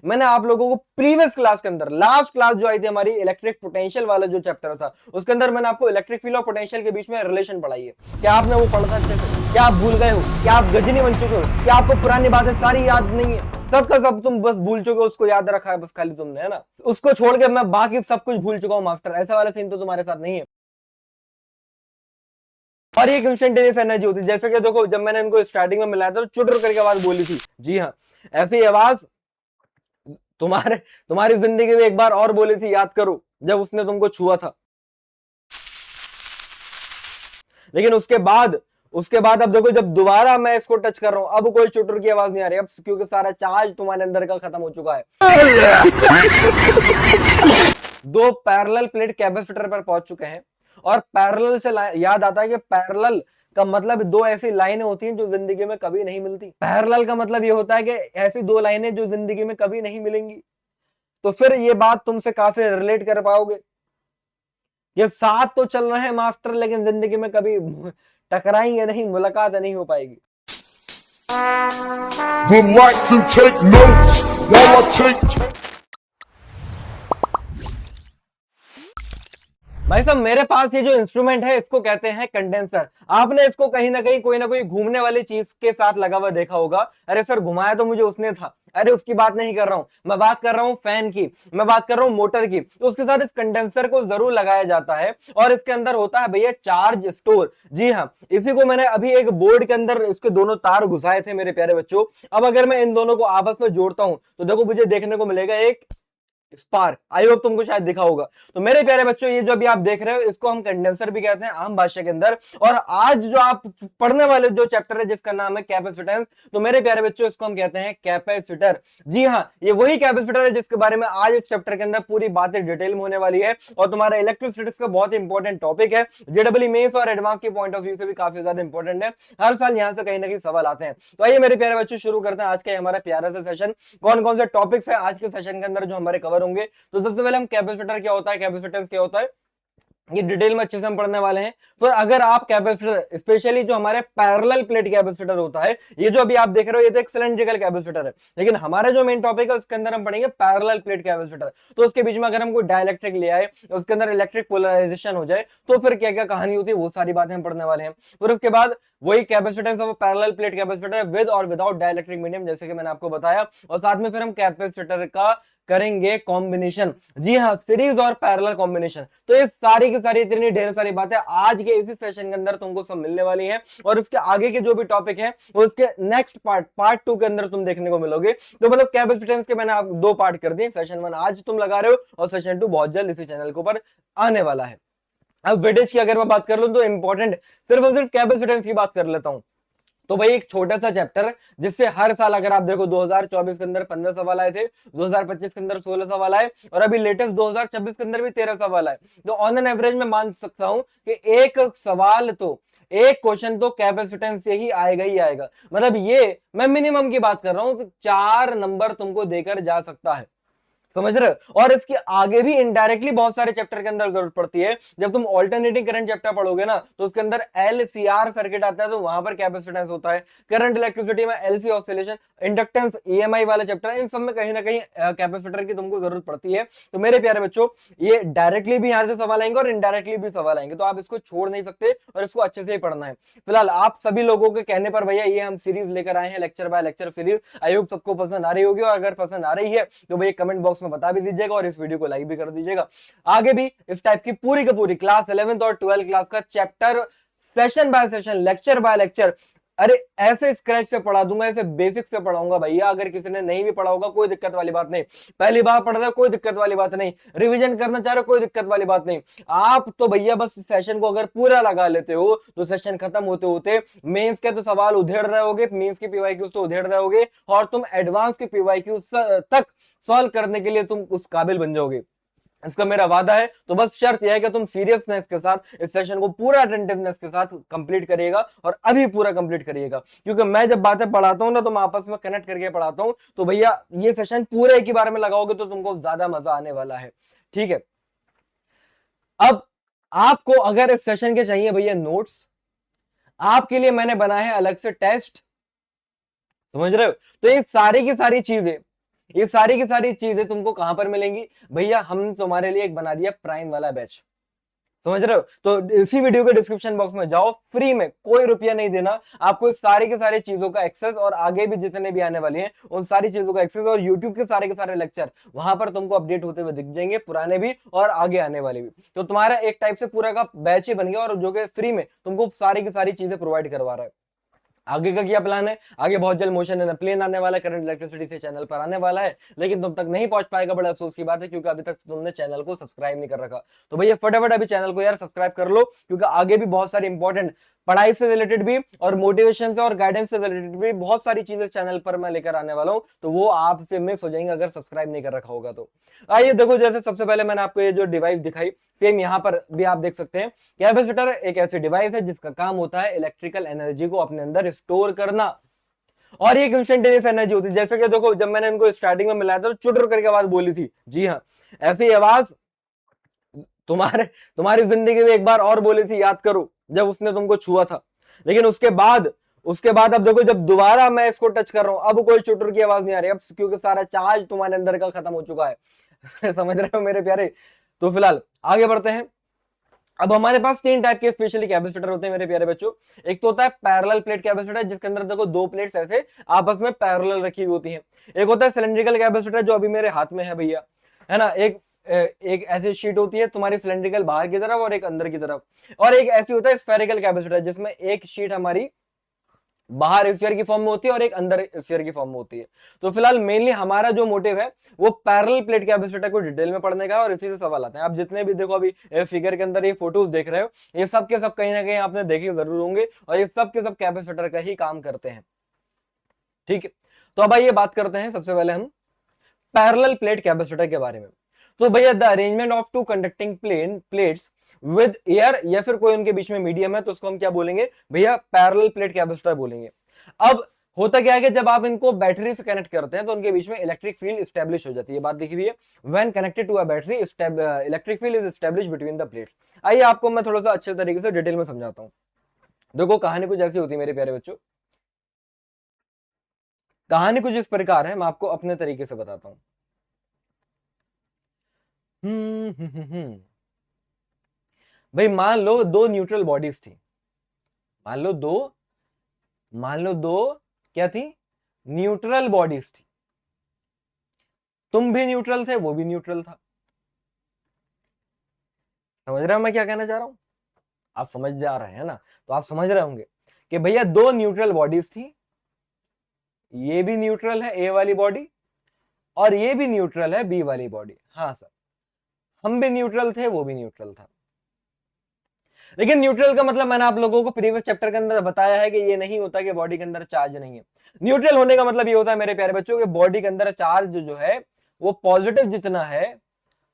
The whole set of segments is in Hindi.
मैंने आप लोगों को प्रीवियस क्लास के अंदर, लास्ट क्लास जो आई थी हमारी इलेक्ट्रिक पोटेंशियल वाला जो चैप्टर था, उसके अंदर मैंने आपको इलेक्ट्रिक फील्ड और पोटेंशियल के बीच में रिलेशन पढ़ाई है। क्या आपने वो पढ़ा था अच्छे से? क्या आप भूल गए हो? क्या आप गजनी बन चुके हो? क्या आपको पुरानी बातें सारी याद नहीं है? सब का सब तुम बस भूल चुके हो, उसको याद रखा है बस खाली तुमने, है ना? उसको छोड़ के मैं बाकी सब कुछ भूल चुका हूं मास्टर, ऐसा वाला सीन तो तुम्हारे साथ नहीं है। और एक इंस्टेंटेनियस एनर्जी होती है, जैसे कि देखो जब मैंने इनको स्टार्टिंग में मिलाया था तो चुटर करके आवाज बोली थी, जी हाँ, ऐसी आवाज तुम्हारे तुम्हारी जिंदगी में एक बार और बोली थी, याद करो, जब उसने तुमको छुआ था। लेकिन उसके बाद अब देखो, जब दोबारा मैं इसको टच कर रहा हूं, अब कोई चुटर की आवाज नहीं आ रही, अब क्योंकि सारा चार्ज तुम्हारे अंदर का खत्म हो चुका है। दो पैरेलल प्लेट कैपेसिटर पर पहुंच चुके हैं, और पैरेलल से याद आता है कि पैरेलल का मतलब दो ऐसी लाइनें होती हैं जो जिंदगी में कभी नहीं मिलती। पैरेलल का मतलब ये होता है कि ऐसी दो लाइनें जो जिंदगी में कभी नहीं मिलेंगी। तो फिर ये बात तुमसे काफी रिलेट कर पाओगे। ये साथ तो चल रहे हैं मास्टर, लेकिन जिंदगी में कभी टकराएंगे नहीं, मुलाकात नहीं हो पाएगी। Would like to take notes while I take... भाई साहब, मेरे पास ये जो इंस्ट्रूमेंट है इसको कहते हैं कंडेंसर। आपने इसको कहीं ना कहीं कोई ना कोई घूमने वाली चीज के साथ लगा हुआ देखा होगा। अरे सर, घुमाया तो मुझे उसने था। अरे उसकी बात नहीं कर रहा हूं, मैं बात कर रहा हूं फैन की, मैं बात कर रहा हूं मोटर की। तो उसके साथ इस कंडेंसर को जरूर लगाया जाता है, और इसके अंदर होता है भैया चार्ज स्टोर। जी हाँ, इसी को मैंने अभी एक बोर्ड के अंदर इसके दोनों तार घुसाए थे मेरे प्यारे बच्चों। अब अगर मैं इन दोनों को आपस में जोड़ता हूं तो देखो मुझे देखने को मिलेगा एक स्पार्क। आई होप तुमको शायद दिखा होगा। तो मेरे प्यारे बच्चों, ये जो अभी आप देख रहे हो इसको हम कंडेंसर भी कहते हैं आम भाषा के अंदर। और आज जो आप पढ़ने वाले जो चैप्टर है जिसका नाम है कैपेसिटेंस, तो मेरे प्यारे बच्चों इसको हम कहते हैं कैपेसिटर। जी हाँ, ये वही कैपेसिटर है जिसके बारे में आज इस चैप्टर के अंदर पूरी बातें डिटेल में होने वाली है। और तुम्हारा इलेक्ट्रिसिटीज का बहुत इंपॉर्टेंट टॉपिक है, जेडब्ल्यू मेंस और एडवांस के पॉइंट ऑफ व्यू से भी काफी ज्यादा इंपॉर्टेंट है। हर साल यहां से कहीं ना कहीं सवाल आते हैं। तो आइए मेरे प्यारे बच्चों, शुरू करते हैं आज का हमारा प्यारा सा सेशन। कौन कौन से टॉपिक्स है आज के सेशन के अंदर जो हमारे कवर होंगे। तो सबसे पहले हम कैपेसिटर क्या होता है, कैपेसिटेंस क्या होता है, ये डिटेल में अच्छे से हम पढ़ने वाले हैं। तो अगर आप कैपेसिटर, स्पेशली जो हमारे पैरेलल प्लेट कैपेसिटर होता है, ये जो अभी आप देख रहे हो ये तो एक सिलेंड्रिकल कैपेसिटर है, लेकिन हमारा जो मेन टॉपिक है उसके अंदर हम पढ़ेंगे पैरेलल प्लेट कैपेसिटर। तो उसके बीच में अगर हम कोई डाइलेक्ट्रिक ले आए, उसके अंदर इलेक्ट्रिक पोलराइजेशन हो जाए, तो फिर क्या क्या कहानी होती है, वो सारी बातें हम पढ़ने वाले हैं। फिर उसके बाद वही capacitance of parallel plate capacitor with और विदाउट डाइलेक्ट्रिक मीडियम, जैसे कि मैंने आपको बताया। और साथ में फिर हम कैपेसिटर का करेंगे कॉम्बिनेशन। जी हाँ, सीरीज और पैरेलल कॉम्बिनेशन। तो ये सारी की सारी इतनी ढेर सारी बातें आज के इसी सेशन के अंदर तुमको सब मिलने वाली हैं। और उसके आगे के जो भी टॉपिक है उसके नेक्स्ट पार्ट 2 के अंदर तुम देखने को मिलोगे। तो मतलब कैपेसिटेंस के मैंने आप 2 पार्ट कर दिए। सेशन 1 आज तुम लगा रहे हो, और सेशन 2 बहुत जल्द इसी चैनल के ऊपर आने वाला है। अब वेटेज की अगर मैं बात कर लूं तो इंपॉर्टेंट सिर्फ और सिर्फ कैपेसिटेंस की बात कर लेता हूं। तो भाई एक छोटा सा चैप्टर जिससे हर साल अगर आप देखो 2024 के अंदर 15 सवाल आए थे, 2025 के अंदर 16 सवाल आए, और अभी लेटेस्ट 2026 के अंदर भी 13 सवाल आए। तो ऑन एन एवरेज में मान सकता हूं कि एक सवाल तो, एक क्वेश्चन तो कैपेसिटेंस से ही आएगा ही आएगा। मतलब ये मैं मिनिमम की बात कर रहा हूं, तो 4 नंबर तुमको देकर जा सकता है, समझ रहे हो। और इसके आगे भी इनडायरेक्टली बहुत सारे चैप्टर के अंदर जरूरत पड़ती है। जब तुम ऑल्टरनेटिंग करंट चैप्टर पढ़ोगे ना, तो उसके अंदर एलसीआर सर्किट आता है, तो वहां पर कैपेसिटेंस होता है। करंट इलेक्ट्रिसिटी में एलसी ऑसिलेशन, इंडक्टेंस, ईएमआई वाले चैप्टर है, इन सब में कहीं ना कहीं कैपेसिटर की तुमको जरूरत पड़ती है। तो मेरे प्यारे बच्चों, ये डायरेक्टली भी यहां से सवाल आएंगे और इनडायरेक्टली भी सवाल आएंगे, तो आप इसको छोड़ नहीं सकते और इसको अच्छे से ही पढ़ना है। फिलहाल आप सभी लोगों के कहने पर भैया ये हम सीरीज लेकर आए हैं, lecture by lecture series. I hope सबको पसंद आ रही होगी, और अगर पसंद आ रही है तो भैया कमेंट बॉक्स में बता भी दीजिएगा और इस वीडियो को लाइक भी कर दीजिएगा। आगे भी इस टाइप की पूरी की पूरी क्लास 11th और 12th क्लास का chapter session by session, lecture by lecture, अरे ऐसे स्क्रैच से पढ़ा दूंगा, ऐसे बेसिक से पढ़ाऊंगा भैया। अगर किसी ने नहीं भी पढ़ा होगा कोई दिक्कत वाली बात नहीं, पहली बार पढ़ रहे हो कोई दिक्कत वाली बात नहीं, रिवीजन करना चाह रहे हो कोई दिक्कत वाली बात नहीं। आप तो भैया बस सेशन को अगर पूरा लगा लेते हो तो सेशन खत्म होते होते मेंस के तो सवाल उधेड़ रहे होगे, मेंस की पीवाईक्यूज तो उधेड़ रहे होगे, और तुम एडवांस की पीवाईक्यूज तक सॉल्व करने के लिए तुम उस काबिल बन जाओगे, इसका मेरा वादा है। तो बस शर्त यह है कि तुम सीरियसनेस के साथ इस सेशन को पूरा अटेंटिवनेस के साथ कंप्लीट करिएगा, और अभी पूरा कंप्लीट करिएगा। क्योंकि मैं जब बातें पढ़ाता हूं ना, तो मैं आपस में कनेक्ट करके पढ़ाता हूं। तो भैया ये सेशन पूरे एक ही बार में लगाओगे तो तुमको ज्यादा मजा आने वाला है, ठीक है। अब आपको अगर इस सेशन के चाहिए भैया नोट्स, आपके लिए मैंने बनाए हैं अलग से टेस्ट, समझ रहे हो। तो ये सारी की सारी चीजें ये सारी की सारी चीजें तुमको कहां पर मिलेंगी भैया, हमने तुम्हारे लिए एक बना दिया प्राइम वाला बैच, समझ रहे हो। तो इसी वीडियो के डिस्क्रिप्शन बॉक्स में जाओ, फ्री में, कोई रुपया नहीं देना आपको, सारी के सारी चीजों का एक्सेस और आगे भी जितने भी आने वाले हैं उन सारी चीजों का एक्सेस, और यूट्यूब के सारे लेक्चर वहां पर तुमको अपडेट होते हुए दिख जाएंगे, पुराने भी और आगे आने वाले भी। तो तुम्हारा एक टाइप से पूरा का बैच ही बन गया, और जो कि फ्री में तुमको सारी की सारी चीजें प्रोवाइड करवा रहा है। आगे का क्या प्लान है, आगे बहुत जल्द मोशन एंड प्लेन आने वाला है, करंट इलेक्ट्रिसिटी से चैनल पर आने वाला है, लेकिन तुम तक नहीं पहुंच पाएगा, बड़ा अफसोस की बात है, क्योंकि अभी तक तुमने चैनल को सब्सक्राइब नहीं कर रखा। तो भैया फटाफट अभी चैनल को यार सब्सक्राइब कर लो, क्योंकि आगे भी बहुत सारी इंपॉर्टेंट पढ़ाई से रिलेटेड भी और मोटिवेशन से और गाइडेंस से रिलेटेड भी बहुत सारी चीजें चैनल पर मैं लेकर आने वाला हूं, तो वो आपसे मिस हो जाएंगे अगर सब्सक्राइब नहीं कर रखा होगा तो। आइए देखो, जैसे सबसे पहले मैंने आपको ये जो डिवाइस दिखाई, सेम यहाँ पर भी आप देख सकते हैं। कैपेसिटर एक ऐसी डिवाइस है जिसका काम होता है इलेक्ट्रिकल एनर्जी को अपने अंदर स्टोर करना, और ये एक इंस्टेंटेनियस एनर्जी होती है। जैसे कि देखो, जब मैंने इनको स्टार्टिंग में मिलाया था तो चुटर करके आवाज बोली थी, जी हाँ, ऐसी आवाज तुम्हारी जिंदगी में एक बार और बोली थी, याद करो, जब उसने तुमको छुआ था। लेकिन उसके बाद अब देखो, जब दोबारा मैं इसको टच कर रहा हूं, अब कोई चुटर की आवाज नहीं आ रही, अब क्योंकि सारा चार्ज तुम्हारे अंदर का खत्म हो चुका है समझ रहे हो मेरे प्यारे। तो फिलहाल आगे बढ़ते हैं। अब हमारे पास तीन टाइप के स्पेशली कैपेसिटर होते हैं मेरे प्यारे बच्चों। एक तो होता है पैरेलल प्लेट कैपेसिटर, जिसके अंदर देखो दो प्लेट्स ऐसे आपस में पैरेलल रखी हुई होती हैं। एक होता है सिलेंड्रिकल कैपेसिटर, जो अभी मेरे हाथ में है भैया, है ना। एक ऐसी शीट होती है तुम्हारी सिलेंड्रिकल बाहर की तरफ और एक अंदर की तरफ, और एक ऐसी होता है स्फेरिकल कैपेसिटर, जिसमें एक शीट हमारी बाहर स्फीयर की फॉर्म में होती है और एक अंदर स्फीयर की फॉर्म में होती है। तो फिलहाल मेनली हमारा जो मोटिव है वो पैरेलल प्लेट कैपेसिटर को डिटेल में पढ़ने का, और इसी से सवाल आते हैं। आप जितने भी देखो अभी फिगर के अंदर ये फोटोज देख रहे हो, ये सब के सब कहीं ना कहीं आपने देखे जरूर होंगे, और ये सब के सब कैपेसिटर का ही काम करते हैं, ठीक है। तो अब आइए बात करते हैं सबसे पहले हम पैरेलल प्लेट कैपेसिटर के बारे में। तो भैया the arrangement of two conducting plates with air, या फिर कोई उनके बीच में मीडियम है तो उसको हम क्या बोलेंगे भैया, पैरेलल प्लेट कैपेसिटर बोलेंगे। अब होता क्या है कि जब आप इनको बैटरी से कनेक्ट करते हैं तो उनके बीच में इलेक्ट्रिक फील्ड एस्टेब्लिश हो जाती है, बात देखी हुई है। When connected to a battery electric field is establish between the plates. आइए आपको मैं थोड़ा सा अच्छे तरीके से डिटेल में समझाता हूं। देखो कहानी कुछ ऐसी होती है मेरे प्यारे बच्चों, कहानी कुछ इस प्रकार है, मैं आपको अपने तरीके से बताता हूं। भाई मान लो दो न्यूट्रल बॉडीज थी, मान लो दो क्या थी, न्यूट्रल बॉडीज थी। तुम भी न्यूट्रल थे, वो भी न्यूट्रल था। समझ रहे हो मैं क्या कहना चाह रहा हूं, आप समझ जा रहे हैं ना। तो आप समझ रहे होंगे कि भैया दो न्यूट्रल बॉडीज थी, ये भी न्यूट्रल है ए वाली बॉडी, और ये भी न्यूट्रल है बी वाली बॉडी। हाँ सर, हम भी न्यूट्रल थे, वो भी न्यूट्रल था। लेकिन न्यूट्रल का मतलब मैंने आप लोगों को प्रीवियस चैप्टर के अंदर बताया है कि ये नहीं होता कि बॉडी के अंदर चार्ज नहीं है। न्यूट्रल होने का मतलब ये होता है मेरे प्यारे बच्चों कि बॉडी के अंदर चार्ज जो है वो पॉजिटिव जितना है,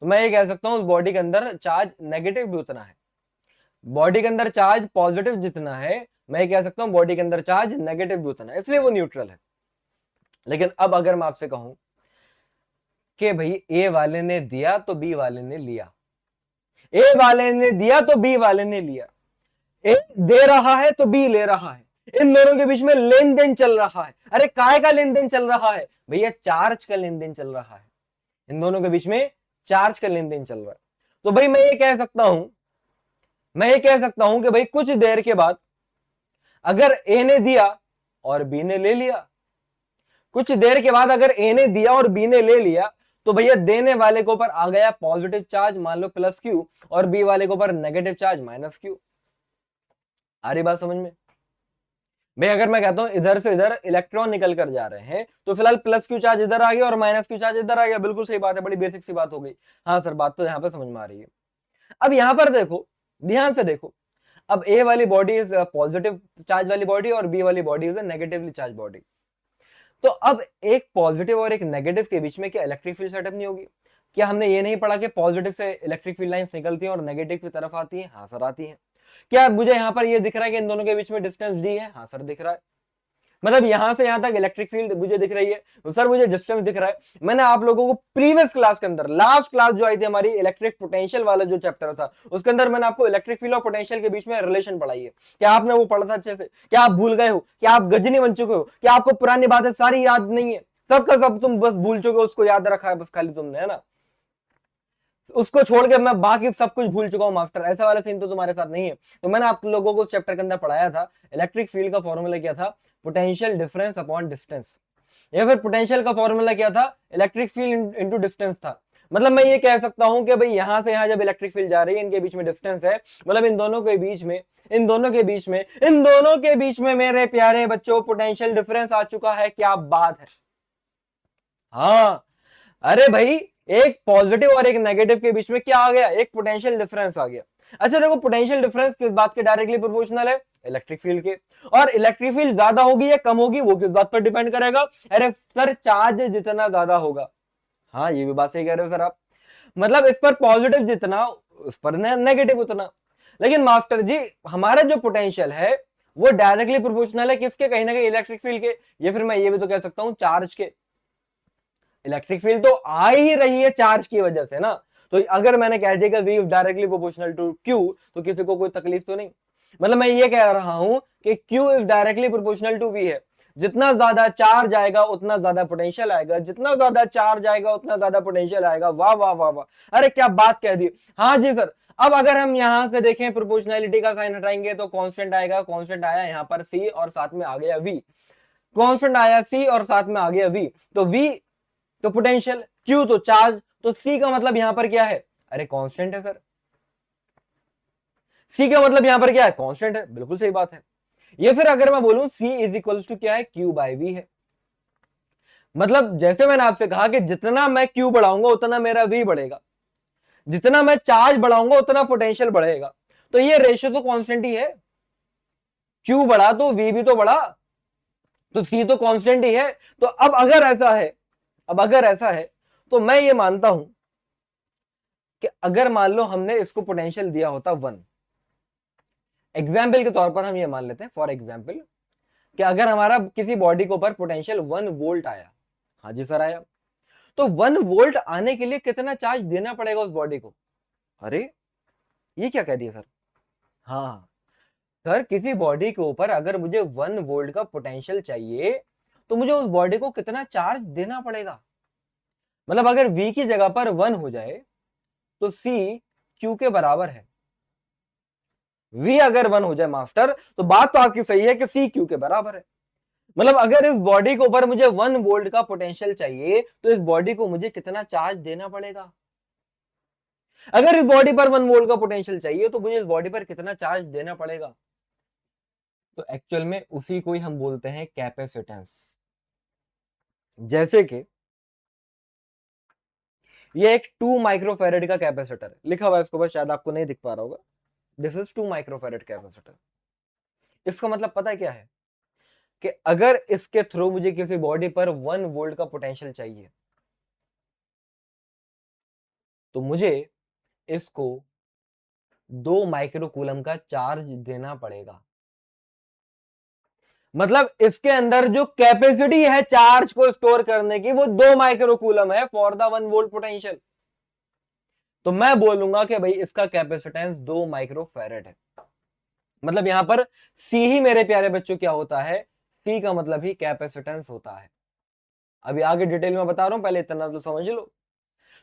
तो मैं ये कह सकता हूं उस बॉडी के अंदर चार्ज नेगेटिव भी उतना है। बॉडी के अंदर चार्ज पॉजिटिव जितना है, मैं ये कह सकता हूं बॉडी के अंदर चार्ज नेगेटिव भी उतना है, इसलिए वो न्यूट्रल है। लेकिन अब अगर मैं आपसे कहूं कि भाई ए वाले ने दिया तो बी वाले ने लिया, ए वाले ने दिया तो बी वाले ने लिया, ए दे रहा है तो बी ले रहा है, इन दोनों के बीच में लेन देन चल रहा है। अरे काय का लेन देन चल रहा है भैया, चार्ज का लेन देन चल रहा है। इन दोनों के बीच में चार्ज का लेन देन चल रहा है। तो भाई मैं ये कह सकता हूं कि भाई कुछ देर के बाद अगर ए ने दिया और बी ने ले लिया, कुछ देर के बाद अगर ए ने दिया और बी ने ले लिया, तो भैया देने वाले के ऊपर आ गया पॉजिटिव चार्ज, मान लो प्लस क्यू, और बी वाले के ऊपर नेगेटिव चार्ज माइनस क्यू। आ रही बात समझ में भाई? अगर मैं कहता हूं इधर से इधर इलेक्ट्रॉन निकल कर जा रहे हैं, तो फिलहाल प्लस क्यू चार्ज इधर आ गया और माइनस क्यू चार्ज इधर आ गया। बिल्कुल सही बात है, बड़ी बेसिक सी बात हो गई। हाँ सर, बात तो यहां पर समझ में आ रही है। अब यहां पर देखो, ध्यान से देखो, अब ए वाली बॉडी इज पॉजिटिव चार्ज वाली बॉडी और बी वाली body is negatively charge body. तो अब एक पॉजिटिव और एक नेगेटिव के बीच में क्या इलेक्ट्रिक फील्ड सेटअप नहीं होगी? क्या हमने ये नहीं पढ़ा कि पॉजिटिव से इलेक्ट्रिक फील्ड लाइंस निकलती हैं और नेगेटिव की तरफ आती हैं? हाँ सर, आती हैं। क्या मुझे यहाँ पर ये दिख रहा है कि इन दोनों के बीच में डिस्टेंस डी है? हाँ सर, दिख रहा है। मतलब यहां से यहां तक इलेक्ट्रिक फील्ड मुझे दिख रही है, तो सर मुझे डिस्टेंस दिख रहा है। मैंने आप लोगों को प्रीवियस क्लास के अंदर, लास्ट क्लास जो आई थी हमारी इलेक्ट्रिक पोटेंशियल वाला जो चैप्टर था, उसके अंदर मैंने आपको इलेक्ट्रिक फील्ड और पोटेंशियल के बीच में रिलेशन पढ़ाई है। क्या आपने वो पढ़ा था अच्छे से? क्या आप भूल गए हो? क्या आप गजनी बन चुके हो? क्या आपको पुरानी बातें सारी याद नहीं है? सबका सब तुम बस भूल चुके हो, उसको याद रखा है बस खाली तुमने, है ना। उसको छोड़ के मैं बाकी सब कुछ भूल चुका हूं मास्टर, ऐसा वाला सीन तो तुम्हारे साथ नहीं है। तो मैंने आप लोगों को उस चैप्टर के अंदर पढ़ाया था, इलेक्ट्रिक फील्ड का फॉर्मूला क्या था, पोटेंशियल डिफरेंस अपॉन डिस्टेंस, या फिर पोटेंशियल का फॉर्मूला क्या था, इलेक्ट्रिक फील्ड इनटू डिस्टेंस था। मतलब मैं ये कह सकता हूं कि भाई यहां से यहां जब इलेक्ट्रिक फील्ड जा रही है, इनके बीच में डिस्टेंस है, मतलब इन दोनों के बीच में, इन दोनों के बीच में, इन दोनों के बीच में मेरे प्यारे बच्चों पोटेंशियल डिफरेंस आ चुका है। क्या बात है, हाँ। अरे भाई एक पॉजिटिव और एक नेगेटिव के बीच में क्या आ गया, एक पोटेंशियल डिफरेंस आ गया। अच्छा देखो, पोटेंशियल डिफरेंस किस बात के डायरेक्टली प्रोपोर्शनल है, इलेक्ट्रिक फील्ड के। और इलेक्ट्रिक फील्ड ज्यादा होगी या कम होगी, वो किस बात पर डिपेंड करेगा, अरे सर चार्ज जितना ज्यादा होगा, हाँ ये भी बात सही कह रहे हो सर आप, मतलब इस पर पॉजिटिव जितना उस पर नेगेटिव उतना। लेकिन मास्टर जी हमारा जो पोटेंशियल है वो डायरेक्टली प्रोपोर्शनल है किसके, कहीं ना कहीं इलेक्ट्रिक फील्ड के, या फिर मैं ये भी तो कह सकता हूं चार्ज के। इलेक्ट्रिक फील्ड तो आ ही रही है चार्ज की वजह से ना। तो अगर मैंने कह दिया कि V directly proportional to Q, तो किसी को कोई तकलीफ तो नहीं। मतलब मैं ये कह रहा हूं कि Q is directly proportional to V है, जितना ज्यादा चार्ज आएगा उतना ज्यादा पोटेंशियल आएगा, जितना ज्यादा चार्ज आएगा उतना ज्यादा पोटेंशियल आएगा। वाह वाह वाह वाह, अरे क्या बात कह दी। हाँ जी सर, अब अगर हम यहां से देखें प्रोपोर्शनैलिटी का साइन हटाएंगे तो कांस्टेंट आएगा, कांस्टेंट आया यहाँ पर C और साथ में आ गया V, कांस्टेंट आया C और साथ में आ गया V, तो V तो पोटेंशियल, Q तो चार्ज, तो C का मतलब यहां पर क्या है, अरे कांस्टेंट है सर। C का मतलब यहां पर क्या है, कांस्टेंट है, बिल्कुल सही बात है। ये फिर अगर मैं बोलूं C इज इक्वल टू क्या है, Q बाय V है। मतलब जैसे मैंने आपसे कहा कि जितना मैं Q बढ़ाऊंगा उतना मेरा V बढ़ेगा, जितना मैं चार्ज बढ़ाऊंगा उतना पोटेंशियल बढ़ेगा। तो ये रेशियो तो कांस्टेंट ही है, Q बढ़ा तो V भी तो बढ़ा, तो C तो कांस्टेंट ही है। तो अब अगर ऐसा है, अब अगर ऐसा है तो मैं ये मानता हूं कि अगर मान लो हमने इसको पोटेंशियल दिया होता 1, एग्जाम्पल के तौर पर हम ये मान लेते हैं फॉर एग्जाम्पल कि अगर हमारा किसी बॉडी के ऊपर पोटेंशियल 1 वोल्ट आया, हाँ जी सर आया, तो 1 वोल्ट आने के लिए कितना चार्ज देना पड़ेगा उस बॉडी को। अरे ये क्या कह दिया सर, हाँ सर किसी बॉडी के ऊपर अगर मुझे 1 वोल्ट का पोटेंशियल चाहिए तो मुझे उस बॉडी को कितना चार्ज देना पड़ेगा। मतलब अगर V की जगह पर 1 हो जाए तो C Q के बराबर है। V अगर 1 हो जाए मास्टर तो बात तो आपकी सही है कि C Q के बराबर है। मतलब अगर इस बॉडी के ऊपर मुझे 1 वोल्ट का पोटेंशियल चाहिए तो इस बॉडी को मुझे कितना चार्ज देना पड़ेगा। अगर इस बॉडी पर 1 वोल्ट का पोटेंशियल चाहिए तो मुझे इस बॉडी पर कितना चार्ज देना पड़ेगा। तो एक्चुअल में उसी को ही हम बोलते हैं कैपेसिटेंस। जैसे कि ये एक 2 माइक्रोफेरेड का कैपेसिटर है, लिखा हुआ है इसको, बस शायद आपको नहीं दिख पा रहा होगा, दिस इज 2 माइक्रोफेरेड कैपेसिटर। इसका मतलब पता है क्या है कि अगर इसके थ्रू मुझे किसी बॉडी पर 1 वोल्ट का पोटेंशियल चाहिए तो मुझे इसको 2 माइक्रोकूलम का चार्ज देना पड़ेगा। मतलब इसके अंदर जो कैपेसिटी है चार्ज को स्टोर करने की वो 2 माइक्रोकूलम है फॉर द 1 वोल्ट पोटेंशियल। तो मैं बोलूंगा कि भाई इसका कैपेसिटेंस 2 माइक्रोफेरेड है। मतलब यहां पर C ही मेरे प्यारे बच्चों क्या होता है, C का मतलब ही कैपेसिटेंस होता है। अभी आगे डिटेल में बता रहा हूं, पहले इतना तो समझ लो।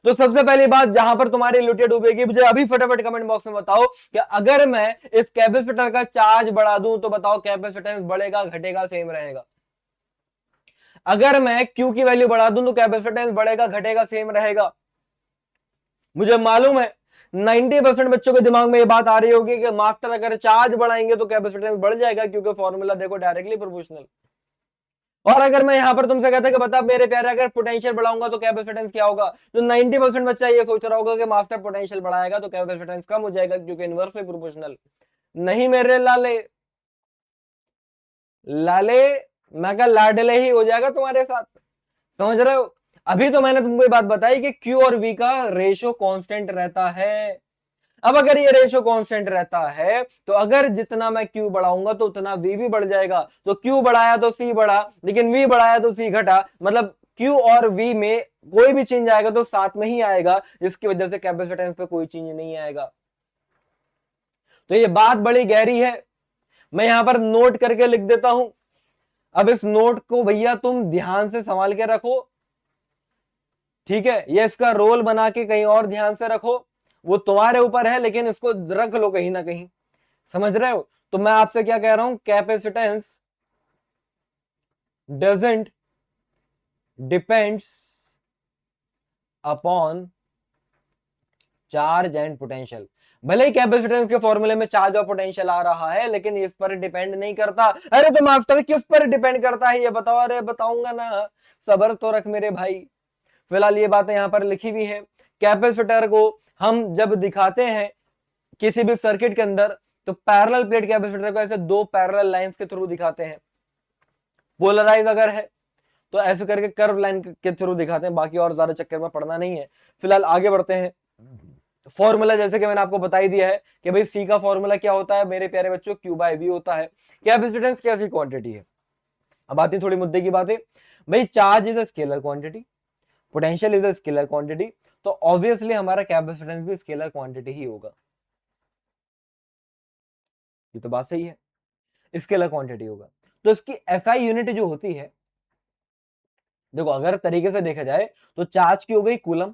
तो सबसे पहली बात जहां पर तुम्हारी लुटिया डूबेगी, मुझे अभी फटाफट कमेंट बॉक्स में बताओ कि अगर मैं इस कैपेसिटर का चार्ज बढ़ा दूं तो बताओ कैपेसिटेंस बढ़ेगा घटेगा सेम रहेगा। अगर मैं Q की वैल्यू बढ़ा दूं तो कैपेसिटेंस बढ़ेगा घटेगा सेम रहेगा। मुझे मालूम है 90% बच्चों के दिमाग में ये बात आ रही होगी कि मास्टर अगर चार्ज बढ़ाएंगे तो कैपेसिटेंस बढ़ जाएगा, क्योंकि फॉर्मूला देखो डायरेक्टली प्रोपोर्शनल। और अगर मैं यहां पर तुमसे कहता कि बता मेरे प्यारे अगर पोटेंशियल बढ़ाऊंगा तो कैपेसिटेंस क्या होगा, तो 90% बच्चा ये सोच रहा होगा कि मास्टर पोटेंशियल बढ़ाएगा तो कैपेसिटेंस कम हो जाएगा क्योंकि इनवर्सली प्रोपोर्शनल। नहीं मेरे लाले, लाले मैं क्या लाडले ही हो जाएगा तुम्हारे साथ, समझ रहे हो। अभी तो मैंने तुमको ये बात बताई कि Q और V का रेशियो कांस्टेंट रहता है। अब अगर ये रेशियो कांस्टेंट रहता है तो अगर जितना मैं Q बढ़ाऊंगा तो उतना V भी बढ़ जाएगा। तो Q बढ़ाया तो C बढ़ा, लेकिन V बढ़ाया तो C घटा। मतलब Q और V में कोई भी चेंज आएगा तो साथ में ही आएगा, जिसकी वजह से कैपेसिटेंस पे कोई चेंज नहीं आएगा। तो ये बात बड़ी गहरी है, मैं यहां पर नोट करके लिख देता हूं। अब इस नोट को भैया तुम ध्यान से संभाल के रखो, ठीक है, ये इसका रोल बना के कहीं और ध्यान से रखो, वो तुम्हारे ऊपर है, लेकिन इसको रख लो कहीं ना कहीं, समझ रहे हो। तो मैं आपसे क्या कह रहा हूं, capacitance doesn't depends upon charge and potential. भले ही कैपेसिटेंस के फॉर्मूले में चार्ज और पोटेंशियल आ रहा है, लेकिन इस पर डिपेंड नहीं करता। अरे तो मास्टर किस पर डिपेंड करता है ये बताओ। अरे बताऊंगा ना, सब्र तो रख मेरे भाई। फिलहाल ये बातें यहां पर लिखी हुई है। कैपेसिटर को हम जब दिखाते हैं किसी भी सर्किट के अंदर, तो पैरेलल प्लेट कैपेसिटर को ऐसे दो पैरेलल लाइंस के थ्रू दिखाते हैं। पोलराइज अगर है तो ऐसे करके कर्व लाइन के थ्रू दिखाते हैं। बाकी और ज्यादा चक्कर में पड़ना नहीं है। फिलहाल आगे बढ़ते हैं। फॉर्मूला जैसे कि मैंने आपको बता ही दिया है कि भाई सी का फॉर्मूला क्या होता है मेरे प्यारे बच्चों, क्यू बाय वी होता है। कैपेसिटेंस कैसी क्वांटिटी है। अब आती थोड़ी मुद्दे की बातें। भाई charge is a scalar quantity, potential is a scalar quantity, तो ऑब्वियसली हमारा कैपेसिटेंस भी स्केलर क्वांटिटी ही होगा। ये तो बात सही है, स्केलर क्वांटिटी होगा। तो इसकी एसआई यूनिट जो होती है, देखो अगर तरीके से देखा जाए तो चार्ज की हो गई कूलम,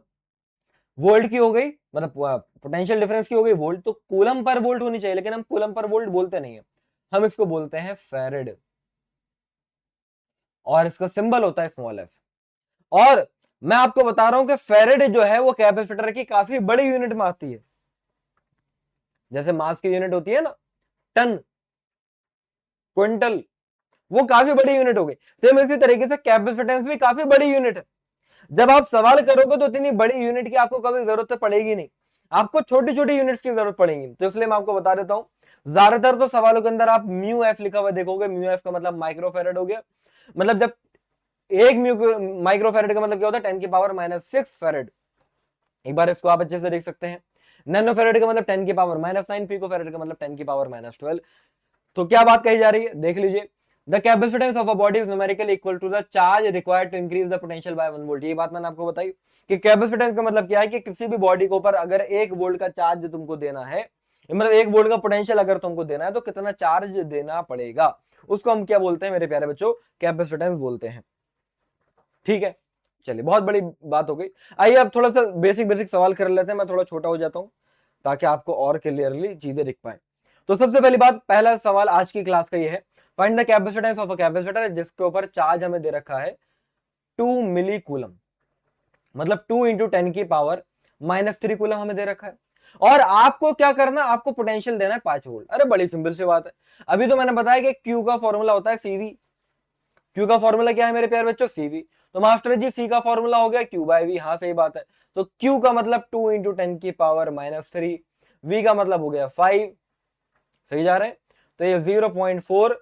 वोल्ट की हो गई मतलब पोटेंशियल डिफरेंस की हो गई वोल्ट, तो कूलम पर वोल्ट होनी चाहिए, लेकिन हम कूलम पर वोल्ट बोलते नहीं है, हम इसको बोलते हैं फेरेड, और इसका सिंबल होता है स्मॉल एफ। और मैं आपको बता रहा हूं कि फेरेड जो है वो कैपेसिटर की काफी बड़ी यूनिट में आती है। जैसे मास की यूनिट होती है ना, टन, क्विंटल, वो काफी बड़ी यूनिट हो गई। सेम इसी तरीके से कैपेसिटेंस भी काफी बड़ी यूनिट है। जब आप सवाल करोगे तो इतनी बड़ी यूनिट की आपको कभी जरूरत पड़ेगी नहीं, आपको छोटी छोटी यूनिट्स की जरूरत पड़ेगी। तो इसलिए मैं आपको बता देता हूं, ज्यादातर तो सवालों के अंदर आप म्यू एफ लिखा हुआ देखोगे। म्यू एफ का मतलब माइक्रोफेरेड हो गया। मतलब जब एक माइक्रोफेरेड का मतलब क्या होता है, 10⁻⁻6 फेरेड। एक बार इसको आप अच्छे से देख सकते हैं। नैनोफेरेड का मतलब 10⁻⁹, पिकोफेरेड का मतलब 10⁻12। तो क्या बात कही जा रही है, देख लीजिए। The capacitance of a body is numerically equal to the charge required to increase the potential by 1 volt. ये बात मैंने आपको बताई कि कैपेसिटेंस का मतलब क्या है कि किसी भी बॉडी के ऊपर अगर 1 वोल्ट का चार्ज तुमको देना है, मतलब 1 वोल्ट का पोटेंशियल अगर तुमको देना है, तो कितना चार्ज देना पड़ेगा, उसको हम क्या बोलते हैं मेरे प्यारे बच्चों, कैपेसिटेंस बोलते हैं। ठीक है, चलिए बहुत बड़ी बात हो गई। आइए अब थोड़ा सा बेसिक बेसिक सवाल कर लेते हैं। मैं थोड़ा छोटा हो जाता हूं ताकि आपको और क्लियरली चीजें दिख पाए। तो सबसे पहली बात, पहला सवाल आज की क्लास का ये है, find the capacitance of a capacitor जिसके ऊपर चार्ज हमें दे रखा है 2 मिली कूलम, मतलब 2 × 10⁻³ कूलम हमें दे रखा है। और आपको क्या करना, आपको पोटेंशियल देना है 5 वोल्ट। अरे बड़ी सिंपल सी बात है। अभी तो मैंने बताया कि क्यू का फॉर्मूला होता है सीवी। क्यू का फॉर्मूला क्या है मेरे प्यारे बच्चों, सीवी। तो मास्टर जी सी का फॉर्मूला हो गया क्यू बाय वी। हाँ सही बात है। तो क्यू का मतलब 2 × 10⁻⁻3, वी का मतलब हो गया 5, सही जा रहे हैं। तो ये 0.4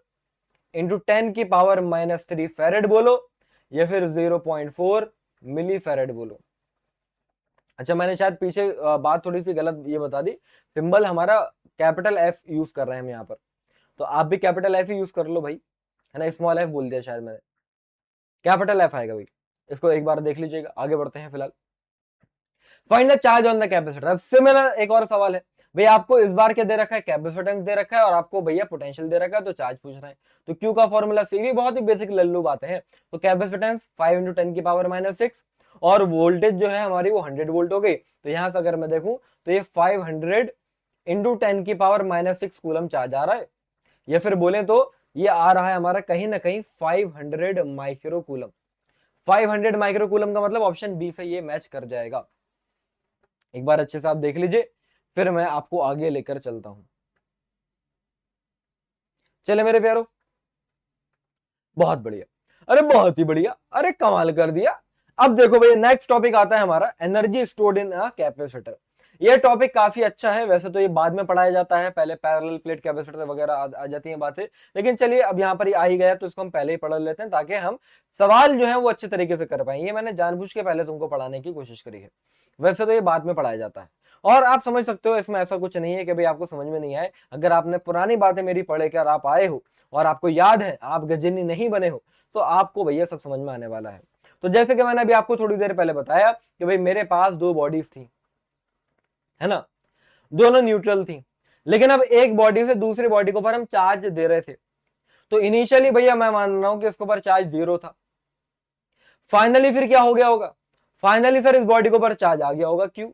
× 10⁻³ फेरेड बोलो, या फिर 0.4 मिली फेरेड बोलो। अच्छा मैंने शायद पीछे बात थोड़ी सी गलत ये बता दी, सिंबल हमारा कैपिटल एफ यूज कर रहे हैं हम यहाँ पर, तो आप भी कैपिटल एफ ही यूज कर लो भाई, है ना। स्मॉल एफ बोल दिया शायद मैंने, कैपिटल एफ आएगा भाई। इसको एक बार देख लीजिएगा। आगे बढ़ते हैं। फिलहाल find the charge on the capacitor. अब सिमिलर एक और सवाल है भाई, आपको इस बार क्या दे रखा है, कैपेसिटेंस दे रखा है, और आपको भैया पोटेंशियल दे रखा है, तो चार्ज पूछ रहे हैं। तो क्यू का फॉर्मूला सीवी, बहुत ही बेसिक लल्लू बातें हैं। तो कैपेसिटेंस 5 × 10⁻⁻6, और वोल्टेज जो है हमारी वो 100 वोल्ट हो गई। तो यहां से अगर मैं देखूं तो ये 500 × 10⁻⁻6 कूलम चार्ज आ रहा है, या फिर बोले तो ये आ रहा है हमारा कहीं ना कहीं 500 माइक्रो कूलम। 500 माइक्रो कूलम का मतलब ऑप्शन बी से ये मैच कर जाएगा। एक बार अच्छे से आप देख लीजिए, फिर मैं आपको आगे लेकर चलता हूं। चले मेरे प्यारो, बहुत बढ़िया, अरे बहुत ही बढ़िया, अरे कमाल कर दिया। अब देखो भैया नेक्स्ट टॉपिक आता है हमारा, energy stored in a capacitor. ये टॉपिक काफी अच्छा है, वैसे तो ये बाद में पढ़ाया जाता है, पहले पैरेलल प्लेट कैपेसिटर वगैरह आ जाती हैं बातें, लेकिन चलिए अब यहाँ पर आ ही गया तो इसको हम पहले ही पढ़ लेते हैं, ताकि हम सवाल जो है वो अच्छे तरीके से कर पाए। ये मैंने जानबूझ के पहले तुमको पढ़ाने की कोशिश करी है, वैसे तो ये बाद में पढ़ाया जाता है। और आप समझ सकते हो, इसमें ऐसा कुछ नहीं है कि भाई आपको समझ में नहीं आए। अगर आपने पुरानी बातें मेरी पढ़े कर आप आए हो और आपको याद है, आप गजनी नहीं बने हो, तो आपको भैया सब समझ में आने वाला है। तो जैसे कि मैंने अभी आपको थोड़ी देर पहले बताया कि भाई मेरे पास 2 बॉडीज थी, है ना, दोनों न्यूट्रल थी, लेकिन अब एक बॉडी से दूसरी बॉडी के ऊपर हम चार्ज दे रहे थे। तो इनिशियली भैया मैं मान रहा हूं कि इसके ऊपर चार्ज 0 था। फाइनली फिर क्या हो गया होगा, फाइनली सर इस बॉडी के ऊपर चार्ज आ गया होगा, क्यों?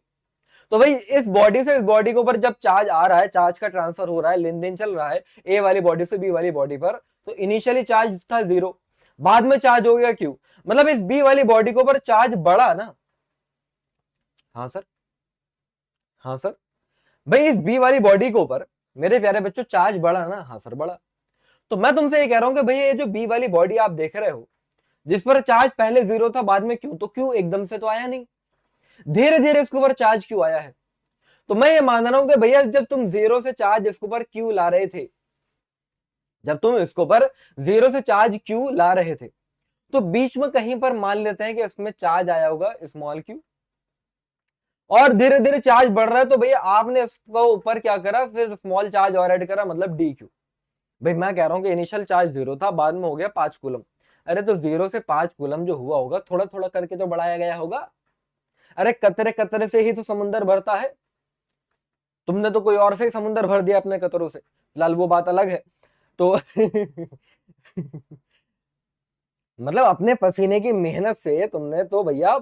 तो भाई इस बॉडी से इस बॉडी के ऊपर जब चार्ज आ रहा है, चार्ज का ट्रांसफर हो रहा है, लेन देन चल रहा है ए वाली बॉडी से बी वाली बॉडी पर, तो इनिशियली चार्ज था 0, बाद में चार्ज हो गया, क्यों? मतलब इस बी वाली बॉडी के ऊपर चार्ज बढ़ा ना। हाँ सर, हाँ सर, भाई इस बी वाली बॉडी के ऊपर मेरे प्यारे बच्चों चार्ज बढ़ा ना। हाँ सर बढ़ा। तो मैं तुमसे ये कह रहा हूं कि भैया ये जो बी वाली बॉडी आप देख रहे हो, जिस पर चार्ज पहले 0 था, बाद में क्यों? तो क्यों एकदम से तो आया नहीं, धीरे धीरे इसके ऊपर चार्ज क्यों आया है? तो मैं ये मान रहा हूं कि भैया जब तुम 0 से चार्ज इसके ऊपर क्यों ला रहे थे, जब तुम इसके ऊपर 0 से चार्ज क्यों ला रहे थे, तो बीच में कहीं पर मान लेते हैं कि इसमें चार्ज आया होगा स्मॉल क्यू, और धीरे धीरे चार्ज बढ़ रहा है, तो भैया आपने इसको ऊपर क्या करा, फिर स्मॉल चार्ज और ऐड करा, मतलब डी क्यू। भाई मैं कह रहा हूं कि इनिशियल चार्ज 0 था, बाद में हो गया 5 कूलम। अरे तो 0 से 5 कूलम जो हुआ होगा, थोड़ा थोड़ा करके तो बढ़ाया गया होगा। अरे कतरे कतरे से ही तो समुंदर भरता है, तुमने तो कोई और से ही समुंदर भर दिया अपने कतरों से, फिलहाल वो बात अलग है। तो मतलब अपने पसीने की मेहनत से तुमने तो भैया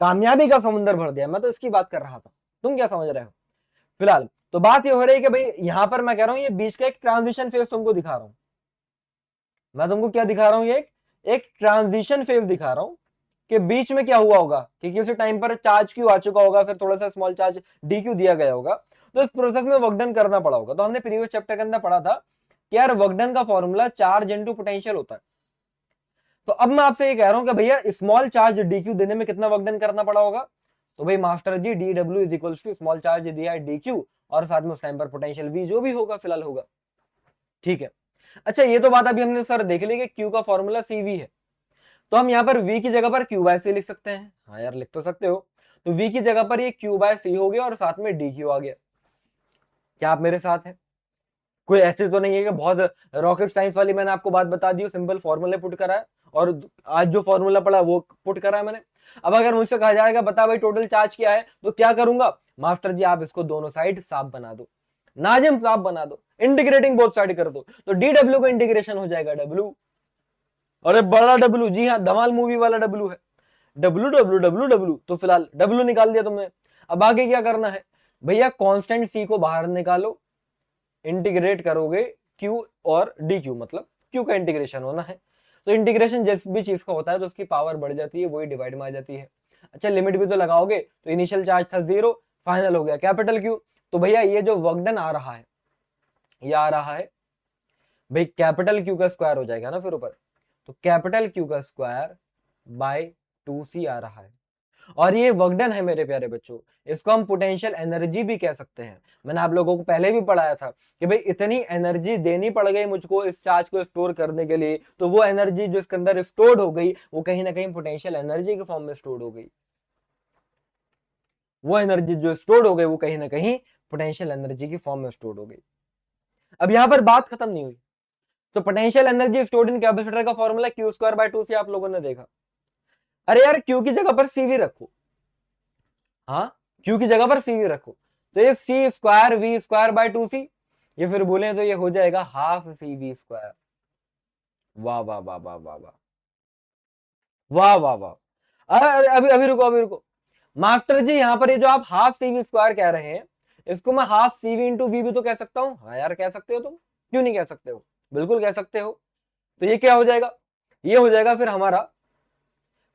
कामयाबी का समुंदर भर दिया, मैं तो इसकी बात कर रहा था, तुम क्या समझ रहे हो? फिलहाल तो बात ये हो रही है कि भाई यहां पर मैं कह रहा हूं ये बीच का एक ट्रांजिशन फेज तुमको दिखा रहा हूं। मैं तुमको क्या दिखा रहा हूं, ये एक ट्रांजिशन फेज दिखा रहा हूं कि बीच में क्या हुआ होगा कि किसी टाइम पर चार्ज क्यू आ चुका होगा, फिर थोड़ा सा स्मॉल चार्ज डी क्यू दिया गया होगा, तो इस प्रोसेस में वर्क डन करना पड़ा होगा। तो हमने प्रीवियस चैप्टर के अंदर पढ़ा था कि यार वर्क डन का फॉर्मूला चार्ज इनटू पोटेंशियल होता है। तो अब मैं आपसे ये कह रहा हूं कि भैया स्मॉल चार्ज डी क्यू देने में कितना वर्क डन करना पड़ा होगा, तो भाई master ji D W is equal to small charge दिया है डी क्यू, और साथ में उस टाइम पर पोटेंशियल वी जो भी होगा फिलहाल होगा, ठीक है। अच्छा ये तो बात अभी हमने सर देख ली कि क्यू का फॉर्मूला सी वी है, तो हम यहाँ पर v की जगह पर q बाय सी लिख सकते हैं। हाँ यार लिख तो सकते हो। तो v की जगह पर ये q बाय सी हो गया और साथ में dq आ गया। क्या आप मेरे साथ हैं? कोई ऐसे तो नहीं है कि बहुत रॉकेट साइंस वाली मैंने आपको बात बता दी, सिंपल फॉर्मूले पुट करा है, और आज जो फॉर्मूला पढ़ा वो पुट करा है मैंने। अब अगर मुझसे कहा जाएगा बता भाई टोटल चार्ज क्या है, तो क्या करूंगा, मास्टर जी आप इसको दोनों साइड साफ बना दो, नाजिम साफ बना दो, इंटीग्रेटिंग बोथ साइड कर दो, तो डी डब्ल्यू का इंटीग्रेशन हो जाएगा डब्ल्यू। अरे बड़ा डब्ल्यू, जी हाँ धमाल मूवी वाला डब्ल्यू है, डब्ल्यू डब्ल्यू डब्ल्यू डब्ल्यू, तो फिलहाल डब्ल्यू निकाल दिया तुमने। अब आगे क्या करना है भैया, कांस्टेंट सी को बाहर निकालो, इंटीग्रेट करोगे क्यू और डी क्यू, मतलब क्यू का इंटीग्रेशन होना है। तो इंटीग्रेशन जिस भी चीज का होता है तो उसकी पावर बढ़ जाती है, वही डिवाइड में आ जाती है। अच्छा लिमिट भी तो लगाओगे, तो इनिशियल चार्ज था 0, फाइनल हो गया कैपिटल क्यू। तो भैया ये जो वर्क डन आ रहा है, ये आ रहा है भाई कैपिटल क्यू का स्क्वायर हो जाएगा ना फिर ऊपर, तो कैपिटल क्यू का स्क्वायर बाय 2c आ रहा है। और ये वर्क डन है मेरे प्यारे बच्चों, इसको हम पोटेंशियल एनर्जी भी कह सकते हैं। मैंने आप लोगों को पहले भी पढ़ाया था कि भाई इतनी एनर्जी देनी पड़ गई मुझको इस चार्ज को स्टोर करने के लिए, तो वो एनर्जी जो इसके अंदर स्टोर्ड हो गई वो कहीं ना कहीं पोटेंशियल एनर्जी के फॉर्म में स्टोर्ड हो गई। वो एनर्जी जो स्टोर्ड हो गई वो कहीं ना कहीं पोटेंशियल एनर्जी की फॉर्म में स्टोर्ड हो गई। अब यहां पर बात खत्म नहीं हुई। तो potential energy stored in capacitor का फॉर्मूला क्यू स्क्वायर बाय 2 से आप लोगों ने देखा। अरे यार क्यू की जगह पर सीवी रखो, हाँ क्यू की जगह पर सी वी रखो, तो ये C square V square by 2c, ये फिर बोले तो ये हो जाएगा हाफ सी वी स्क्वायर। वाह वाह वाह वाह वाह वाह वाह वाह वाह। अरे अभी अभी रुको अभी रुको, मास्टर जी यहाँ पर ये जो आप हाफ सी वी स्क्वायर कह रहे हैं, इसको मैं half C V into V भी तो कह सकता हूँ। हाँ यार कह सकते हो तुम, क्यों नहीं कह सकते हो, बिल्कुल कह सकते हो। तो ये क्या हो जाएगा, ये हो जाएगा फिर हमारा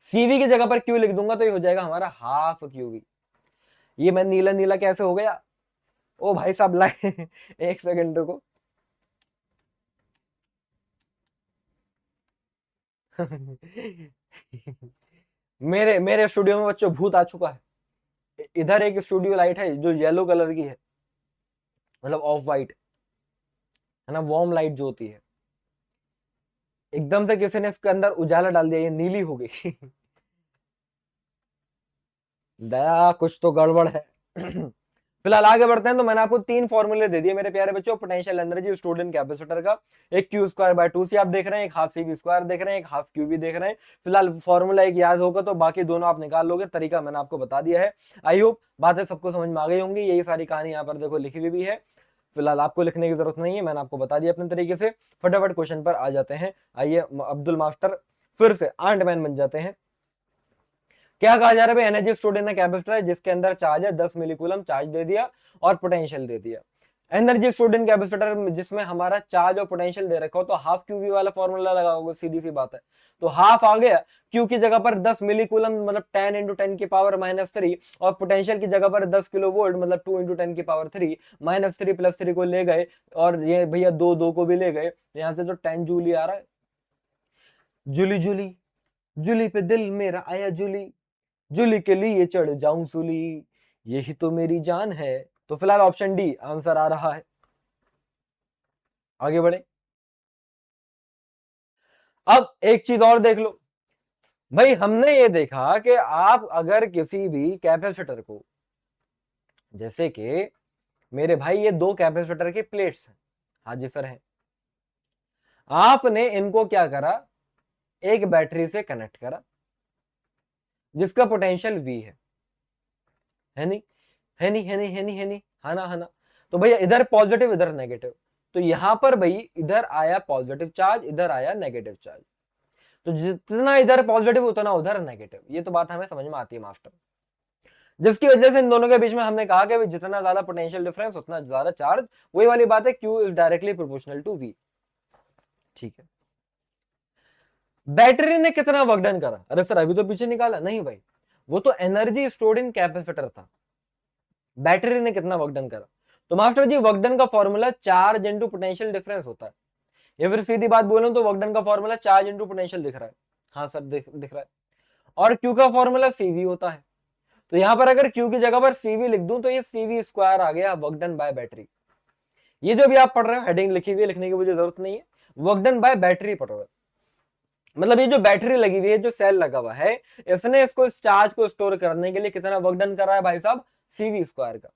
सीवी की जगह पर क्यू लिख दूंगा, तो ये हो जाएगा हमारा हाफ क्यू वी। ये मैं नीला नीला कैसे हो गया, ओ भाई साहब लाए एक सेकंड रुको मेरे मेरे स्टूडियो में बच्चों भूत आ चुका है। इधर एक स्टूडियो लाइट है जो येलो कलर की है, मतलब ऑफ वाइट है ना, वार्म लाइट जो होती है, एकदम से किसी ने इसके अंदर उजाला डाल दिया, ये नीली हो गई दया कुछ तो गड़बड़ है फिलहाल आगे बढ़ते हैं। तो मैंने आपको 3 फॉर्मूले दे दिए मेरे प्यारे बच्चों potential energy stored in capacitor का। एक क्यू स्क्वायर बाय 2c आप देख रहे हैं, एक हाफ सी वी स्क्वायर देख रहे हैं, एक हाफ क्यू वी देख रहे हैं। फिलहाल फॉर्मूला एक याद होगा तो बाकी दोनों आप निकाल लोगे, तरीका मैंने आपको बता दिया है। आई होप बातें सबको समझ में आ गई होंगी। यही सारी कहानी यहाँ पर देखो लिखी हुई भी है। फिलहाल आपको लिखने की जरूरत नहीं है, मैंने आपको बता दिया अपने तरीके से। फटाफट क्वेश्चन पर आ जाते हैं। आइए अब्दुल मास्टर फिर से आंटमैन बन जाते हैं। क्या कहा जा रहा है भाई, एनर्जी स्टोर्ड इन कैपेसिटर है जिसके अंदर चार्ज है 10 मिलीकूलम, चार्ज दे दिया और पोटेंशियल दे दिया। एनर्जी स्टोर्ड इन कैपेसिटर जिसमें हमारा चार्ज और पोटेंशियल दे रखा हो, तो हाफ क्यू वी वाला फॉर्मूला लगाओगे, सीधी सी बात है। तो हाफ आ गया, क्यू की जगह पर 10 मिलीकूलम मतलब 10 इंटू 10 की पावर -3, और पोटेंशियल की जगह पर 10 किलो वोल्ट मतलब 2 इंटू 10 की पावर 3, -3 + 3 को ले गए, और ये भैया 2 को भी ले गए, यहां से तो 10 जूली आ रहा है। जूली जूली जूली पे दिल मेरा आया जूली, जूली के लिए चढ़ जाऊं सूली, यही तो मेरी जान है। तो फिलहाल ऑप्शन डी आंसर आ रहा है। आगे बढ़े। अब एक चीज और देख लो भाई, हमने ये देखा कि आप अगर किसी भी कैपेसिटर को, जैसे कि मेरे भाई ये 2 कैपेसिटर के प्लेट्स हैं, हाँ जी सर है, आपने इनको क्या करा, एक बैटरी से कनेक्ट करा जिसका पोटेंशियल V है नहीं, है नहीं, है नहीं, है नहीं, है नहीं, है ना, है ना। तो भैया इधर पॉजिटिव इधर नेगेटिव, तो यहां पर भाई इधर आया पॉजिटिव चार्ज, इधर आया नेगेटिव चार्ज, तो जितना इधर पॉजिटिव उतना उधर नेगेटिव। ये तो बात हमें समझ में आती है मास्टर, जिसकी वजह से इन दोनों के बीच में हमने कहा कि जितना ज्यादा पोटेंशियल डिफरेंस उतना ज्यादा चार्ज। वही वाली बात है, Q is directly proportional to V। ठीक है, बैटरी ने कितना वर्क डन करा, अरे सर अभी तो पीछे निकाला नहीं भाई, वो तो एनर्जी स्टोर्ड इन कैपेसिटर था। बैटरी ने कितना वर्क डन करा, तो मास्टर जी वर्क डन का formula charge into potential difference होता है, या फिर सीधी बात बोलूं तो वर्क डन का फॉर्मूला चार्ज इंटू पोटेंशियल दिख रहा है। हाँ सर दिख रहा है। और Q का फॉर्मूला CV होता है, तो यहां पर अगर Q की जगह पर CV लिख दूं तो ये CV² आ गया, वर्क डन बाय बैटरी। ये जो भी आप पढ़ रहे हो हेडिंग लिखी हुई है, लिखने की मुझे जरूरत नहीं है, वर्क डन बाय बैटरी पढ़ रहे हो। मतलब ये जो बैटरी लगी हुई है, जो सेल लगा हुआ है, इसने इसको चार्ज को स्टोर करने के लिए कितना वर्क डन कर रहा है भाई साहब, CV² का।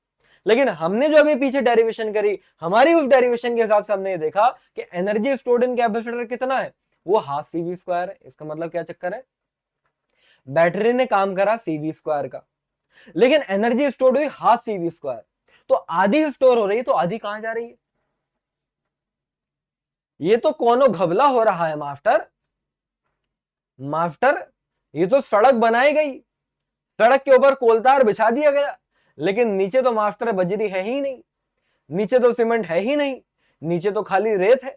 लेकिन हमने जो अभी पीछे डेरिवेशन करी, हमारी उस डेरिवेशन के हिसाब से हमने ये देखा कि एनर्जी स्टोर्ड इन कैपेसिटर कितना है, वो हाफ CV² है। इसका मतलब क्या चक्कर है, बैटरी ने काम करा CV² का, लेकिन एनर्जी स्टोर्ड हुई हाफ CV², तो आधी स्टोर हो रही है, तो आधी कहां जा रही है, ये तो कोनो घबला हो रहा है मास्टर। मास्टर ये तो सड़क बनाई गई, सड़क के ऊपर कोलतार बिछा दिया गया, लेकिन नीचे तो मास्टर बजरी है ही नहीं, नीचे तो सीमेंट है ही नहीं, नीचे तो खाली रेत है।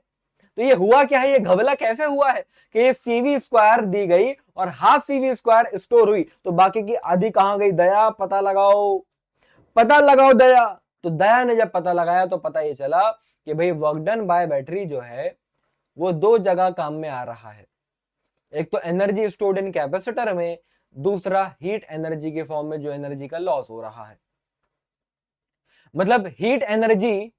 तो ये हुआ क्या है, ये घबला कैसे हुआ है कि ये CV² दी गई और हाफ CV² स्टोर हुई, तो बाकी की आधी कहां गई, दया पता लगाओ, पता लगाओ दया। तो दया ने जब पता लगाया तो पता ये चला कि भाई वर्क डन बाय बैटरी जो है वो 2 जगह काम में आ रहा है, एक तो एनर्जी स्टोर्ड इन कैपेसिटर में, दूसरा हीट एनर्जी के फॉर्म में जो एनर्जी का लॉस हो रहा है। मतलब हीट एनर्जी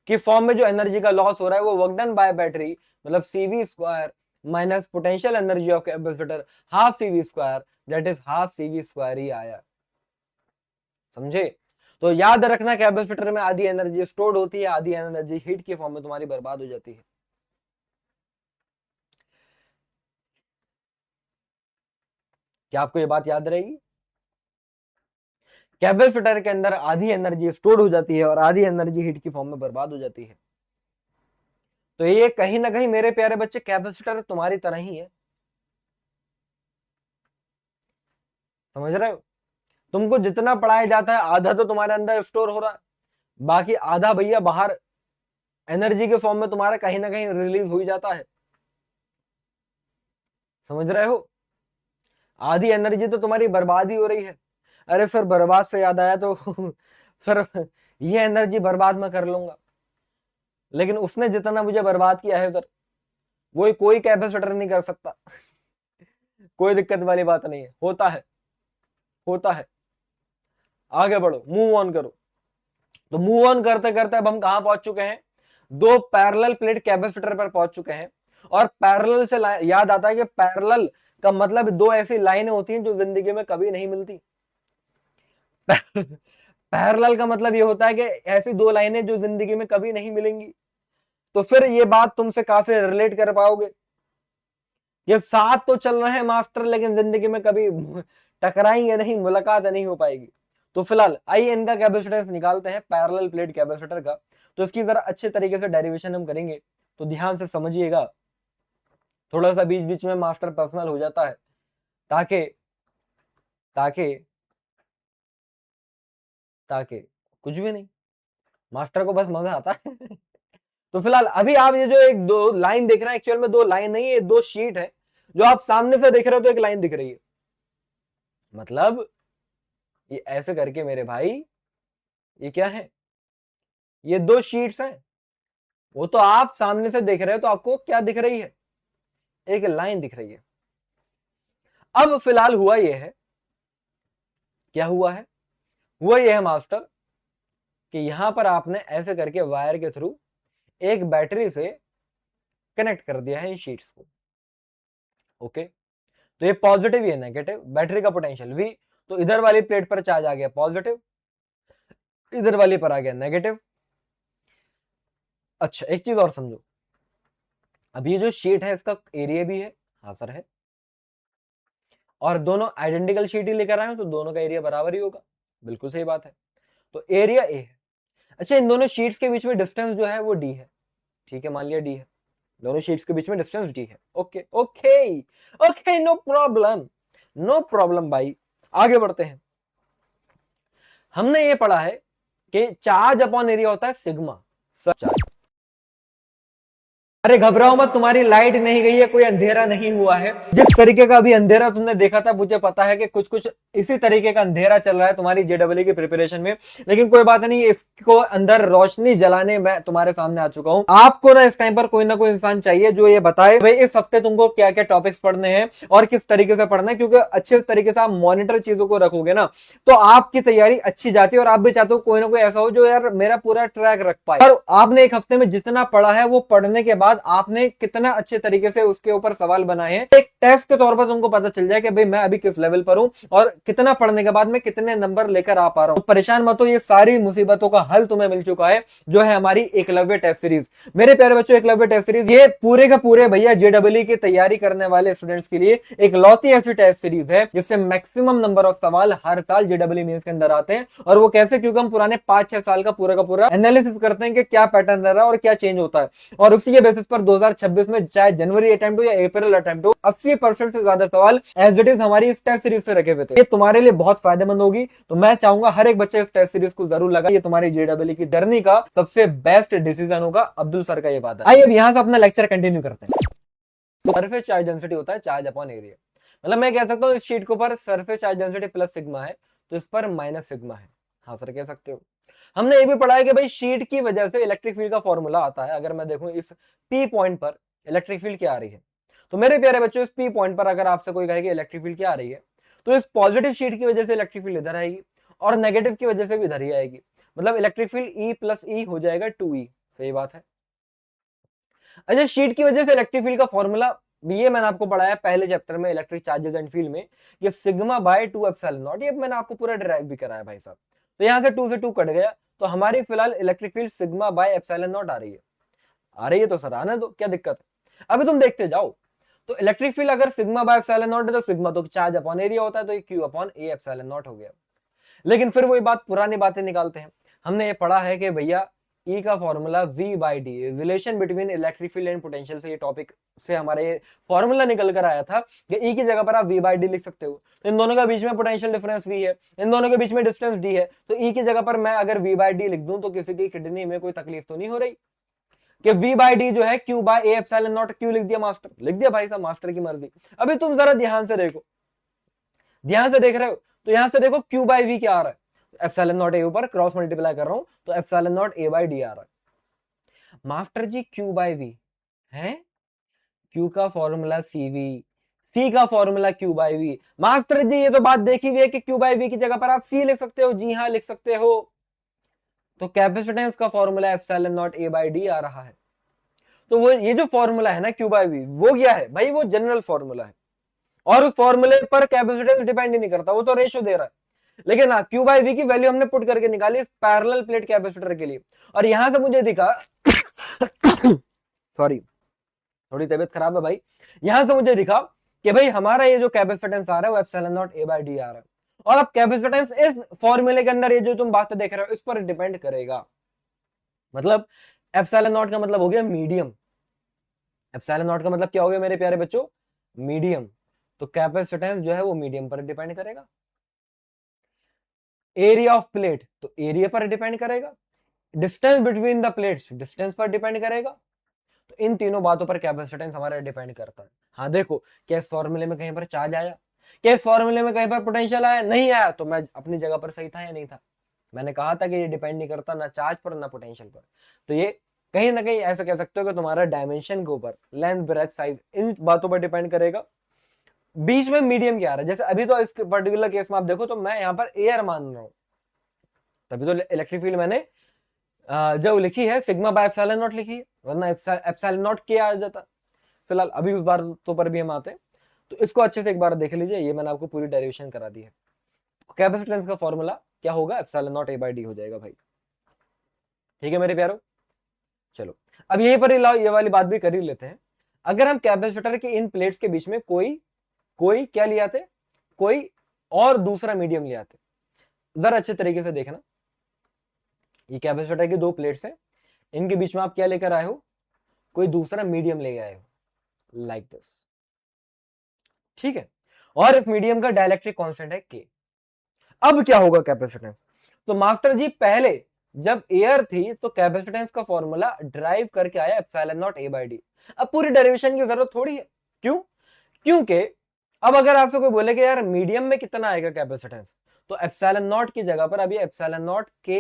की फॉर्म में जो एनर्जी का लॉस हो रहा है वो वर्क डन बाय बैटरी, मतलब CV² minus potential energy of capacitor half CV², that is half CV² ही आया। समझे? तो याद रखना कैपेसिटर में आधी एनर्जी स्टोर्ड होती है, आधी एनर्जी हीट के फॉर्म में तुम्हारी बर्बाद हो जाती है। क्या आपको ये बात याद रहेगी? कैपेसिटर के अंदर आधी एनर्जी स्टोर हो जाती है और आधी एनर्जी हीट की फॉर्म में बर्बाद हो जाती है। तो ये कहीं ना कहीं मेरे प्यारे बच्चे कैपेसिटर तुम्हारी तरह ही है, समझ रहे हो? तुमको जितना पढ़ाया जाता है आधा तो तुम्हारे अंदर स्टोर हो रहा है, बाकी आधा भैया बाहर एनर्जी के फॉर्म में तुम्हारा कहीं ना कहीं रिलीज हो ही जाता है। समझ रहे हो? आधी एनर्जी तो तुम्हारी बर्बाद ही हो रही है। अरे सर बर्बाद से याद आया तो सर ये एनर्जी बर्बाद मैं कर लूंगा, लेकिन उसने जितना मुझे बर्बाद किया है सर वो कोई कैपेसिटर नहीं कर सकता। कोई दिक्कत वाली बात नहीं है, होता है, होता है। आगे बढ़ो, मूव ऑन करो। तो मूव ऑन करते करते अब हम कहां पहुंच चुके हैं, 2 पैरेलल प्लेट कैपेसिटर पर पहुंच चुके हैं। और पैरेलल से याद आता है कि पैरेलल का मतलब 2 ऐसी लाइनें होती हैं जो जिंदगी में कभी नहीं मिलती। पैरेलल का मतलब ये होता है कि ऐसी 2 लाइनें जो जिंदगी में कभी नहीं मिलेंगी। तो फिर ये बात तुमसे काफी रिलेट कर पाओगे, ये साथ तो चल रहे हैं मास्टर लेकिन जिंदगी में कभी टकराएंगे नहीं, मुलाकात नहीं हो पाएगी। तो फिलहाल आइए इनका कैपेसिटेंस निकालते हैं पैरेलल प्लेट कैपेसिटर का। तो इसकी जरा अच्छे तरीके से डेरिवेशन हम करेंगे, तो ध्यान से समझिएगा। थोड़ा सा बीच बीच में मास्टर पर्सनल हो जाता है, ताकि ताकि ताकि कुछ भी नहीं, मास्टर को बस मजा आता है। तो फिलहाल अभी आप ये जो एक दो लाइन देख रहे हैं, एक्चुअल में दो लाइन नहीं है, दो शीट है। जो आप सामने से देख रहे हो तो एक लाइन दिख रही है, मतलब ये ऐसे करके मेरे भाई ये क्या है, ये दो शीट्स हैं। वो तो आप सामने से देख रहे हो तो आपको क्या दिख रही है, एक लाइन दिख रही है। अब फिलहाल हुआ ये है, क्या हुआ है, हुआ ये है मास्टर कि यहां पर आपने ऐसे करके वायर के थ्रू एक बैटरी से कनेक्ट कर दिया है इन शीट्स को। ओके, तो ये पॉजिटिव, ये नेगेटिव, बैटरी का पोटेंशियल V, तो इधर वाली प्लेट पर चार्ज आ गया पॉजिटिव, इधर वाली पर आ गया नेगेटिव। अच्छा एक चीज और समझो, अब ये जो शीट है इसका एरिया भी है, हाँ सर है, और दोनों आइडेंटिकल शीट ही लेकर आए हो तो दोनों का एरिया बराबर ही होगा, बिल्कुल सही बात है। तो एरिया ए है। अच्छा इन दोनों शीट्स के बीच में डिस्टेंस जो है वो डी है, ठीक है, मान लिया डी है, दोनों शीट्स के बीच में डिस्टेंस डी है। Okay okay okay, no problem, no problem भाई। आगे बढ़ते हैं। हमने ये पढ़ा है कि चार्ज अपॉन एरिया होता है सिग्मा, सब चार्ज। अरे घबराओ मत, तुम्हारी लाइट नहीं गई है, कोई अंधेरा नहीं हुआ है। जिस तरीके का अभी अंधेरा तुमने देखा था, मुझे पता है कि कुछ कुछ इसी तरीके का अंधेरा चल रहा है तुम्हारी जेडब्ल्यू की प्रिपरेशन में, लेकिन कोई बात नहीं, इसको अंदर रोशनी जलाने मैं तुम्हारे सामने आ चुका हूं। आपको ना इस टाइम पर कोई ना कोई इंसान चाहिए जो ये बताए भाई इस हफ्ते तुमको क्या क्या टॉपिक्स पढ़ने हैं और किस तरीके से पढ़ना है, क्योंकि अच्छे तरीके से आप मॉनिटर चीजों को रखोगे ना तो आपकी तैयारी अच्छी जाती है, और आप भी चाहते हो कोई ना कोई ऐसा हो जो यार मेरा पूरा ट्रैक रख पाए। और आपने एक हफ्ते में जितना पढ़ा है वो पढ़ने के बाद आपने कितना अच्छे तरीके से उसके ऊपर सवाल बनाए हैं, एक टेस्ट के तौर पर तुमको पता चल जाए कि भाई मैं अभी किस लेवल पर हूं और कितना पढ़ने के बाद मैं कितने नंबर लेकर आ पा रहा हूं। तो परेशान मत हो, ये सारी मुसीबतों का हल तुम्हें मिल चुका है, जो है हमारी एकलव्य टेस्ट सीरीज। मेरे प्यारे बच्चों, एकलव्य टेस्ट सीरीज ये पूरे का पूरे भैया जेडब्ल्यू की तैयारी करने वाले स्टूडेंट्स के लिए एक लौती ऐसी टेस्ट सीरीज है जिससे मैक्सिमम नंबर ऑफ सवाल हर साल जेडब्ल्यू मेंस के अंदर आते हैं। और वो कैसे, क्योंकि हम पुराने 5-6 साल का पूरा एनालिसिस करते हैं कि क्या पैटर्न रह रहा है और क्या चेंज होता है, और उसी के बेसिस पर 2026 में चाहे जनवरी अटेम्प्ट हो या अप्रैल अटेम्प्ट हो, 80% से ज्यादा सवाल एज इट इज हमारी इस टेस्ट सीरीज से रखे हुए थे। ये तुम्हारे लिए बहुत फायदेमंद होगी, तो मैं चाहूंगा हर एक बच्चे इस टेस्ट सीरीज को जरूर लगा, ये तुम्हारी जेडब्ल्यू की जर्नी का सबसे बेस्ट डिसीजन होगा, अब्दुल सर का ये बात है। आइए अब यहां से अपना लेक्चर कंटिन्यू करते हैं। तो सरफेस चार्ज डेंसिटी होता है चार्ज अपॉन एरिया, मतलब मैं कह सकता हूं इस शीट के ऊपर surface charge density plus sigma है तो इस पर माइनस सिग्मा है, हाँ सर कह सकते हो। हमने ये भी पढ़ा है कि भाई शीट की वजह से इलेक्ट्रिक फील्ड का फॉर्मूला आता है। अगर मैं देखूं इस पी पॉइंट पर इलेक्ट्रिक फील्ड क्या आ रही है, तो मेरे प्यारे बच्चों इस पी पॉइंट पर अगर आपसे कोई कहे कि इलेक्ट्रिक फील्ड क्या आ रही है, तो इस पॉजिटिव शीट की वजह से इलेक्ट्रिक फील्ड इधर आएगी और नेगेटिव की वजह से भी इधर ही आएगी, मतलब इलेक्ट्रिक फील्ड ई प्लस ई हो जाएगा 2E। सही बात है। अच्छा शीट की वजह से इलेक्ट्रिक फील्ड का फॉर्मूला ये मैंने आपको पढ़ाया पहले चैप्टर में इलेक्ट्रिक चार्जेस एंड फील्ड में, ये सिग्मा बाय 2 एप्सिलॉन नॉट, ये मैंने आपको पूरा डिराइव भी कराया भाई साहब। तो यहां से 2 से 2 कट गया, तो हमारी फिलहाल electric field sigma by epsilon naught आ रही है। आ रही है तो सर आने दो, क्या दिक्कत है, अभी तुम देखते जाओ। तो इलेक्ट्रिक फील्ड अगर सिग्मा बाय एप्सिलॉन नॉट है तो सिग्मा तो चार्ज अपॉन एरिया होता है, तो ये Q upon A epsilon not हो गया। लेकिन फिर वही बात, पुरानी बातें निकालते हैं। हमने ये पढ़ा है कि भैया E का formula V by D, relation between electric field and potential से ये टॉपिक से हमारे ये फॉर्मूला निकल कर आया था कि E की जगह पर आप V बाई डी लिख सकते हो। तो इन दोनों के बीच में पोटेंशियल डिफरेंस V है, इन दोनों के बीच में डिस्टेंस D है, तो E की जगह पर मैं अगर V बाई डी लिख दूं तो किसी की किडनी में कोई तकलीफ तो नहीं हो रही कि V बाई डी जो है Q by a epsilon naught, Q लिख दिया मास्टर, लिख दिया भाई साहब, मास्टर की मर्जी। अभी तुम जरा ध्यान से देखो, ध्यान से देख रहे हो, तो यहां से देखो Q बाय V क्या आ रहा है, एप्सिलॉन नॉट ए ऊपर क्रॉस मल्टीप्लाई कर रहा हूं तो epsilon naught A by D आ रहा है। Master ji Q by V है, Q का फॉर्मूला CV, C का formula Q by V। Master ji ये तो बात देखी हुई है कि Q बाय V की जगह पर आप C लिख सकते हो, जी हाँ लिख सकते हो। तो कैपेसिटेंस का formula epsilon naught A by D आ रहा है। तो वो ये जो फॉर्मूला है ना Q बाय V, वो क्या है भाई, वो जनरल फॉर्मूला है, और उस फॉर्मूले पर कैपेसिटेंस डिपेंड ही नहीं करता, वो तो रेशो दे रहा है। लेकिन हाँ Q बाय V की वैल्यू हमने पुट करके निकाली इस पैरेलल प्लेट कैपेसिटर के लिए, और यहां से मुझे दिखा सॉरी थोड़ी तबीयत खराब है भाई, यहां से मुझे दिखा कि भाई हमारा ये जो कैपेसिटेंस आ रहा है वो epsilon naught A by D आ रहा है, और अब कैपेसिटेंस इस फॉर्मूले के अंदर ये जो तुम बात देख रहे हो इस पर डिपेंड करेगा। मतलब एप्सिलॉन नॉट का मतलब हो गया मीडियम। एप्सिलॉन नॉट का मतलब क्या हो गया मेरे प्यारे बच्चों? मीडियम। तो कैपेसिटेंस जो है वो मीडियम पर डिपेंड करेगा। एरिया ऑफ प्लेट तो एरिया पर डिपेंड करेगा। Distance between the plates distance पर डिपेंड करेगा। तो इन तीनों बातों पर कैपेसिटेंस हमारा डिपेंड करता है। हाँ देखो, क्या इस फॉर्मूले में कहीं पर चार्ज आया? क्या इस फॉर्मूले में कहीं पर पोटेंशियल आया? नहीं आया। तो मैं अपनी जगह पर सही था या नहीं था? मैंने कहा था कि ये डिपेंड नहीं करता ना चार्ज पर ना पोटेंशियल पर। तो ये कहीं ना कहीं ऐसा कह सकते हो कि तुम्हारा डायमेंशन के ऊपर, लेंथ ब्रेथ साइज, इन बातों पर डिपेंड करेगा। बीच में मीडियम क्या आ रहा है? जैसे अभी तो इस पर्टिकुलर केस में आप देखो तो मैं यहाँ पर एयर मान रहा हूं, तभी तो इलेक्ट्रिक फील्ड मैंने जब लिखी है सिग्मा बाय एप्सिलॉन नॉट लिखी है, वरना एप्सिलॉन नॉट के आ जाता। फिलहाल अभी उस बार तो पर भी हम आते हैं। तो इसको अच्छे से एक बार देख लीजिए, ये मैंने आपको पूरी डेरिवेशन करा दी है। कैपेसिटेंस का फॉर्मूला क्या होगा? Epsilon naught A by D हो जाएगा भाई। ठीक है मेरे प्यारो, चलो अब यहीं पर ये वाली बात भी कर ही लेते हैं। अगर हम कैपेसिटर के इन प्लेट्स के बीच में कोई कोई क्या ले आते, कोई और दूसरा मीडियम ले आते, जरा अच्छे तरीके से देखना। ये कैपेसिटर की दो प्लेट्स हैं, इनके बीच में आप क्या लेकर आए हो? कोई दूसरा मीडियम ले आए हो, लाइक दिस। ठीक है, और इस मीडियम का डाइलेक्ट्रिक कांस्टेंट है के। अब क्या होगा कैपेसिटेंस? तो मास्टर जी पहले जब एयर थी तो कैपेसिटेंस का फॉर्मूला ड्राइव करके आया epsilon naught A by D. अब पूरी डेरिवेशन की जरूरत थोड़ी है। क्यों? क्योंकि अब अगर आपसे कोई बोले कि यार मीडियम में कितना आएगा कैपेसिटेंस, तो एप्सिलॉन नॉट की जगह पर अभी एप्सिलॉन नॉट के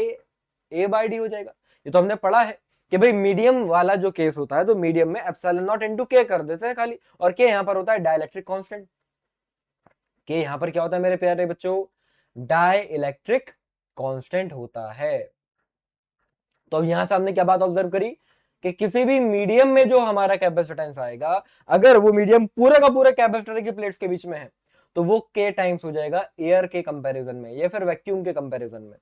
ए बाई डी हो जाएगा। ये तो हमने पढ़ा है कि भाई मीडियम वाला जो केस होता है तो मीडियम में एप्सिलॉन नॉट इंटू के कर देते हैं खाली, और के यहां पर होता है डाइलेक्ट्रिक कांस्टेंट। के यहां पर क्या होता है मेरे प्यारे बच्चों? डाई इलेक्ट्रिक कांस्टेंट होता है। तो अब यहां से हमने क्या बात ऑब्जर्व करी कि किसी भी मीडियम में जो हमारा कैपेसिटेंस आएगा, अगर वो मीडियम पूरे का पूरे कैपेसिटर की प्लेट्स के बीच में है, तो वो के टाइम्स हो जाएगा एयर के कंपैरिजन में या फिर वैक्यूम के कंपैरिजन में।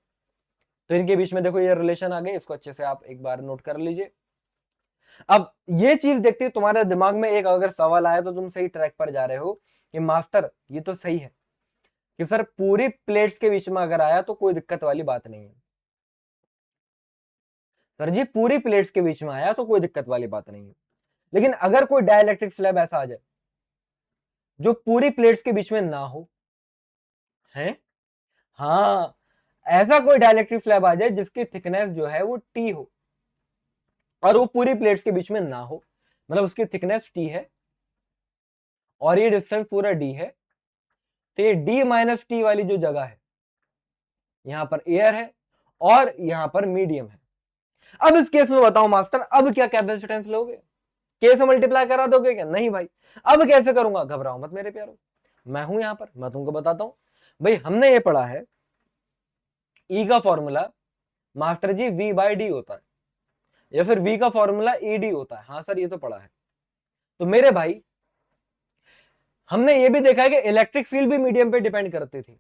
तो इनके बीच में देखो ये रिलेशन आ गए, इसको अच्छे से आप एक बार नोट कर लीजिए। अब ये चीज देखते तुम्हारे दिमाग में एक अगर सवाल आया तो तुम सही ट्रैक पर जा रहे हो कि मास्टर ये तो सही है कि सर पूरी प्लेट्स के बीच में अगर आया तो कोई दिक्कत वाली बात नहीं है। सर जी पूरी प्लेट्स के बीच में आया तो कोई दिक्कत वाली बात नहीं है, लेकिन अगर कोई डाइलेक्ट्रिक स्लैब ऐसा आ जाए जो पूरी प्लेट्स के बीच में ना हो, है? हाँ, ऐसा कोई डाइलेक्ट्रिक स्लैब आ जाए जिसकी थिकनेस जो है वो टी हो और वो पूरी प्लेट्स के बीच में ना हो, मतलब उसकी थिकनेस टी है और ये डिस्टेंस पूरा डी है, तो ये डी माइनस टी वाली जो जगह है, यहां पर एयर है और यहां पर मीडियम है। अब इस केस में बताओ मास्टर, अब क्या कैपेसिटेंस लोगे? के से मल्टीप्लाई करा दोगे क्या? नहीं भाई। अब कैसे करूंगा? घबराओ मत मेरे प्यारो, मैं हूं यहां पर, मैं तुमको बताता हूं। भाई हमने ये पढ़ा है ई का formula master ji V by D होता है, या फिर वी का फॉर्मूला ई डी होता है। हाँ सर ये तो पढ़ा है। तो मेरे भाई हमने ये भी देखा है कि इलेक्ट्रिक फील्ड भी मीडियम पे डिपेंड करती थी।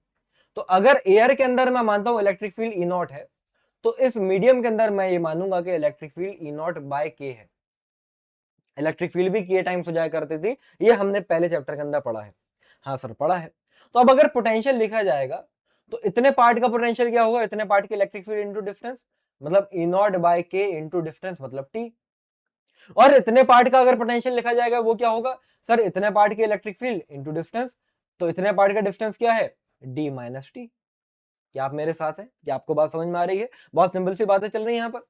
तो अगर एयर के अंदर मैं मानता हूं इलेक्ट्रिक फील्ड ई नॉट है, तो इस मीडियम के अंदर मैं ये मानूंगा कि electric field E naught by K है। इलेक्ट्रिक फील्ड भी के टाइम्स हो जाया करती थी, ये हमने पहले चैप्टर के अंदर पढ़ा है। हाँ सर पढ़ा है। तो अब अगर पोटेंशियल लिखा जाएगा तो इतने पार्ट का पोटेंशियल क्या होगा? इतने पार्ट की इलेक्ट्रिक फील्ड इंटू डिस्टेंस, मतलब ई naught by K into distance मतलब टी। और इतने पार्ट का अगर पोटेंशियल लिखा जाएगा वो क्या होगा? सर इतने पार्ट की इलेक्ट्रिक फील्ड इंटू डिस्टेंस, तो इतने पार्ट का डिस्टेंस क्या है? D minus T. क्या आप मेरे साथ हैं? क्या आपको बात समझ में आ रही है? बहुत सिंपल सी बातें चल रही है यहाँ पर।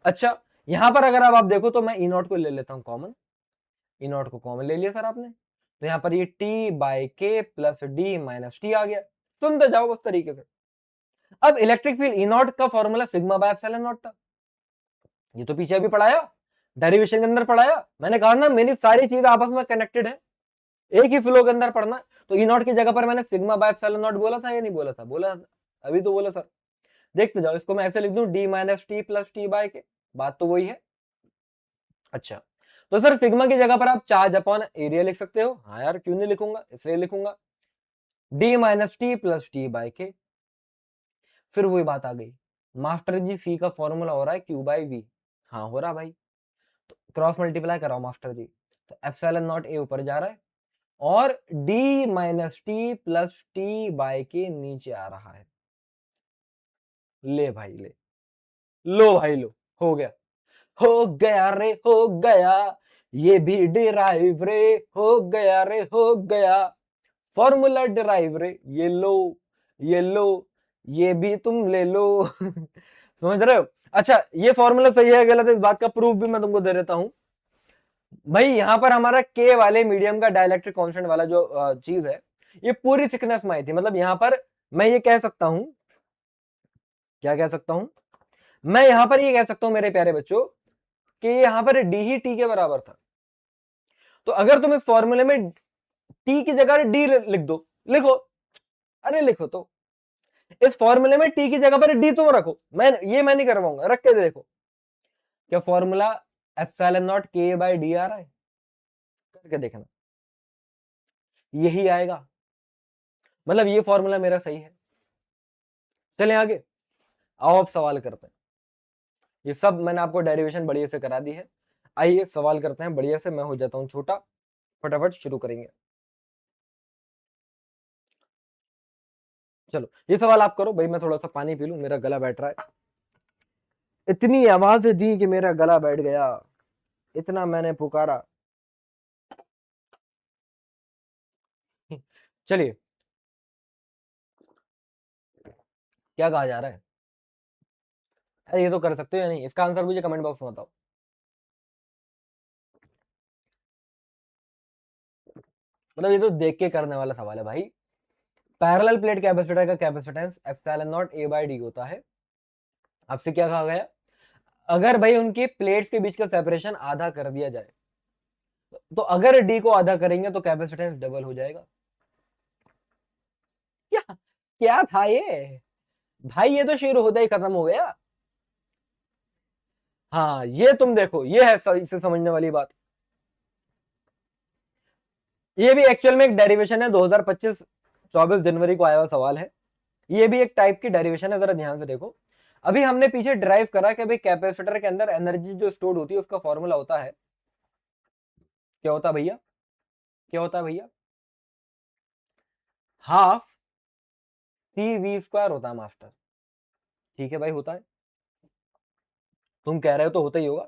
अच्छा, यहां पर अगर आप देखो तो मैं ई नॉट को ले लेता हूं कॉमन। ई नॉट को कॉमन ले लिया सर आपने, तो यहां पर ये टी बाई के प्लस डी माइनस टी आ गया। सुनते जाओ उस तरीके से। अब इलेक्ट्रिक फील्ड ई नॉट का formula sigma by epsilon not था, ये तो पीछे अभी पढ़ाया, डेरिवेशन के अंदर पढ़ाया। मैंने कहा ना मेरी सारी चीजें आपस में कनेक्टेड है, एक ही फ्लो के अंदर पढ़ना। तो ई नॉट की जगह पर मैंने सिग्मा बाय एप्सिलॉन नॉट बोला था या नहीं बोला था? बोला था। अभी तो बोला सर। देखते जाओ, इसको मैं ऐसे लिख दूं D minus T plus T by K, बात तो वही है। अच्छा, तो सर सिग्मा की जगह पर आप चार्ज अपॉन एरिया लिख सकते हो। हाँ यार क्यों नहीं लिखूंगा, इसलिए लिखूंगा D minus T plus T by के। फिर वही बात आ गई, मास्टर जी सी का फॉर्मूला हो रहा है क्यू बाई वी। हाँ हो रहा भाई, तो क्रॉस मल्टीप्लाई कराओ मास्टर जी, तो एप्सिलॉन नॉट ए ऊपर जा रहा है और D minus T plus T by के नीचे आ रहा है। ले भाई ले, लो भाई लो, हो गया। हो गया रे हो गया, ये भी डिराइव रे, हो गया रे हो गया, फॉर्मूला डिराइव रे, ये लो, ये भी तुम ले लो। समझ रहे हो? अच्छा, ये फॉर्मूला सही है गलत है, इस बात का प्रूफ भी मैं तुमको दे देता हूं। भाई यहां पर हमारा के वाले मीडियम का डाइलेक्ट्रिक कांस्टेंट वाला जो चीज है, ये पूरी थिकनेस में आई थी। मतलब यहां पर मैं ये कह सकता हूं, क्या कह सकता हूं, मैं यहां पर ये कह सकता हूं मेरे प्यारे बच्चों, कि यहां पर डी ही टी के बराबर था। तो अगर तुम इस फॉर्मूले में टी की जगह डी लिख दो, लिखो, अरे लिखो तो, इस फॉर्मूले में टी की जगह पर डी तुम रखो, मैं नहीं करवाऊंगा, रख के देखो क्या फॉर्मूला एप्सिलॉन नॉट के बाय डी आ रहा है, करके देखना, यही आएगा। मतलब ये फॉर्मूला मेरा सही है। चलें आगे, आओ अब सवाल करते हैं। ये सब मैंने आपको डेरिवेशन बढ़िया से करा दी है। आइए सवाल करते हैं बढ़िया से, मैं हो जाता हूं छोटा, फटाफट शुरू करेंगे। चलो ये सवाल आप करो भाई, मैं थोड़ा सा पानी पी लूं, मेरा गला बैठ रहा है। इतनी आवाजें दी कि मेरा गला बैठ गया, इतना मैंने पुकारा। चलिए, क्या कहा जा रहा है? अरे ये तो कर सकते हो या नहीं, इसका आंसर मुझे कमेंट बॉक्स में बताओ। मतलब ये तो देख के करने वाला सवाल है भाई। पैरेलल प्लेट कैपेसिटर का capacitance epsilon naught A by D होता है। आपसे क्या कहा गया? अगर भाई उनकी प्लेट्स के बीच का सेपरेशन आधा कर दिया जाए, तो अगर डी को आधा करेंगे तो कैपेसिटेंस डबल हो जाएगा। क्या क्या था ये भाई? ये तो शुरू होता ही खत्म हो गया। हाँ ये तुम देखो, ये है इसे समझने वाली बात। ये भी एक्चुअल में एक डेरिवेशन है, 2025 24 जनवरी को आया हुआ सवाल है। ये भी एक टाइप की डेरिवेशन है, जरा ध्यान से देखो। अभी हमने पीछे ड्राइव करा कि भाई कैपेसिटर के अंदर एनर्जी जो स्टोर होती है उसका फॉर्मूला होता है, क्या होता है भैया? क्या होता है भैया? हाफ सी वी स्क्वायर होता है मास्टर। ठीक है भाई, होता है, तुम कह रहे हो तो होता ही होगा,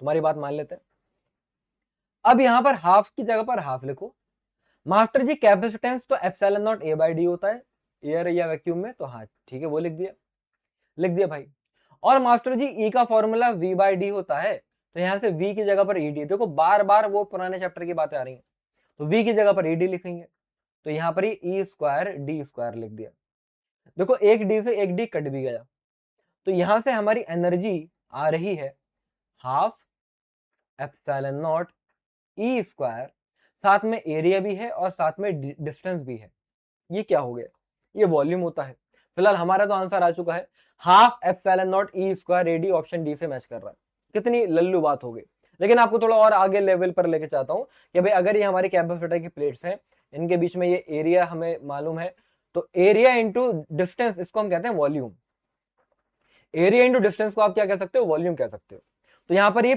तुम्हारी बात मान लेते हैं। अब यहां पर हाफ की जगह पर हाफ लिखो। मास्टर जी कैपेसिटेंस तो epsilon naught A by D होता है एयर या वैक्यूम में, तो हाँ ठीक है, वो लिख दिया, लिख दिया भाई। और मास्टर जी ई का फॉर्मूला वी बाय डी होता है, तो यहां से वी की जगह पर ई डी, देखो बार बार वो पुराने चैप्टर की बातें आ रही हैं, तो वी की जगह पर ई डी लिखेंगे, तो यहां पर ई स्क्वायर डी स्क्वायर लिख दिया। देखो एक डी से एक डी कट भी गया, तो यहां से हमारी एनर्जी आ रही है half epsilon naught E square, साथ में एरिया भी है और साथ में डिस्टेंस भी है। ये क्या हो गया? ये वॉल्यूम होता है। फिलहाल हमारा तो आंसर आ चुका है, half epsilon naught E square A D, option D से मैच कर रहा है। कितनी लल्लू बात हो गई। लेकिन आपको थोड़ा और आगे लेवल पर लेके चाहता हूं कि भाई अगर ये हमारी कैपेसिटर की प्लेट्स हैं, इनके बीच में ये एरिया हमें मालूम है, तो एरिया इंटू डिस्टेंस, इसको हम कहते हैं वॉल्यूम। एरिया इंटू डिस्टेंस को आप क्या कह सकते हो? वॉल्यूम कह सकते हो। तो यहां पर ये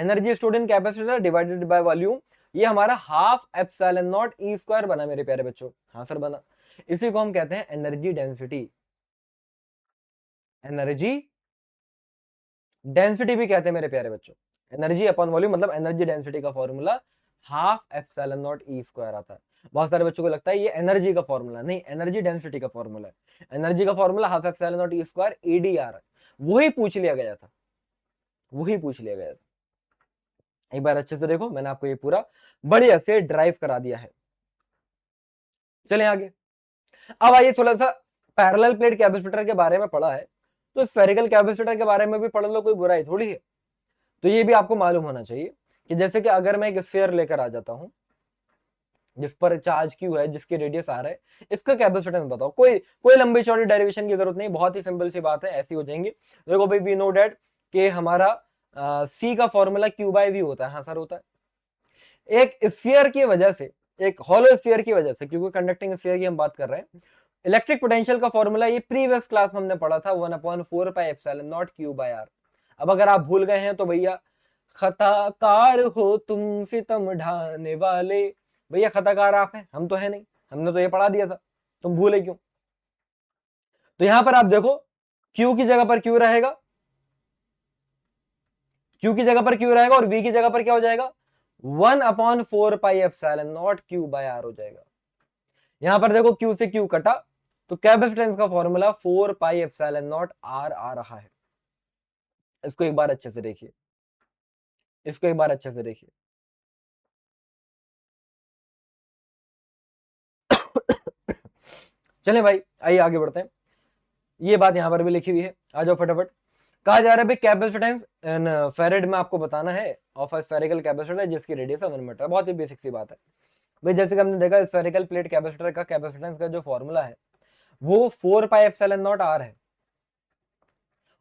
energy stored in capacitor divided by volume, ये हमारा half epsilon naught E square बना मेरे प्यारे बच्चों। हाँ सर बना। इसी को हम कहते हैं एनर्जी डेंसिटी। एनर्जी डेंसिटी भी कहते हैं मेरे प्यारे बच्चों। एनर्जी अपॉन वॉल्यूम मतलब एनर्जी डेंसिटी का formula half epsilon naught E square आता है। बहुत सारे बच्चों को लगता है ये एनर्जी का फॉर्मूला, नहीं, एनर्जी डेंसिटी का फॉर्मूला है। एनर्जी का formula half epsilon naught E square EDR, वही पूछ लिया गया था, वही पूछ लिया गया था। एक बार अच्छे से देखो, मैंने आपको ये पूरा बढ़िया से ड्राइव करा दिया है। चलें आगे। अब आइए थोड़ा सा पैरेलल प्लेट कैपेसिटर के बारे में पढ़ा है, तो स्फेरिकल कैपेसिटर के बारे में भी पढ़ लो, कोई बुराई थोड़ी है। तो ये भी आपको मालूम होना चाहिए कि जैसे कि अगर मैं एक स्फीयर लेकर आ जाता हूं जिस पर चार्ज क्यू है, जिसकी रेडियस आर है, इसका कैपेसिटेंस बताओ। कोई कोई लंबी चौड़ी डेरिवेशन की जरूरत नहीं, बहुत ही सिंपल सी बात है, ऐसी हो जाएंगी। देखो भाई वी नो डेट कि हमारा सी का फॉर्मूला क्यू बाय वी होता है। हाँ सर होता है। एक स्फीयर की वजह से, एक हॉलो स्फीयर की वजह से, क्योंकि कंडक्टिंग स्फीयर की हम बात कर रहे हैं, इलेक्ट्रिक पोटेंशियल का फॉर्मूला ये प्रीवियस क्लास में हमने पढ़ा था, 1/4 pi epsilon naught Q by R. अब अगर आप भूल गए हैं तो भैया खताकार हो तुम सितम ढाने वाले, भैया खताकार आप हैं, हम तो है नहीं, हमने तो ये पढ़ा दिया था, तुम भूले क्यों? तो यहां पर आप देखो Q की जगह पर Q रहेगा, क्यू की जगह पर क्यू रहेगा और वी की जगह पर क्या हो जाएगा, 1/4 pi epsilon naught Q by R हो जाएगा। यहां पर देखो क्यू से क्यू कटा, तो कैपेसिटेंस का formula 4 pi epsilon naught R आ रहा है। इसको एक बार अच्छे से देखिए, इसको एक बार अच्छे से देखिए। चले भाई आइए आगे बढ़ते हैं। ये बात यहां पर भी लिखी हुई है, आ जाओ फटाफट। कहा जा रहा है भाई कैपेसिटेंस इन फेरेड में आपको बताना है ऑफ अ स्फेरिकल कैपेसिटर जिसकी रेडियस 1 मीटर। बहुत ही बेसिक सी बात है भाई। जैसे कि हमने देखा स्फेरिकल प्लेट कैपेसिटर का कैपेसिटेंस का जो फॉर्मूला है वो 4 पाई एप्सिलॉन नॉट आर है।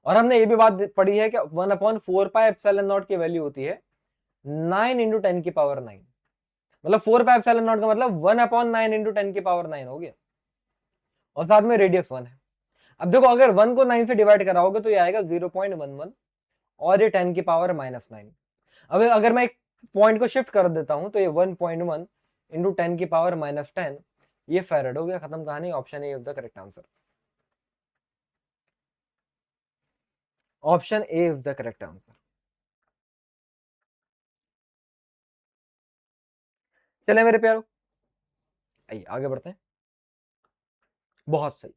और हमने ये भी बात पढ़ी है कि 1/4 पाई एप्सिलॉन नॉट की वैल्यू होती है 9 × 10⁹। मतलब 4 पाई एप्सिलॉन नॉट का मतलब 1/9 × 10⁹ हो गया, और साथ में रेडियस 1 है। अब देखो अगर 1 को 9 से डिवाइड कराओगे तो ये आएगा 0.11 और ये 10⁻⁻9। अब अगर मैं एक पॉइंट को शिफ्ट कर देता हूं तो ये 1.1 इंटू 10⁻⁻10 ये फैरेड हो गया। खत्म कहानी। Option A is the correct answer. Option A is the correct answer. चले मेरे प्यारो आइए आगे बढ़ते हैं। बहुत सही।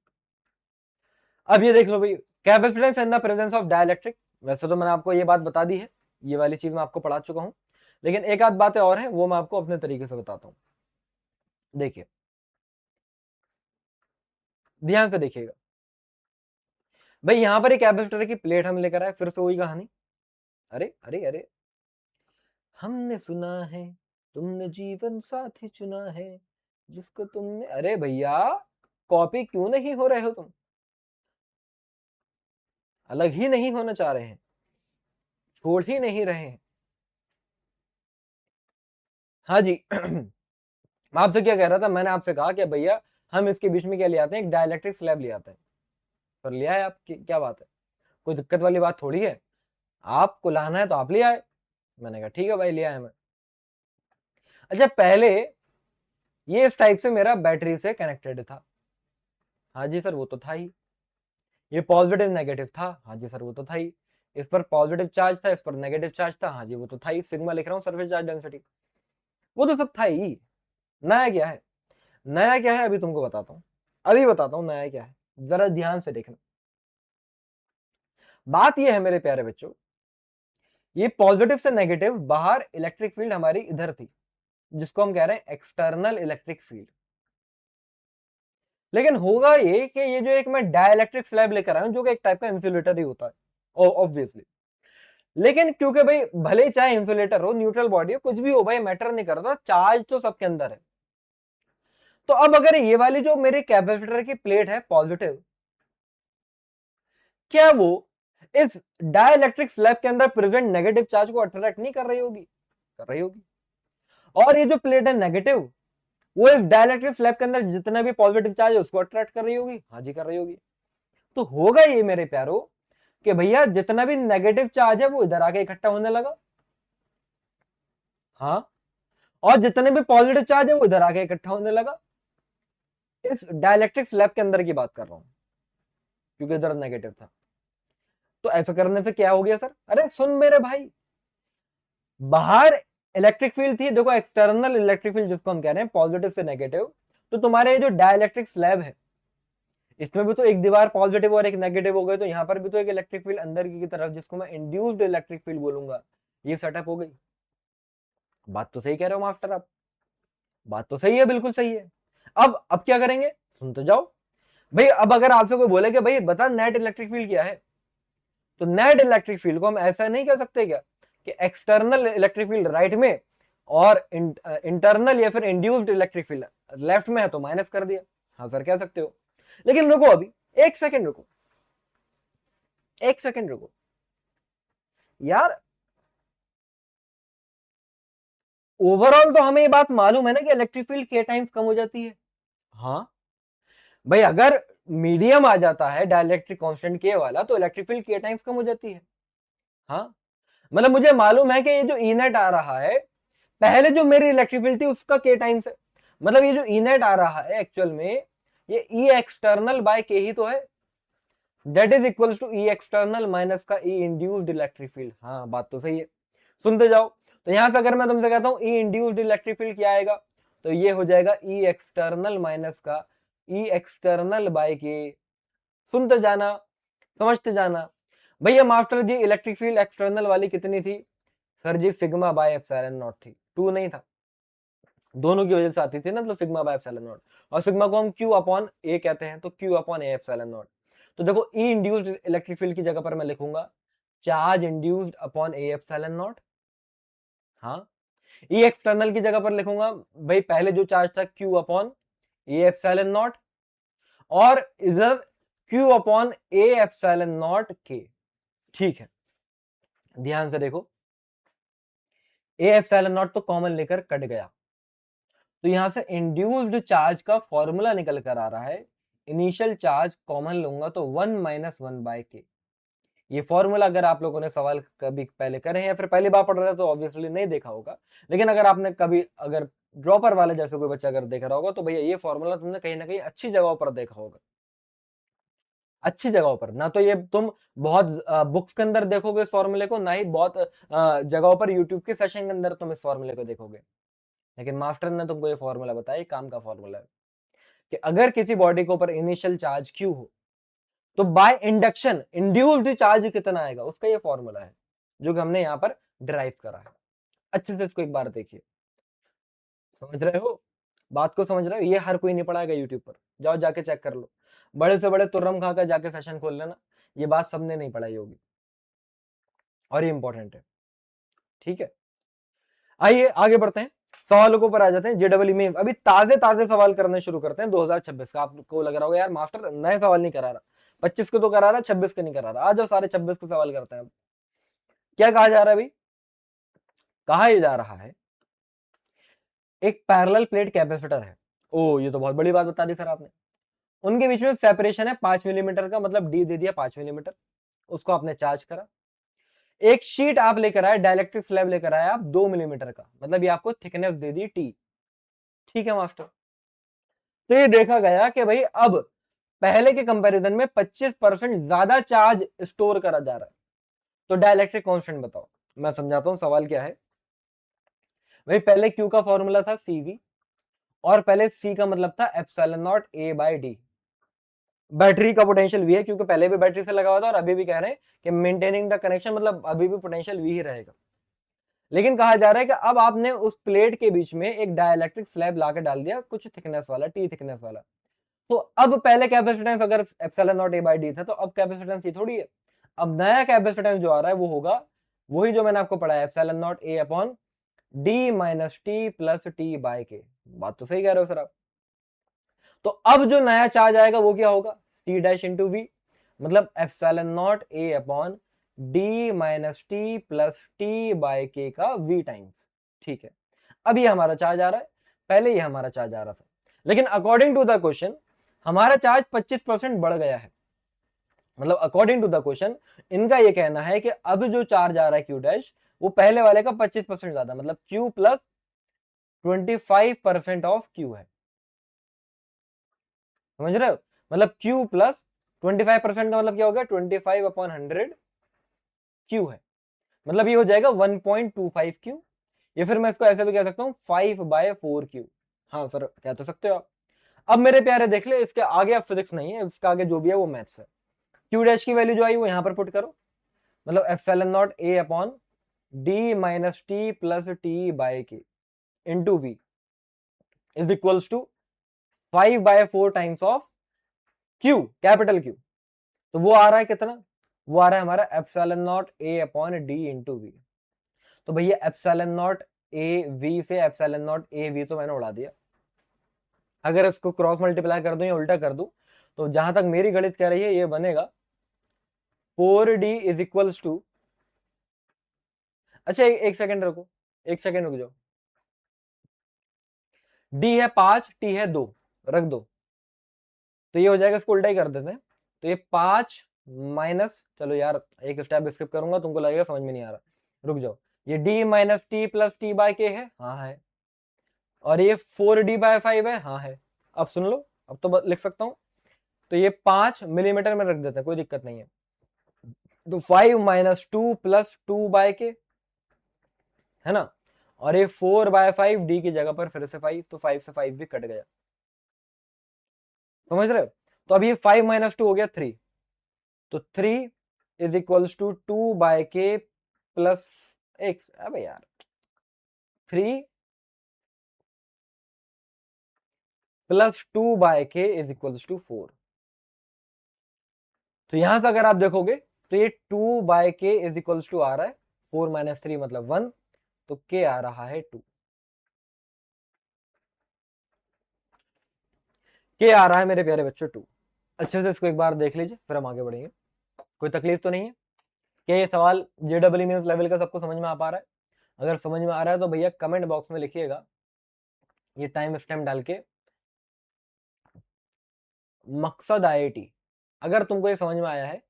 अब ये देख लो भाई, capacitance in the presence of dielectric. वैसे तो मैंने आपको ये बात बता दी है, ये वाली चीज मैं आपको पढ़ा चुका हूं, लेकिन एक आध बातें और हैं वो मैं आपको अपने तरीके से बताता हूं। देखिए ध्यान से देखिएगा भाई, यहां पर एक कैपेसिटर की प्लेट हम लेकर आए, फिर से वही कहानी। अरे अरे अरे, हमने सुना है तुमने जीवन साथी चुना है जिसको तुमने, अरे भैया कॉपी क्यों नहीं हो रहे हो तुम, अलग ही नहीं होना चाह रहे हैं, छोड़ ही नहीं रहे हैं। हाँ जी मैं आपसे क्या कह रहा था, मैंने आपसे कहा कि भैया हम इसके बीच में क्या ले आते हैं, एक डाइलेक्ट्रिक स्लैब ले आते हैं। सर लिया है आप, क्या बात है, कोई दिक्कत वाली बात थोड़ी है, आपको लाना है तो आप ले आए। मैंने कहा ठीक है भाई लिया है मैं। अच्छा पहले ये इस टाइप से मेरा बैटरी से कनेक्टेड था। हाँ जी सर वो तो था ही। ये पॉजिटिव नेगेटिव था। हाँ जी सर वो तो था ही। इस पर पॉजिटिव चार्ज था, इस पर नेगेटिव चार्ज था। हाँ जी वो तो था ही। सिग्मा लिख रहा हूँ, सरफेस चार्ज डेंसिटी, वो तो सब था ही। नया क्या है, नया क्या है अभी तुमको बताता हूँ, अभी बताता हूँ नया क्या है, जरा ध्यान से देखना। बात ये है मेरे प्यारे बच्चों, ये पॉजिटिव से नेगेटिव बाहर इलेक्ट्रिक फील्ड हमारी इधर थी, जिसको हम कह रहे हैं एक्सटर्नल इलेक्ट्रिक फील्ड। लेकिन होगा ये कि ये जो एक मैं डाइलेक्ट्रिक स्लैब लेकर आया हूं जो कि एक टाइप का इंसुलेटर ही होता है ऑब्वियसली, लेकिन क्योंकि भाई भले ही चाहे इंसुलेटर हो, न्यूट्रल बॉडी हो, कुछ भी हो भाई मैटर नहीं करता, चार्ज तो सबके अंदर है। तो अब अगर ये वाली जो मेरे कैपेसिटर की प्लेट है पॉजिटिव, क्या वो इस डाइलेक्ट्रिक स्लैब के अंदर प्रेजेंट नेगेटिव चार्ज को अट्रैक्ट नहीं कर रही होगी, कर रही होगी। और ये जो प्लेट है नेगेटिव, वो इस डाइलेक्ट्रिक स्लैब के अंदर जितना भी पॉजिटिव चार्ज है उसको अट्रैक्ट कर रही होगी। हाँ जी कर रही होगी। तो होगा ये मेरे प्यारो कि भैया जितना भी नेगेटिव चार्ज है वो इधर आके इकट्ठा होने लगा, हाँ, और जितने भी पॉजिटिव चार्ज है वो इधर आके इकट्ठा होने लगा। इस डाइलेक्ट्रिक स्लैब के अंदर की बात कर रहा हूं, क्योंकि इधर नेगेटिव था। तो ऐसा करने से क्या हो गया सर, अरे सुन मेरे भाई, बाहर इलेक्ट्रिक फील्ड थी, देखो एक्सटर्नल इलेक्ट्रिक फील्ड जिसको हम कह रहे हैं पॉजिटिव से नेगेटिव, तो तुम्हारे जो डाइलेक्ट्रिक स्लैब है इसमें भी तो एक दीवार पॉजिटिव और एक नेगेटिव हो गए, तो यहां पर भी तो एक इलेक्ट्रिक फील्ड अंदर की तरफ जिसको मैं इंड्यूस्ड इलेक्ट्रिक फील्ड बोलूंगा, ये सेटअप हो गई। बात तो सही कह रहे हो मास्टर आप, बात तो सही है, बिल्कुल सही है। अब क्या करेंगे, सुन तो जाओ भाई। अब अगर आपसे कोई बोले कि भाई बता नेट इलेक्ट्रिक फील्ड क्या है, तो नेट इलेक्ट्रिक फील्ड को हम ऐसा नहीं कह सकते क्या कि एक्सटर्नल इलेक्ट्रिक फील्ड राइट में और इंटरनल या फिर इंड्यूस्ड इलेक्ट्रिक फील्ड लेफ्ट में है तो माइनस कर दिया। हाँ सर कह सकते हो, लेकिन रुको अभी, एक सेकंड रुको, एक सेकंड रुको यार। ओवरऑल तो हमें ये बात मालूम है ना कि इलेक्ट्रिक फील्ड के टाइम्स कम हो जाती है। हाँ भाई अगर मीडियम आ जाता है डाइलेक्ट्रिक कांस्टेंट के वाला तो इलेक्ट्रिक फील्ड के टाइम्स कम हो जाती है। हाँ मतलब मुझे मालूम है कि ये जो ई नेट आ रहा है, पहले जो मेरी इलेक्ट्रिक फील्ड थी उसका के टाइम्स है। मतलब ये जो ई नेट आ रहा है एक्चुअल में ये ई एक्सटर्नल बाय के ही तो है। That is equal to E external minus का ई इंड्यूस्ड इलेक्ट्रिक फील्ड। हाँ बात तो सही है, सुनते जाओ। तो यहां से अगर मैं तुमसे कहता हूं ई इंड्यूस्ड इलेक्ट्रिक फील्ड क्या आएगा, तो ये हो जाएगा ई एक्सटर्नल माइनस का ई एक्सटर्नल बाय के। सुनते जाना, समझते जाना। भैया master ji electric field external वाली कितनी थी, sir ji sigma by epsilon naught थी, 2 नहीं था, दोनों की वजह से आती थी ना, तो सिग्मा बाय एप्सिलॉन नॉट, और सिग्मा को हम क्यू अपॉन ए कहते हैं, तो Q upon A epsilon not. तो देखो ई इंड्यूस्ड इलेक्ट्रिक फील्ड की जगह पर मैं लिखूंगा charge induced upon A epsilon not. हाँ, ई एक्सटर्नल की जगह पर लिखूंगा भाई पहले जो चार्ज था Q upon A epsilon not, और इधर Q upon A epsilon not के। ठीक है, ध्यान से देखो, ए एप्सिलॉन नॉट तो कॉमन लेकर कट गया, तो यहां से इंड्यूस्ड चार्ज का फॉर्मूला निकल कर आ रहा है, इनिशियल चार्ज कॉमन लूंगा तो 1 माइनस 1 बाय के। ये फॉर्मूला अगर आप लोगों ने सवाल कभी पहले करे हैं या फिर पहली बार पढ़ रहे हैं तो ऑब्वियसली नहीं देखा होगा, लेकिन अगर आपने कभी अगर ड्रॉपर वाले जैसे कोई बच्चा अगर देख रहा होगा तो भैया ये फॉर्मूला तुमने कहीं ना कहीं अच्छी जगहों पर देखा होगा, अच्छी जगहों पर। ना तो ये तुम बहुत बुक्स के अंदर देखोगे इस फॉर्मूले को, ना ही बहुत जगहों पर यूट्यूब के सेशन के अंदर तुम इस फॉर्मूले को देखोगे, लेकिन मास्टर ने तुमको ये फॉर्मूला बताया, काम का फॉर्मूला है कि अगर किसी बॉडी के ऊपर इनिशियल चार्ज क्यू हो तो बाय इंडक्शन इंड्यूस्ड चार्ज कितना आएगा, उसका ये फॉर्मूला है जो कि हमने यहां पर डिराइव करा है। अच्छे से इसको एक बार देखिए, समझ रहे हो बात को, समझ रहे हो, ये हर कोई नहीं पढ़ाएगा यूट्यूब पर, जाओ जाके चेक कर लो, बड़े से बड़े तुर्रम खा कर जाके सेशन खोल लेना, ये बात सबने नहीं पढ़ाई होगी और ये इंपॉर्टेंट है। ठीक है, आइए आगे बढ़ते हैं, सवालों के ऊपर आ जाते हैं। जेडब्ल्यू मेंस अभी ताजे ताजे सवाल करने शुरू करते हैं 2026 का। आपको लग रहा होगा यार मास्टर नए सवाल नहीं करा रहा, 25 के तो करा रहा, 26 के नहीं करा रहा। आ जाओ सारे 26 के सवाल करते हैं। क्या कहा जा रहा है भाई, कहा यह जा रहा है एक पैरेलल प्लेट कैपेसिटर है। ओ ये तो बहुत बड़ी बात बता दी सर आपने। उनके बीच में सेपरेशन है 5 मिलीमीटर का, मतलब डी दे दिया 5 मिलीमीटर, उसको आपने चार्ज करा। एक शीट आप लेकर आए, डाइलेक्ट्रिक स्लैब लेकर आए आप 2 मिलीमीटर का, मतलब ये आपको थिकनेस दे दी टी। ठीक है मास्टर, तो ये देखा गया कि भाई अब पहले के कंपैरिजन में 25% ज्यादा चार्ज स्टोर करा जा रहा है। तो डाइलेक्ट्रिक कांस्टेंट बताओ, मैं समझाता हूं सवाल क्या है। भाई पहले क्यू का फॉर्मूला था सीवी, और पहले सी का मतलब था epsilon naught A by D. Battery का पोटेंशियल वी है, क्योंकि पहले भी बैटरी से लगा हुआ था और अभी भी कह रहे हैं कि मेंटेनिंग द कनेक्शन, मतलब अभी भी पोटेंशियल वी ही रहेगा। लेकिन कहा जा रहा है कि अब आपने उस प्लेट के बीच में एक डाइलेक्ट्रिक स्लैब लाके डाल दिया कुछ थिकनेस वाला, टी थिकनेस वाला। तो अब पहले कैपेसिटेंस अगर epsilon naught A by D था, तो अब कैपेसिटेंस ये थोड़ी है। अब नया कैपेसिटेंस जो आ रहा है वो होगा वही जो मैंने आपको पढ़ाया, epsilon naught A upon D minus T plus T by K. बात तो सही कह रहे हो सर आप। तो अब जो नया चार्ज आएगा वो क्या होगा, सी डैश इंटू वी, मतलब epsilon naught A upon D minus T plus T by K का वी टाइम्स। ठीक है, अब ये हमारा चार्ज आ रहा है, पहले ये हमारा चार्ज आ रहा था, लेकिन अकॉर्डिंग टू द क्वेश्चन हमारा चार्ज 25% बढ़ गया है। मतलब अकॉर्डिंग टू द क्वेश्चन इनका ये कहना है कि अब जो चार्ज आ रहा है क्यू डैश वो पहले वाले का 25% ज्यादा, मतलब क्यू प्लस 25% ऑफ क्यू है। समझ रहे हो, मतलब क्यू प्लस 25% का मतलब क्या हो गया, 25 अपॉन 100 क्यू है, मतलब ये हो जाएगा 1.25 क्यू, या फिर मैं इसको ऐसे भी कह सकता हूं 5/4 क्यू। हाँ सर कह तो सकते हो आप। अब मेरे प्यारे देख ले, इसके आगे अब फिजिक्स नहीं है, इसके आगे जो भी है वो मैथ्स है। क्यू डैश की वैल्यू जो आई वो यहां पर पुट करो, मतलब epsilon naught A upon D minus T plus T by K into V is equals to 5/4 times of Q, capital Q. तो वो आ रहा है कितना, वो आ रहा है हमारा epsilon naught A upon D into V. तो भैया एप्सिलॉन नॉट ए वी से एप्सिलॉन नॉट ए वी तो मैंने उड़ा दिया, अगर इसको क्रॉस मल्टीप्लाई कर दूं या उल्टा कर दूं तो जहां तक मेरी गणित कह रही है ये बनेगा 4d इज इक्वल्स टू, अच्छा एक सेकंड रुको, एक सेकंड रुक जाओ, डी है 5 टी है 2, रख दो, तो ये हो जाएगा, इसको उल्टा ही कर देते हैं। तो ये 5 माइनस, चलो यार एक स्टेप स्किप करूंगा, तुमको लगेगा समझ में नहीं आ रहा, रुक जाओ, ये D minus T plus T by K है, हाँ है, और ये 4d बाय 5 है, हाँ है। अब सुन लो, अब तो लिख सकता हूं तो ये 5 मिलीमीटर में रख देते हैं, कोई दिक्कत नहीं है। तो 5 माइनस 2 प्लस 2 बाय के, है ना, और ये 4/5 डी की जगह पर फिर से 5, तो 5 से 5 भी कट गया, समझ रहे हो। तो अब ये 5 माइनस 2 हो गया 3, तो 3 इज इक्वल्स टू 2 बाय के प्लस एक्स। अबे यार 3 प्लस 2 बाय के इज इक्वल्स टू 4। तो यहां से अगर आप देखोगे तो ये 2 बाय के इज इक्वल्स टू आ रहा है 4 माइनस 3 मतलब 1, तो के आ रहा है 2, के आ रहा है मेरे प्यारे बच्चों 2। अच्छे से इसको एक बार देख लीजिए, फिर हम आगे बढ़ेंगे। कोई तकलीफ तो नहीं है? क्या ये सवाल जेडब्ल्यू मीन्स लेवल का सबको समझ में आ पा रहा है? अगर समझ में आ रहा है तो भैया कमेंट बॉक्स में लिखिएगा, ये टाइम स्टैम्प डाल के मकसद आईआईटी। अगर तुमको ये समझ में आया है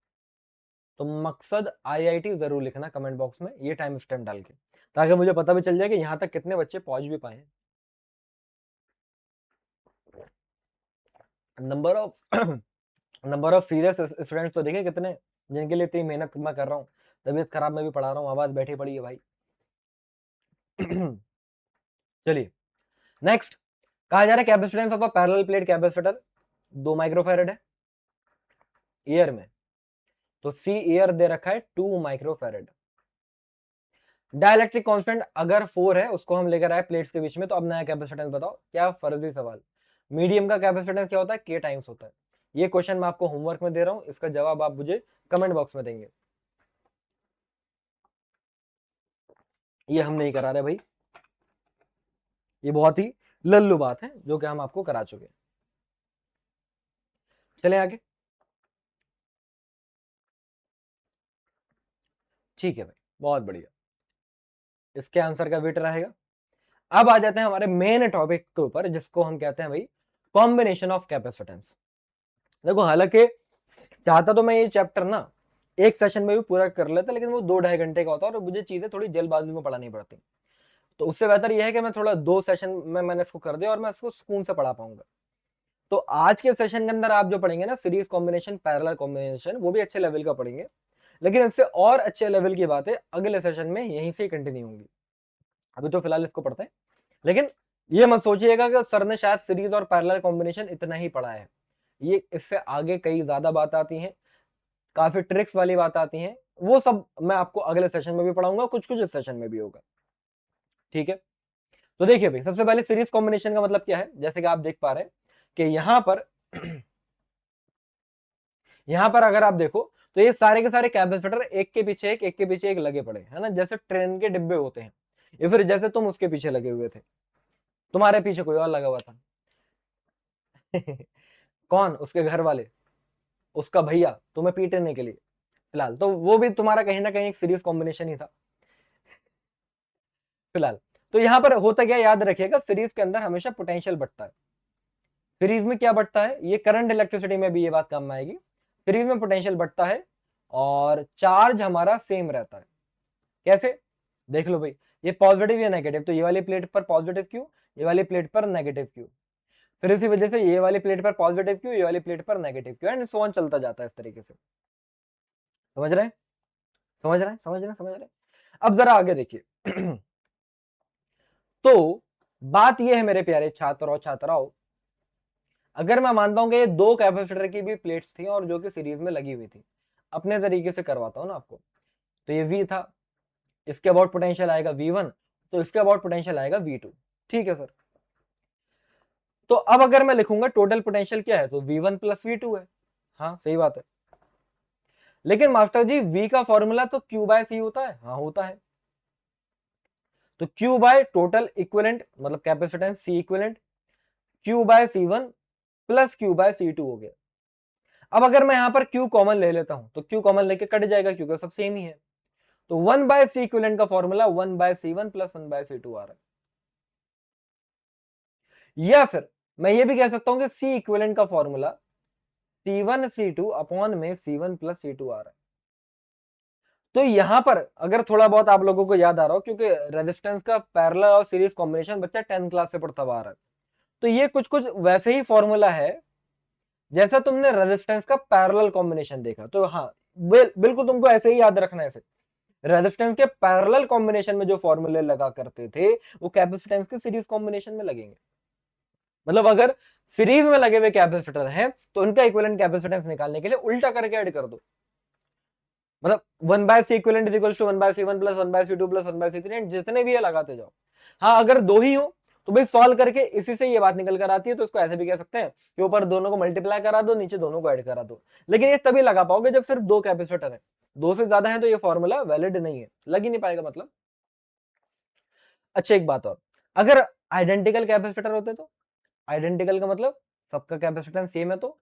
तो मकसद आईआईटी जरूर लिखना कमेंट बॉक्स में, ये टाइम स्टैम्प डाल के, ताकि मुझे पता भी चल जाए कि यहां तक कितने बच्चे पहुंच भी पाए। Number of number of serious students तो देखिए कितने, जिनके लिए इतनी मेहनत मैं कर रहा हूँ, तबीयत खराब में भी पढ़ा रहा हूँ, आवाज बैठी पड़ी है भाई। चलिए नेक्स्ट, कहा जा रहा है capacitance of a parallel plate capacitor 2 microfarad है ईयर में, तो सी ईयर दे रखा है 2 माइक्रोफैरड। डाइलेक्ट्रिक कांस्टेंट अगर 4 है, उसको हम लेकर आए प्लेट्स के बीच में, तो अब नया कैपेसिटेंस बताओ। क्या फर्जी सवाल, मीडियम का कैपेसिटेंस क्या होता है? के टाइम्स होता है। ये क्वेश्चन मैं आपको होमवर्क में दे रहा हूं, इसका जवाब आप मुझे कमेंट बॉक्स में देंगे। ये हम नहीं करा रहे भाई, ये बहुत ही लल्लू बात है जो कि हम आपको करा चुके हैं। चले आगे, ठीक है भाई, बहुत बढ़िया, इसके आंसर का वेट रहेगा। अब आ जाते हैं हमारे मेन टॉपिक के ऊपर, जिसको हम कहते हैं भाई कॉम्बिनेशन ऑफ कैपेसिटेंस। देखो हालांकि चाहता तो मैं ये चैप्टर ना एक सेशन में भी पूरा कर लेता, लेकिन वो 2-2.5 घंटे का होता है और मुझे चीजें थोड़ी जल्दबाजी में पढ़ानी पड़ती, तो उससे बेहतर यह है कि मैं थोड़ा 2 सेशन में मैंने इसको कर दिया और मैं इसको सुकून से पढ़ा पाऊंगा। तो आज के सेशन के अंदर आप जो पढ़ेंगे ना, सीरीज कॉम्बिनेशन, पैरेलल कॉम्बिनेशन, वो भी अच्छे लेवल का पढ़ेंगे, लेकिन इससे और अच्छे लेवल की बातें अगले सेशन में यहीं से कंटिन्यू होंगी। अभी तो फिलहाल इसको पढ़ते हैं, लेकिन ये मत सोचिएगा कि सर ने शायद सीरीज और पैरेलल कॉम्बिनेशन इतना ही पढ़ा है, ये इससे आगे कई ज्यादा बात आती हैं, काफी ट्रिक्स वाली बात आती हैं, वो सब मैं आपको अगले सेशन में भी पढ़ाऊंगा, कुछ कुछ इस सेशन में भी होगा, ठीक है। तो देखिए भाई, सबसे पहले सीरीज कॉम्बिनेशन का मतलब क्या है, जैसे कि आप देख पा रहे हैं कि यहां पर अगर आप देखो तो ये सारे के सारे कैपेसिटर एक के पीछे एक, एक के पीछे एक लगे पड़े, है ना, जैसे ट्रेन के डिब्बे होते हैं, या फिर जैसे तुम उसके पीछे लगे हुए थे, तुम्हारे पीछे कोई और लगा हुआ था। कौन? उसके घर वाले, उसका भैया तुम्हें पीटने के लिए। फिलहाल तो वो भी तुम्हारा कहीं ना कहीं एक सीरीज कॉम्बिनेशन ही था फिलहाल। तो यहां पर होता क्या, याद रखिएगा, सीरीज के अंदर हमेशा पोटेंशियल बढ़ता है। सीरीज में क्या बढ़ता है, ये करंट इलेक्ट्रिसिटी में भी ये बात काम में आएगी, सीरीज में पोटेंशियल बढ़ता है और चार्ज हमारा सेम रहता है। कैसे? देख लो भाई, ये पॉजिटिव या नेगेटिव, तो ये वाली प्लेट पर पॉजिटिव क्यों, ये वाली प्लेट पर नेगेटिव क्यों, फिर इसी वजह से ये वाली प्लेट पर पॉजिटिव क्यों, ये वाली प्लेट पर नेगेटिव क्यों, एंड सो ऑन चलता जाता है इस तरीके से। समझ रहे हैं? समझ रहे हैं? समझ रहे हैं? समझ रहे हैं? अब जरा आगे देखिए। तो बात यह है मेरे प्यारे छात्र और छात्राओं, अगर मैं मानता हूं कि ये 2 कैपेसिटर की भी प्लेट्स थी और जो कि सीरीज में लगी हुई थी, अपने तरीके से करवाता हूं ना आपको, तो ये V था, इसके अबाउट पोटेंशियल आएगा V1, तो इसके अबाउट पोटेंशियल आएगा V2, ठीक है सर। तो अब अगर मैं लिखूंगा टोटल पोटेंशियल क्या है, तो V1 प्लस V2 है, हाँ सही बात है। लेकिन मास्टर जी V का फॉर्मूला तो Q बाय C होता है, हाँ होता है, तो Q बाय टोटल इक्विवेलेंट मतलब capacitance C equivalent, Q by C1 plus Q by C2 हो गया। अब अगर मैं यहां पर Q कॉमन ले लेता हूं, तो Q कॉमन लेके कट जाएगा क्योंकि सब सेम ही है, तो 1 बाय C इक्विवेलेंट का formula 1 by C1 plus 1 by C2 आ रहा है। या फिर मैं ये भी कह सकता हूं कि C इक्विवेलेंट का फॉर्मूला C1 C2 अपॉन में C1 प्लस C2 आ रहा है। तो यहां पर अगर थोड़ा बहुत आप लोगों को याद आ रहा हो, क्योंकि रेजिस्टेंस का पैरेलल और सीरीज कॉम्बिनेशन बच्चा 10th क्लास से पढ़ता हुआ आ रहा है, तो ये कुछ कुछ वैसे ही फॉर्मूला है जैसा तुमने रेजिस्टेंस का पैरेलल कॉम्बिनेशन देखा, तो हाँ बिल्कुल तुमको ऐसे ही याद रखना है। ऐसे रेजिस्टेंस के पैरेलल कॉम्बिनेशन में जो फॉर्मूले लगा करते थे वो कैपेसिटेंस के सीरीज कॉम्बिनेशन में लगेंगे। मतलब अगर सीरीज में लगे हुए कैपेसिटर हैं तो उनका इक्विवेलेंट कैपेसिटेंस निकालने के लिए उल्टा करके ऐड कर दो। मतलब 1/C equivalent is equals to 1/C1 plus 1/C2 plus 1/C3 जितने भी है लगाते जाओ। हाँ अगर दो ही हो तो भाई सॉल्व करके इसी से ये बात निकल कर आती है, तो इसको ऐसे भी कह सकते हैं कि ऊपर दोनों को मल्टीप्लाई करा दो, नीचे दोनों को ऐड करा दो। लेकिन ये तभी लगा पाओगे जब सिर्फ दो कैपेसिटर है, दो से ज्यादा है तो ये फॉर्मूला वैलिड नहीं है, लग ही नहीं पाएगा मतलब। अच्छा एक बात और, अगर आइडेंटिकल कैपेसिटर होते तो, आइडेंटिकल का मतलब सबका कैपेसिटेंस सेम है तो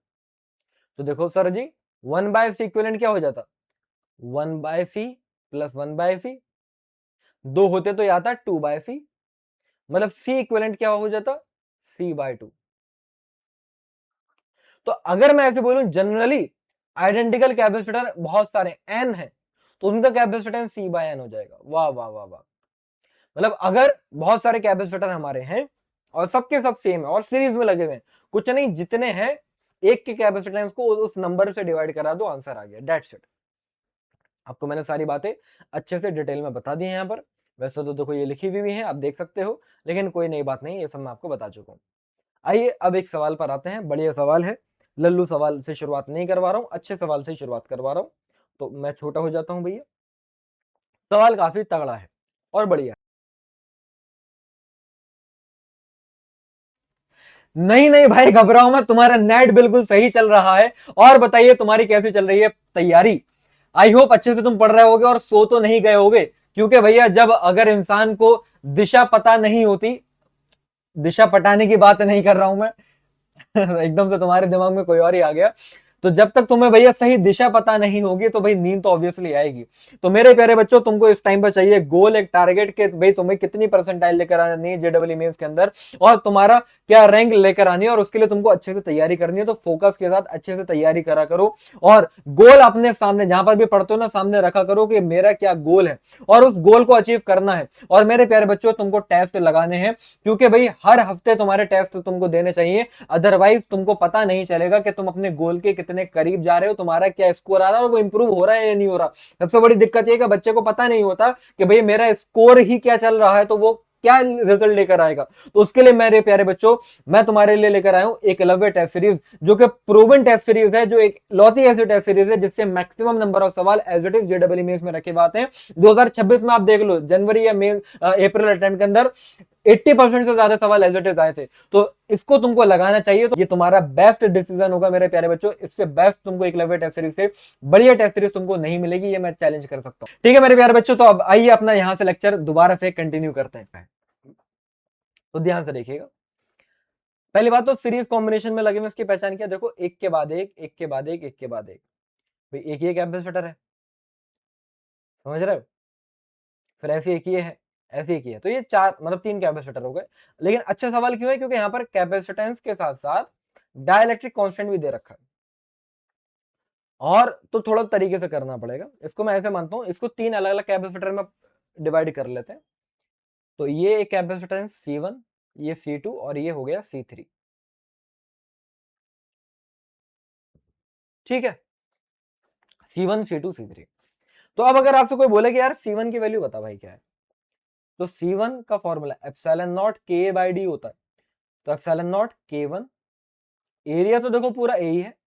देखो सर जी 1/C इक्विवेलेंट क्या हो जाता, 1/C प्लस 1/C, दो होते तो यह आता 2/C, मतलब C इक्विवेलेंट क्या हो जाता, C/2। तो अगर मैं ऐसे बोलूं जनरली आइडेंटिकल कैपेसिटर बहुत सारे n है तो उनका कैपेसिटेंस C/n हो जाएगा। वाह वाह वाह वाह। मतलब अगर बहुत सारे कैपेसिटर हमारे हैं और सबके सब सेम है और सीरीज में लगे हुए हैं, कुछ नहीं जितने हैं एक के कैपेसिटेंस को उस नंबर से डिवाइड करा दो, आंसर आ गया, दैट्स इट। आपको मैंने सारी बातें अच्छे से डिटेल में बता दी है यहाँ पर। वैसे तो देखो ये लिखी हुई भी है, आप देख सकते हो, लेकिन कोई नई बात नहीं, ये सब मैं आपको बता चुका हूँ। आइए अब एक सवाल पर आते हैं, बढ़िया सवाल है। लल्लू सवाल से शुरुआत नहीं करवा रहा हूँ, अच्छे सवाल से शुरुआत करवा रहा हूँ, तो मैं छोटा हो जाता हूँ भैया। सवाल काफी तगड़ा है और बढ़िया। नहीं नहीं भाई घबराओ मत, तुम्हारा नेट बिल्कुल सही चल रहा है। और बताइए तुम्हारी कैसी चल रही है तैयारी। आई होप अच्छे से तुम पढ़ रहे होगे और सो तो नहीं गए होगे, क्योंकि भैया जब अगर इंसान को दिशा पता नहीं होती, दिशा पटाने की बात नहीं कर रहा हूं मैं एकदम से तुम्हारे दिमाग में कोई और ही आ गया। तो जब तक तुम्हें भैया सही दिशा पता नहीं होगी तो भाई नींद तो ऑब्वियसली आएगी। तो मेरे प्यारे बच्चों तुमको इस टाइम पर चाहिए गोल, एक टारगेट के भाई तुम्हें कितनी परसेंटाइल लेकर आनी है जेडब्ल्यू मेंस के अंदर, और तुम्हारा क्या रैंक लेकर आनी है, और उसके लिए तुमको अच्छे से तैयारी करनी है। तो फोकस के साथ अच्छे से तैयारी करा करो और गोल अपने सामने जहां पर भी पढ़ते हो ना सामने रखा करो कि मेरा क्या गोल है और उस गोल को अचीव करना है। और मेरे प्यारे बच्चों तुमको टेस्ट लगाने हैं, क्योंकि भाई हर हफ्ते तुम्हारे टेस्ट तुमको देने चाहिए, अदरवाइज तुमको पता नहीं चलेगा कि तुम अपने गोल के कितने करीब जा रहे हो, तुम्हारा क्या स्कोर आ रहा है और वो इंप्रूव हो रहा है या नहीं हो रहा। सबसे बड़ी दिक्कत ये कि बच्चे को पता नहीं होता कि भाई मेरा स्कोर ही क्या चल रहा है, तो वो क्या रिजल्ट लेकर आएगा। तो उसके लिए मेरे प्यारे बच्चों मैं तुम्हारे लिए लेकर आया हूं एक एकलव्य टेस्ट सीरीज, जो कि प्रूवन टेस्ट सीरीज है, जो एक लौती ऐसी टेस्ट सीरीज है जिससे मैक्सिमम नंबर ऑफ सवाल एज इट इज जेडब्ल्यू मेंस में रखे बात है। 2026 में आप देख लो जनवरी या मई अप्रैल अटेम्प्ट के अंदर 80% से ज्यादा सवाल एज इट इज आए थे। तो इसको तुमको लगाना चाहिए, तो ये तुम्हारा बेस्ट डिसीजन होगा मेरे प्यारे बच्चों। इससे बेस्ट तुमको एकलव्य टेस्ट सीरीज से बढ़िया टेस्ट सीरीज तुमको नहीं मिलेगी, ये मैं चैलेंज कर सकता हूं। ठीक है मेरे प्यारे बच्चों, तो अब आइए अपना यहां से लेक्चर दोबारा से कंटिन्यू करते हैं। तो ध्यान से देखिएगा, पहली बात तो सीरीज कॉम्बिनेशन में लगे हुए इसकी पहचान किया, देखो एक के बाद एक, एक के बाद एक, एक के बाद एक, भाई एक ही कैपेसिटर है, समझ रहे हो, फिर ऐसे एक ही है, ऐसे एक ही है, तो ये चार मतलब तीन कैपेसिटर हो गए। लेकिन अच्छा सवाल क्यों है, क्योंकि यहाँ पर कैपेसिटेंस के साथ साथ डाइलेक्ट्रिक कांस्टेंट भी दे रखा है, और तो थोड़ा तरीके से करना पड़ेगा इसको। मैं ऐसे मानता हूं इसको तीन अलग अलग कैपेसिटर में डिवाइड कर लेते हैं। तो ये एक कैपेसिटेंस C1, ये C2 और ये हो गया C3। ठीक है, C1 C2 C3। तो अब अगर आपसे कोई बोले कि यार C1 की वैल्यू बता भाई क्या है, तो C1 का formula epsilon naught K by D होता है। तो एप्सिलॉन नॉट K1, एरिया तो देखो पूरा ए ही है,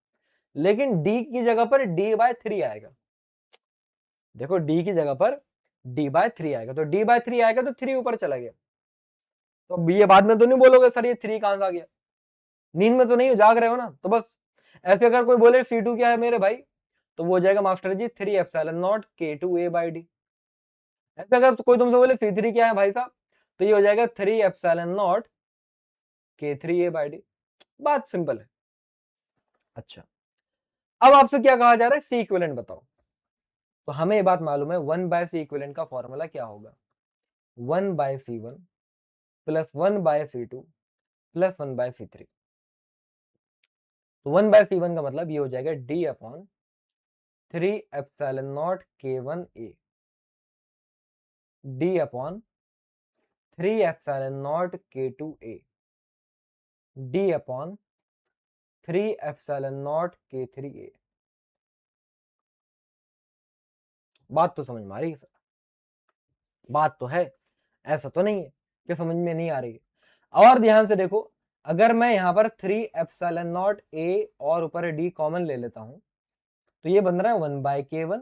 लेकिन डी की जगह पर D/3 आएगा। देखो डी की जगह पर D/3 आएगा, तो D/3 आएगा तो 3 ऊपर चला गया। तो अब ये बाद में तो नहीं बोलोगे सर ये 3 कहां से आ गया, नींद में तो नहीं हो, जाग रहे हो ना, तो बस ऐसे अगर कोई बोले C2 क्या है मेरे भाई, तो वो हो जाएगा master ji 3 epsilon not K2A/D। ऐसे अगर तो कोई तुमसे बोले C3 क्या है भाई साहब, तो ये हो जाएगा 3 एप्सिलॉन नॉट K3A/D। बात सिंपल है। अच्छा, अब आपसे क्या कहा जा रहा है, सी इक्विवेलेंट बताओ। तो हमें ये बात मालूम है 1/C इक्विवेलेंट का फॉर्मूला क्या होगा, 1/C1 plus 1/C2 plus 1/C3। तो 1/C1 का मतलब ये हो जाएगा D/3 epsilon not K1A, D/3 epsilon not K2A, D/3 3ε0k3a। बात तो समझ में आ रही है सर, बात तो है, ऐसा तो नहीं है कि समझ में नहीं आ रही है। और ध्यान से देखो, अगर मैं यहां पर 3ε0a और ऊपर d कॉमन ले लेता हूं तो ये बन रहा है 1/k1,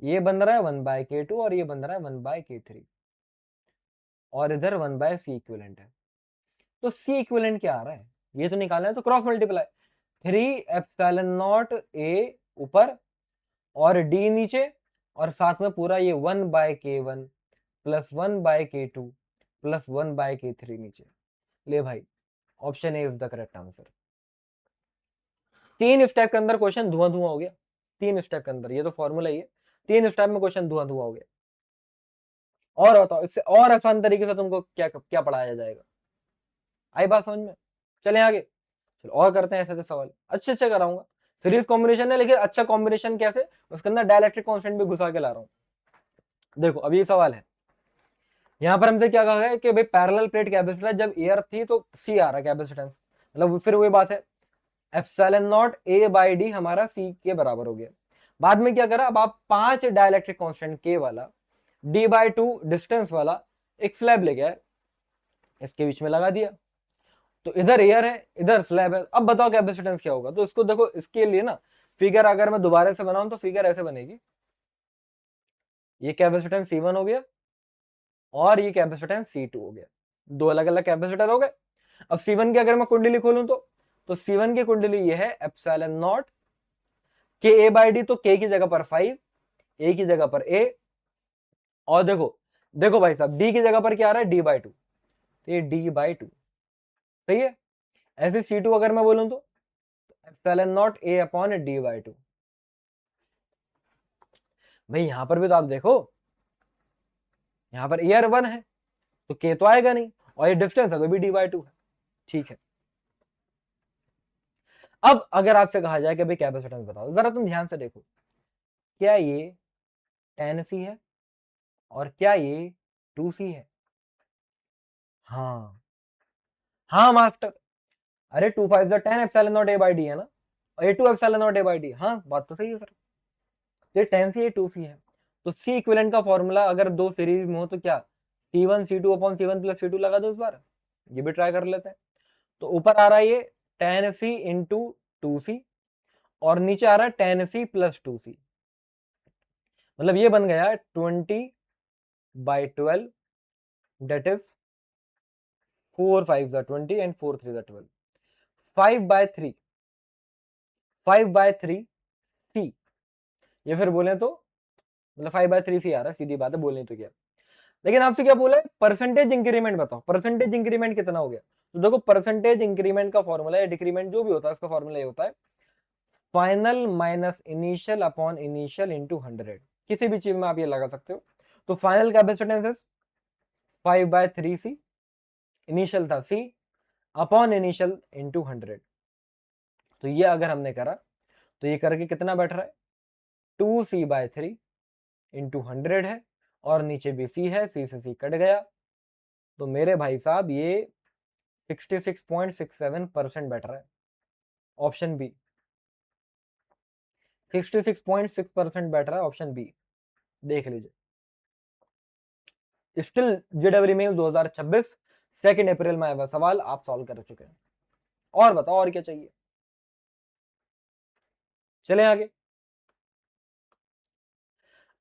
ये बन रहा है 1/k2 और ये बन रहा है 1/k3 और इधर 1/c इक्विवेलेंट है। तो c इक्विवेलेंट क्या आ रहा है ये तो निकालना है, तो क्रॉस मल्टीप्लाई 3ε0a ऊपर और d नीचे और साथ में पूरा ये 1/k1 plus 1/k2 plus 1/k3 नीचे। ले भाई, option A is the correct answer. 3 step के अंदर क्वेश्चन धुआं धुआं हो गया, 3 स्टेप के अंदर, ये तो फॉर्मूला ही है, 3 स्टेप में क्वेश्चन धुआं धुआं हो गया। और बताओ इससे और आसान तरीके से तुमको क्या क्या पढ़ाया जाएगा, आई बात समझ में? चले आगे, चलो और करते हैं ऐसे सवाल, अच्छे अच्छे कराऊंगा। सीरीज कॉम्बिनेशन है लेकिन अच्छा कॉम्बिनेशन कैसे, उसके अंदर डायलैक्ट्रिक कांस्टेंट भी घुसा के ला रहा हूं। देखो अब ये सवाल है, यहां पर हमसे क्या कहा है कि भाई पैरेलल प्लेट कैपेसिटर जब एयर थी तो सी आ रहा है कैपेसिटेंस, मतलब फिर वही बात है ε0a/d हमारा c के बराबर हो गया। बाद में क्या करा, अब आप 5 डायलैक्ट्रिक कांस्टेंट k वाला d/2 डिस्टेंस वाला एक स्लैब ले गया, इसके बीच में लगा दिया, तो इधर एयर है इधर स्लैब है। अब बताओ कैपेसिटेंस क्या होगा, तो इसको देखो, इसके लिए ना फिगर अगर मैं दोबारा से बनाऊं तो फिगर ऐसे बनेगी, ये कैपेसिटेंस C1 हो गया और ये कैपेसिटेंस C2 हो गया, दो अलग अलग कैपेसिटर हो गए। अब C1 की अगर मैं कुंडली खोलूं तो C1 की कुंडली ये है ε0 ka/d, तो k की जगह पर 5, a की जगह पर a, और देखो देखो भाई साहब d की जगह पर क्या आ रहा है d/2, ये d/2 सही है। ऐसे C2 अगर मैं बोलूं तो ε0 a/d/2। भाई यहां पर भी तो आप देखो, यहां पर एयर 1 है तो k तो आएगा नहीं, और ये डिस्टेंस अभी भी d/2 है, ठीक है। अब अगर आपसे कहा जाए कि भाई कैपेसिटेंस बताओ, जरा तुम ध्यान से देखो, क्या ये 10c है और क्या ये 2c है? हाँ हाँ मास्टर, अरे 2 5 10 ε0 a/d है ना, और ये 2 ε0 a/d, हाँ बात तो सही है सर, ये 10c ये 2c है। तो c इक्विवेलेंट का फॉर्मूला अगर दो सीरीज में हो तो क्या, c1 c2 upon c1 plus c2 लगा दो इस बार, ये भी ट्राई कर लेते हैं। तो ऊपर आ रहा है ये 10c इंटू 2c और नीचे आ रहा है 10c प्लस 2c, मतलब ये बन गया 20/12, डेट इज 4 5 20 एंड 4 3 12, 5/3 सी, ये फिर बोले तो मतलब 5/3 सी आ रहा है, सीधी बात है, बोलने तो क्या। लेकिन आपसे क्या बोला है, परसेंटेज इंक्रीमेंट बताओ, परसेंटेज इंक्रीमेंट कितना हो गया। तो देखो परसेंटेज इंक्रीमेंट का फॉर्मूला या डिक्रीमेंट जो भी होता है उसका फॉर्मूला ये होता है final minus initial upon initial into 100, किसी भी चीज में आप ये लगा सकते हो। तो फाइनल कैपेसिटेंस 5/3c, इनिशियल था c अपॉन इनिशियल इंटू 100। तो ये अगर हमने करा तो ये करके कितना बैठ रहा है 2c/3 इंटू 100 है, और नीचे भी c है, c से c कट गया, तो मेरे भाई साहब ये 66.67% बैठ रहा है, ऑप्शन बी 66.6% बैठ रहा है, ऑप्शन बी देख लीजिए। स्टिल जेडब्ल्यू में 2026 2 अप्रैल में आया हुआ सवाल आप सॉल्व कर चुके हैं। और बताओ और क्या चाहिए, चले आगे।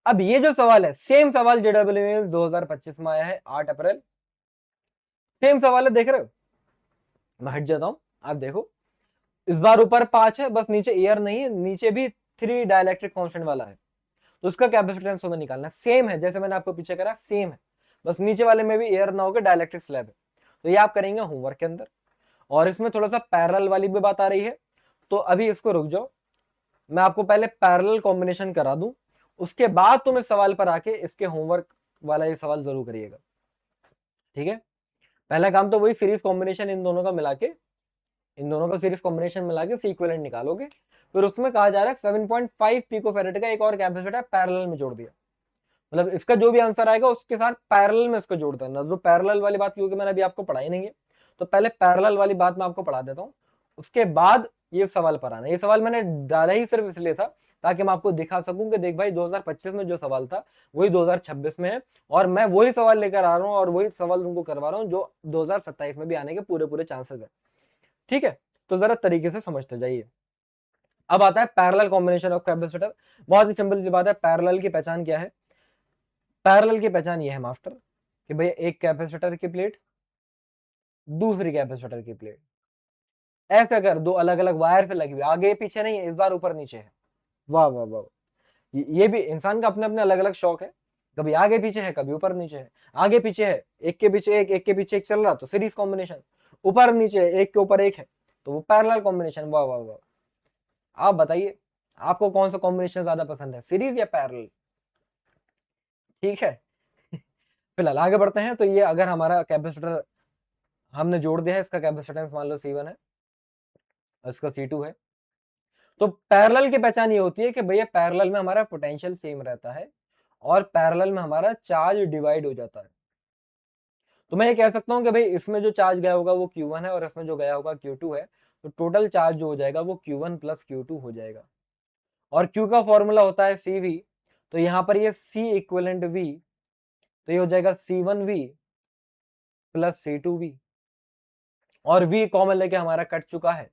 अब ये जो सवाल है सेम सवाल जेडब्ल्यू में 2025 में आया है 8 अप्रैल, सेम सवाल है, देख रहे हो। मैं हट जाता हूं, आप देखो इस बार ऊपर 5 है, बस नीचे एयर नहीं है, नीचे भी 3 डाइलेक्ट्रिक कांस्टेंट वाला है, तो उसका कैपेसिटेंस हमें निकालना सेम है जैसे मैंने आपको पीछे करा, सेम है, बस नीचे वाले में भी एयर ना होकर डाइलेक्ट्रिक स्लैब है। तो ये आप करेंगे होमवर्क के अंदर, और इसमें थोड़ा सा पैरेलल वाली भी बात आ रही है, तो अभी इसको रुक जाओ, मैं आपको पहले पैरेलल कॉम्बिनेशन करा दूं, उसके बाद तुम इस सवाल पर आके इसके होमवर्क वाला ये सवाल जरूर करिएगा, ठीक है। पहला काम तो वही सीरीज कॉम्बिनेशन इन दोनों का मिला के, इन दोनों का सीरीज कॉम्बिनेशन मिला के सी इक्विवेलेंट निकालोगे, फिर उसमें कहा जा रहा है 7.5 पिकोफैरेड का एक और कैपेसिटर पैरेलल में जोड़ दिया, मतलब इसका जो भी आंसर आएगा उसके साथ पैरेलल में इसको जोड़ देना। जो पैरेलल वाली बात क्योंकि मैंने अभी आपको पढ़ाई नहीं है, तो पहले पैरेलल वाली बात मैं आपको पढ़ा देता हूँ, उसके बाद ये सवाल पर आना। ये सवाल मैंने डाला ही सिर्फ इसलिए था ताकि मैं आपको दिखा सकूं कि देख भाई 2025 में जो सवाल था वही 2026 में है, और मैं वही सवाल लेकर आ रहा हूं और वही सवाल तुमको करवा रहा हूं जो 2027 में भी आने के पूरे पूरे चांसेस है। ठीक है, तो जरा तरीके से समझते जाइए। अब आता है पैरेलल कॉम्बिनेशन ऑफ कैपेसिटर। बहुत ही सिंपल सी बात है, पैरेलल की पहचान क्या है? पैरेलल की पहचान ये है मास्टर कि भाई एक कैपेसिटर की प्लेट दूसरी कैपेसिटर की प्लेट ऐसे अगर दो अलग अलग वायर से लगी हुई, आगे पीछे नहीं है, इस बार ऊपर नीचे है। वाह वाह वाह, ये भी इंसान का अपने अपने अलग अलग शौक है, कभी आगे पीछे है कभी ऊपर नीचे है। आगे पीछे है, एक के पीछे एक के पीछे एक चल रहा तो सीरीज कॉम्बिनेशन, ऊपर नीचे है, एक के ऊपर एक है तो वो पैरेलल कॉम्बिनेशन। वाह वाह वाह, आप बताइए आपको कौन सा कॉम्बिनेशन ज्यादा पसंद है, सीरीज या पैरेलल? ठीक है फिलहाल आगे बढ़ते हैं। तो ये अगर हमारा कैपेसिटर हमने जोड़ दिया है, इसका कैपेसिटेंस मान लो C1 है, इसका C2 है, तो पैरेलल की पहचान ये होती है कि भैया पैरेलल में हमारा पोटेंशियल सेम रहता है और पैरेलल में हमारा चार्ज डिवाइड हो जाता है। तो मैं ये कह सकता हूं कि भाई इसमें जो चार्ज गया होगा वो Q1 है और इसमें जो गया होगा Q2 है, तो टोटल चार्ज जो हो जाएगा वो Q1 प्लस Q2 हो जाएगा। और Q का फॉर्मूला होता है CV, तो यहां पर ये C इक्विवेलेंट V, तो ये हो जाएगा C1V प्लस C2V, और V कॉमन लेके हमारा कट चुका है,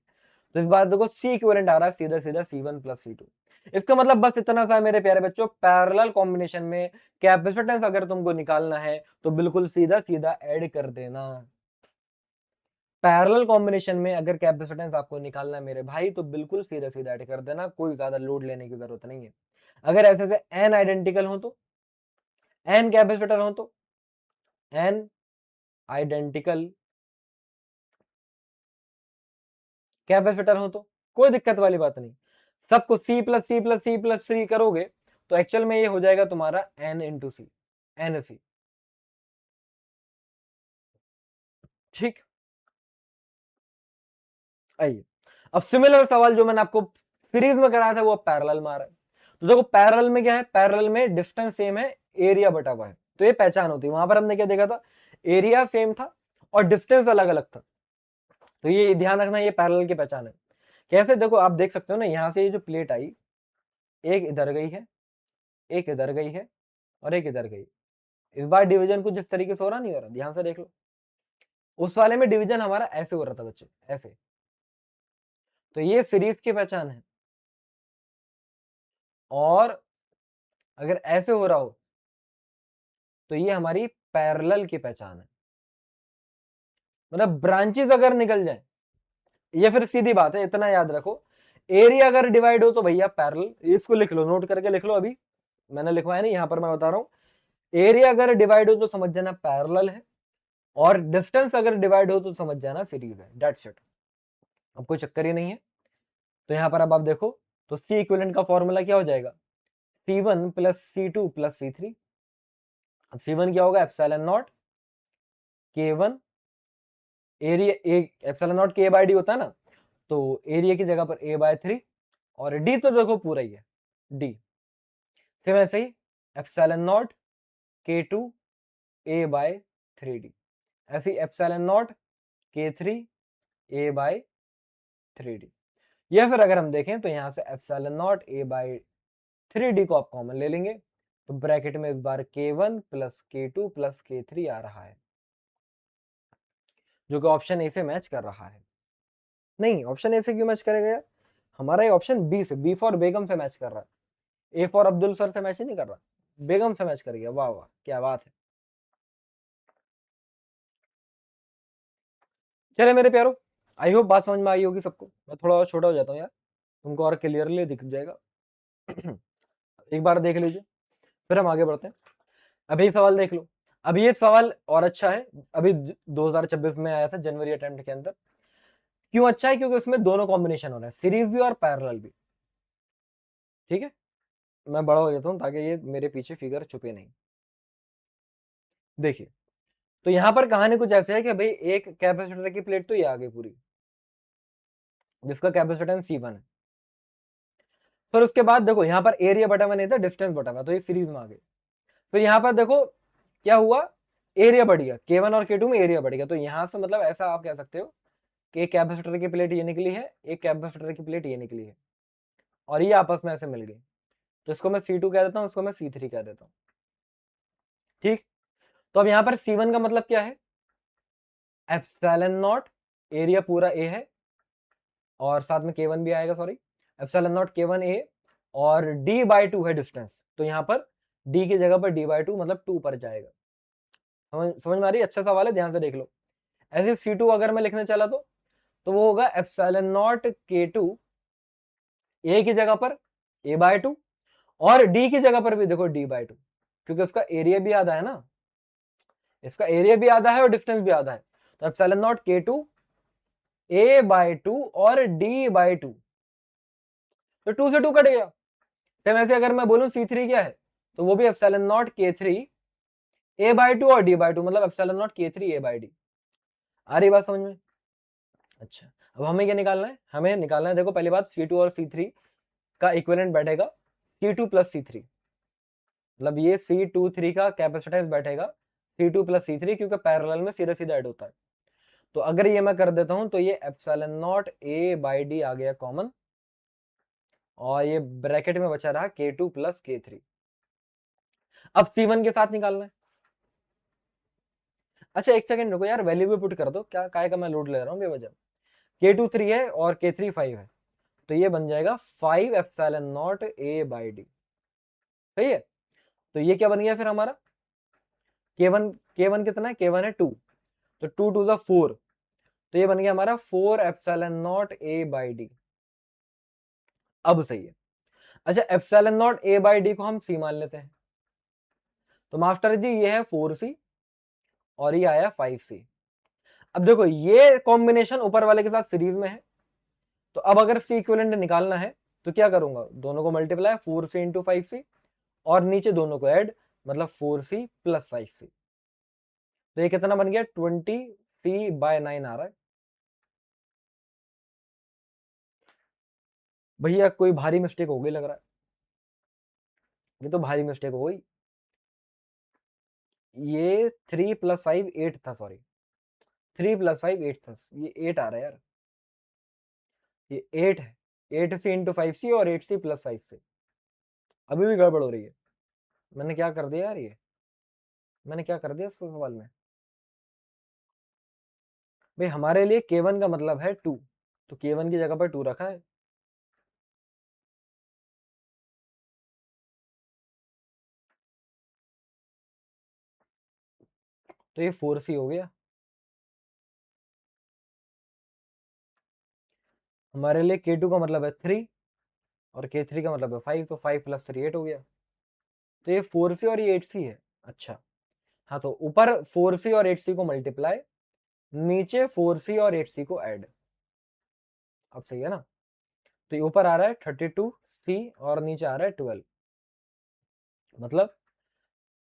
तो इस बार देखो C इक्विवेलेंट आ रहा है सीधा सीधा C1 प्लस C2। इसका मतलब बस इतना सा है मेरे प्यारे बच्चों, पैरेलल कॉम्बिनेशन में कैपेसिटेंस अगर तुमको निकालना है तो बिल्कुल सीधा सीधा ऐड कर देना। पैरेलल कॉम्बिनेशन में अगर कैपेसिटेंस आपको निकालना है मेरे भाई तो बिल्कुल सीधा सीधा ऐड कर देना, कोई ज्यादा लोड लेने की जरूरत नहीं है। अगर ऐसे से n आइडेंटिकल हो तो, n कैपेसिटर हो तो, n आइडेंटिकल कैपेसिटर हो तो कोई दिक्कत वाली बात नहीं, सबको C plus C plus C plus C करोगे तो एक्चुअल में ये हो जाएगा तुम्हारा n इंटू सी, NC। ठीक, आइए अब सिमिलर सवाल जो मैंने आपको सीरीज में कराया था वो अब पैरेलल में आ रहा है। तो देखो पैरेलल में क्या है, पैरेलल में डिस्टेंस सेम है, एरिया बटा हुआ है, तो ये पहचान होती है। वहां पर हमने क्या देखा था, एरिया सेम था और डिस्टेंस अलग अलग था, तो ये ध्यान रखना, ये पैरेलल की पहचान है। कैसे, देखो आप देख सकते हो ना, यहां से ये जो प्लेट आई, एक इधर गई है, एक इधर गई है और एक इधर गई। इस बार डिवीजन कुछ इस तरीके से हो रहा नहीं हो रहा, ध्यान से देख लो। उस वाले में डिवीजन हमारा ऐसे हो रहा था बच्चे, ऐसे, तो ये सीरीज की पहचान है। और अगर ऐसे हो रहा हो तो ये हमारी पैरेलल की पहचान है। मतलब ब्रांचेस अगर निकल जाए, ये फिर सीधी बात है, इतना याद रखो, एरिया अगर डिवाइड हो तो भैया पैरेलल, इसको लिख लो, नोट करके लिख लो, अभी मैंने लिखवाया नहीं, यहां पर मैं बता रहा हूं। एरिया अगर डिवाइड हो तो समझ जाना पैरेलल है, और डिस्टेंस अगर डिवाइड हो तो समझ जाना सीरीज है, दैट्स इट। अब कोई चक्कर ही नहीं है। तो यहां पर अब आप देखो, तो सी इक्विवेलेंट का फॉर्मूला क्या हो जाएगा, C1 plus C2 plus C3। अब C1 क्या होगा, epsilon naught K1, area epsilon naught K बाय D होता है ना, तो एरिया की जगह पर A/3, और D तो देखो पूरा ही है, D सेम ऐसे ही एप्सिलॉन नॉट K2 A/3D, ऐसे ही एप्सिलॉन नॉट K3 A/3D। या फिर अगर हम देखें तो यहां से एप्सिलॉन नॉट A/3D को आप कॉमन ले लेंगे, तो ब्रैकेट में इस बार K1 plus K2 plus K3 आ रहा है, जो कि ऑप्शन ए से मैच कर रहा है। नहीं, ऑप्शन ए से क्यों मैच करेगा यार, हमारा ये ऑप्शन बी से, बी फॉर बेगम से मैच कर रहा है, ए फॉर अब्दुल सर से मैच ही नहीं कर रहा, बेगम से मैच कर गया। वाह वाह, क्या बात है। चले मेरे प्यारो, आई होप बात समझ में आई होगी सबको। मैं थोड़ा और छोटा हो जाता हूँ यार, तुमको और क्लियरली दिख जाएगा एक बार देख लीजिए, फिर हम आगे बढ़ते हैं। अभी सवाल देख लो, अभी ये सवाल और अच्छा है, अभी 2026 में आया था जनवरी अटेम्प्ट के अंदर। क्यों अच्छा है, क्योंकि उसमें दोनों कॉम्बिनेशन हो रहा है, सीरीज भी और पैरेलल भी। ठीक है, मैं बड़ा हो जाता हूं ताकि ये मेरे पीछे फिगर छुपे नहीं। देखिए, तो यहां पर कहानी कुछ ऐसे है कि भाई एक कैपेसिटर की प्लेट तो ये आ गई पूरी, जिसका कैपेसिटेंस C1 है। फिर उसके बाद देखो यहाँ पर एरिया बटा हुआ नहीं था, डिस्टेंस बटा हुआ, तो ये सीरीज में आ गई। फिर यहाँ पर देखो क्या हुआ, एरिया बढ़ गया, K1 और K2 में एरिया बढ़ गया, तो यहां से मतलब ऐसा आप कह सकते हो एक कैपेसिटर की प्लेट ये निकली है, एक कैपेसिटर की प्लेट ये निकली है, और ये आपस में ऐसे मिल गई, तो इसको मैं C2 कह देता हूं, इसको मैं C3 कह देता हूं। ठीक, तो अब यहां पर C1 का मतलब क्या है, एप्सिलॉन नॉट, एरिया पूरा ए है और साथ में K1 भी आएगा, सॉरी, एप्सिलॉन नॉट K1 ए, और D/2 है डिस्टेंस, तो यहां पर D की जगह पर D/2 मतलब 2 पर जाएगा। समझ में आ रही है? अच्छा सवाल है, ध्यान से देख लो। ऐसे C2 अगर मैं लिखने चला तो वो होगा एप्सिलॉन नॉट K2 ए की जगह पर A/2 और D की जगह पर भी देखो D/2, क्योंकि उसका एरिया भी आधा है ना, इसका एरिया भी आधा है और डिस्टेंस भी आधा है, तो एप्सिलॉन नॉट K2 A/2 और D/2, तो 2 से 2 कट गया। सेम ऐसे अगर मैं बोलूं C3 क्या है, तो वो भी एप्सिलॉन नॉट K3 A/2 और D/2, मतलब एप्सिलॉन नॉट K3 A/D। आ रही बात समझ में? अच्छा, अब हमें क्या निकालना है, हमें निकालना है, देखो पहली बात C2 और C3 का इक्विवेलेंट बैठेगा C2 प्लस C3, मतलब ये C23 का कैपेसिटेंस बैठेगा C2 प्लस C3, क्योंकि पैरेलल में सीधा सीधा ऐड होता है। तो अगर ये मैं कर देता हूं तो ये एप्सिलॉन नॉट A/D आ गया कॉमन, और ये ब्रैकेट में बचा रहा K2 प्लस K3। अब C1 के साथ निकालना है। अच्छा एक सेकंड रुको यार, वैल्यू भी पुट कर दो, क्या काय का मैं लोड ले रहा हूं बेवजह। K2 3 है और K3 5 है, तो ये बन जाएगा 5 एप्सिलॉन नॉट A/D। सही है, तो ये क्या बन गया फिर हमारा, K1 कितना है, K1 है 2, तो 2 2 जा 4, तो ये बन गया हमारा 4 एप्सिलॉन नॉट A/D। अब सही है। अच्छा एप्सिलॉन नॉट A/D को हम C मान लेते हैं, तो मास्टर जी ये है 4C और ये आया 5C। अब देखो ये कॉम्बिनेशन ऊपर वाले के साथ सीरीज में है, तो अब अगर C इक्विवेलेंट निकालना है तो क्या करूंगा, दोनों को मल्टीप्लाई 4C इंटू 5C और नीचे दोनों को ऐड, मतलब 4C प्लस 5C, तो ये कितना बन गया 20C/9 आ रहा है। भैया कोई भारी मिस्टेक हो गई लग रहा है, ये तो भारी मिस्टेक हो गई, ये 3 + 5 8 था, सॉरी 3 + 5 8 था, ये 8 आ रहा है यार, ये 8 है, 8C इंटू 5C और 8C प्लस 5C। अभी भी गड़बड़ हो रही है, मैंने क्या कर दिया यार, ये मैंने क्या कर दिया इस सवाल में। भाई हमारे लिए K1 का मतलब है 2, तो K1 की जगह पर 2 रखा है, तो ये 4C हो गया। हमारे लिए K2 का मतलब है 3 और K3 का मतलब है 5, तो 5 + 3 8 हो गया, तो ये 4C और ये 8C है। अच्छा हाँ, तो ऊपर 4C और 8C को मल्टीप्लाई, नीचे 4C और 8C को ऐड, अब सही है ना, तो ये ऊपर आ रहा है 32C और नीचे आ रहा है 12, मतलब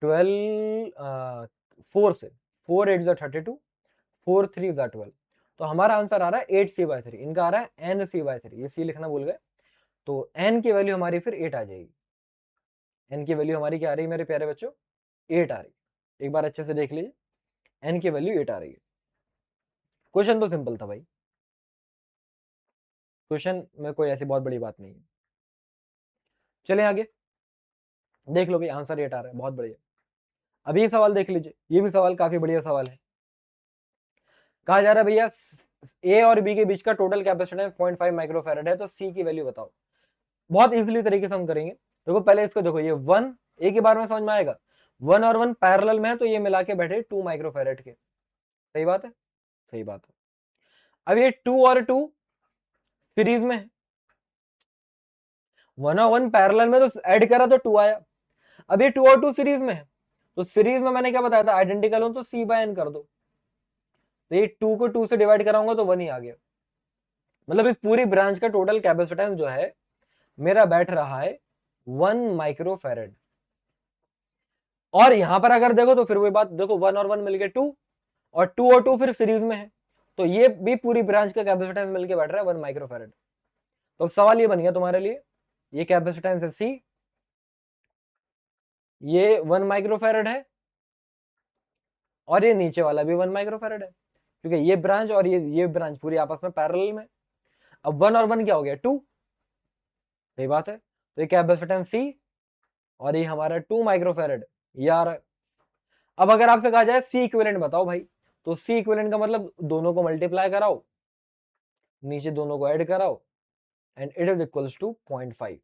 12 4 से 4 8 32, 4 3 12, तो हमारा आंसर आ रहा है 8C/3, इनका आ रहा है NC/3, ये C लिखना भूल गए, तो n की वैल्यू हमारी फिर 8 आ जाएगी, n की वैल्यू हमारी क्या आ रही है मेरे प्यारे बच्चों, 8 आ रही है। एक बार अच्छे से देख लीजिए, n की वैल्यू 8 आ रही है। क्वेश्चन तो सिंपल था भाई, क्वेश्चन में कोई ऐसी बहुत बड़ी बात नहीं है। चले आगे देख लो भाई, आंसर 8 आ रहा है, बहुत बढ़िया। अभी ये सवाल देख लीजिए, ये भी सवाल काफी बढ़िया सवाल है। कहा जा रहा है भैया ए और बी के बीच का टोटल कैपेसिटेंस 0.5 माइक्रोफैराड है, तो सी की वैल्यू बताओ। बहुत इजीली तरीके से हम करेंगे, देखो पहले इसको देखो, ये 1 एक ही बार में समझ में आएगा, 1 और 1 पैरेलल में है, तो ये मिला के बैठे 2 माइक्रोफैराड के, सही बात है, सही बात है। अब ये 2 और 2 सीरीज में है, 1 और 1 पैरेलल में तो ऐड करा तो 2 आया। अब ये 2 और 2 सीरीज में है, तो सीरीज में मैंने क्या बताया था, आइडेंटिकल हो तो C/N कर दो, तो ये 2 को 2 से डिवाइड कराऊंगा तो 1 ही आ गया, मतलब इस पूरी ब्रांच का टोटल कैपेसिटेंस जो है मेरा बैठ रहा है 1 माइक्रोफैराड। और यहां पर अगर देखो तो फिर वही बात, देखो 1 और 1 मिलके 2 और 2 और 2 फिर सीरीज में है, तो ये भी पूरी ब्रांच का कैपेसिटेंस मिलके बैठ रहा है 1 माइक्रोफैराड। तो अब सवाल ये बन गया तुम्हारे लिए, ये कैपेसिटेंस है C, ये 1 माइक्रोफैराड है और ये नीचे वाला भी 1 माइक्रोफैराड है, क्योंकि ये ब्रांच और ये ब्रांच पूरी आपस में पैरेलल में। अब 1 और 1 क्या हो गया 2, सही बात है। तो ये कैपेसिटेंस C और ये हमारा 2 माइक्रोफेरेड ये आ रहा है। अब अगर आपसे कहा जाए C इक्विवेलेंट बताओ भाई, तो C इक्विवेलेंट का मतलब दोनों को मल्टीप्लाई कराओ, नीचे दोनों को ऐड कराओ, and it is equals to 0.5।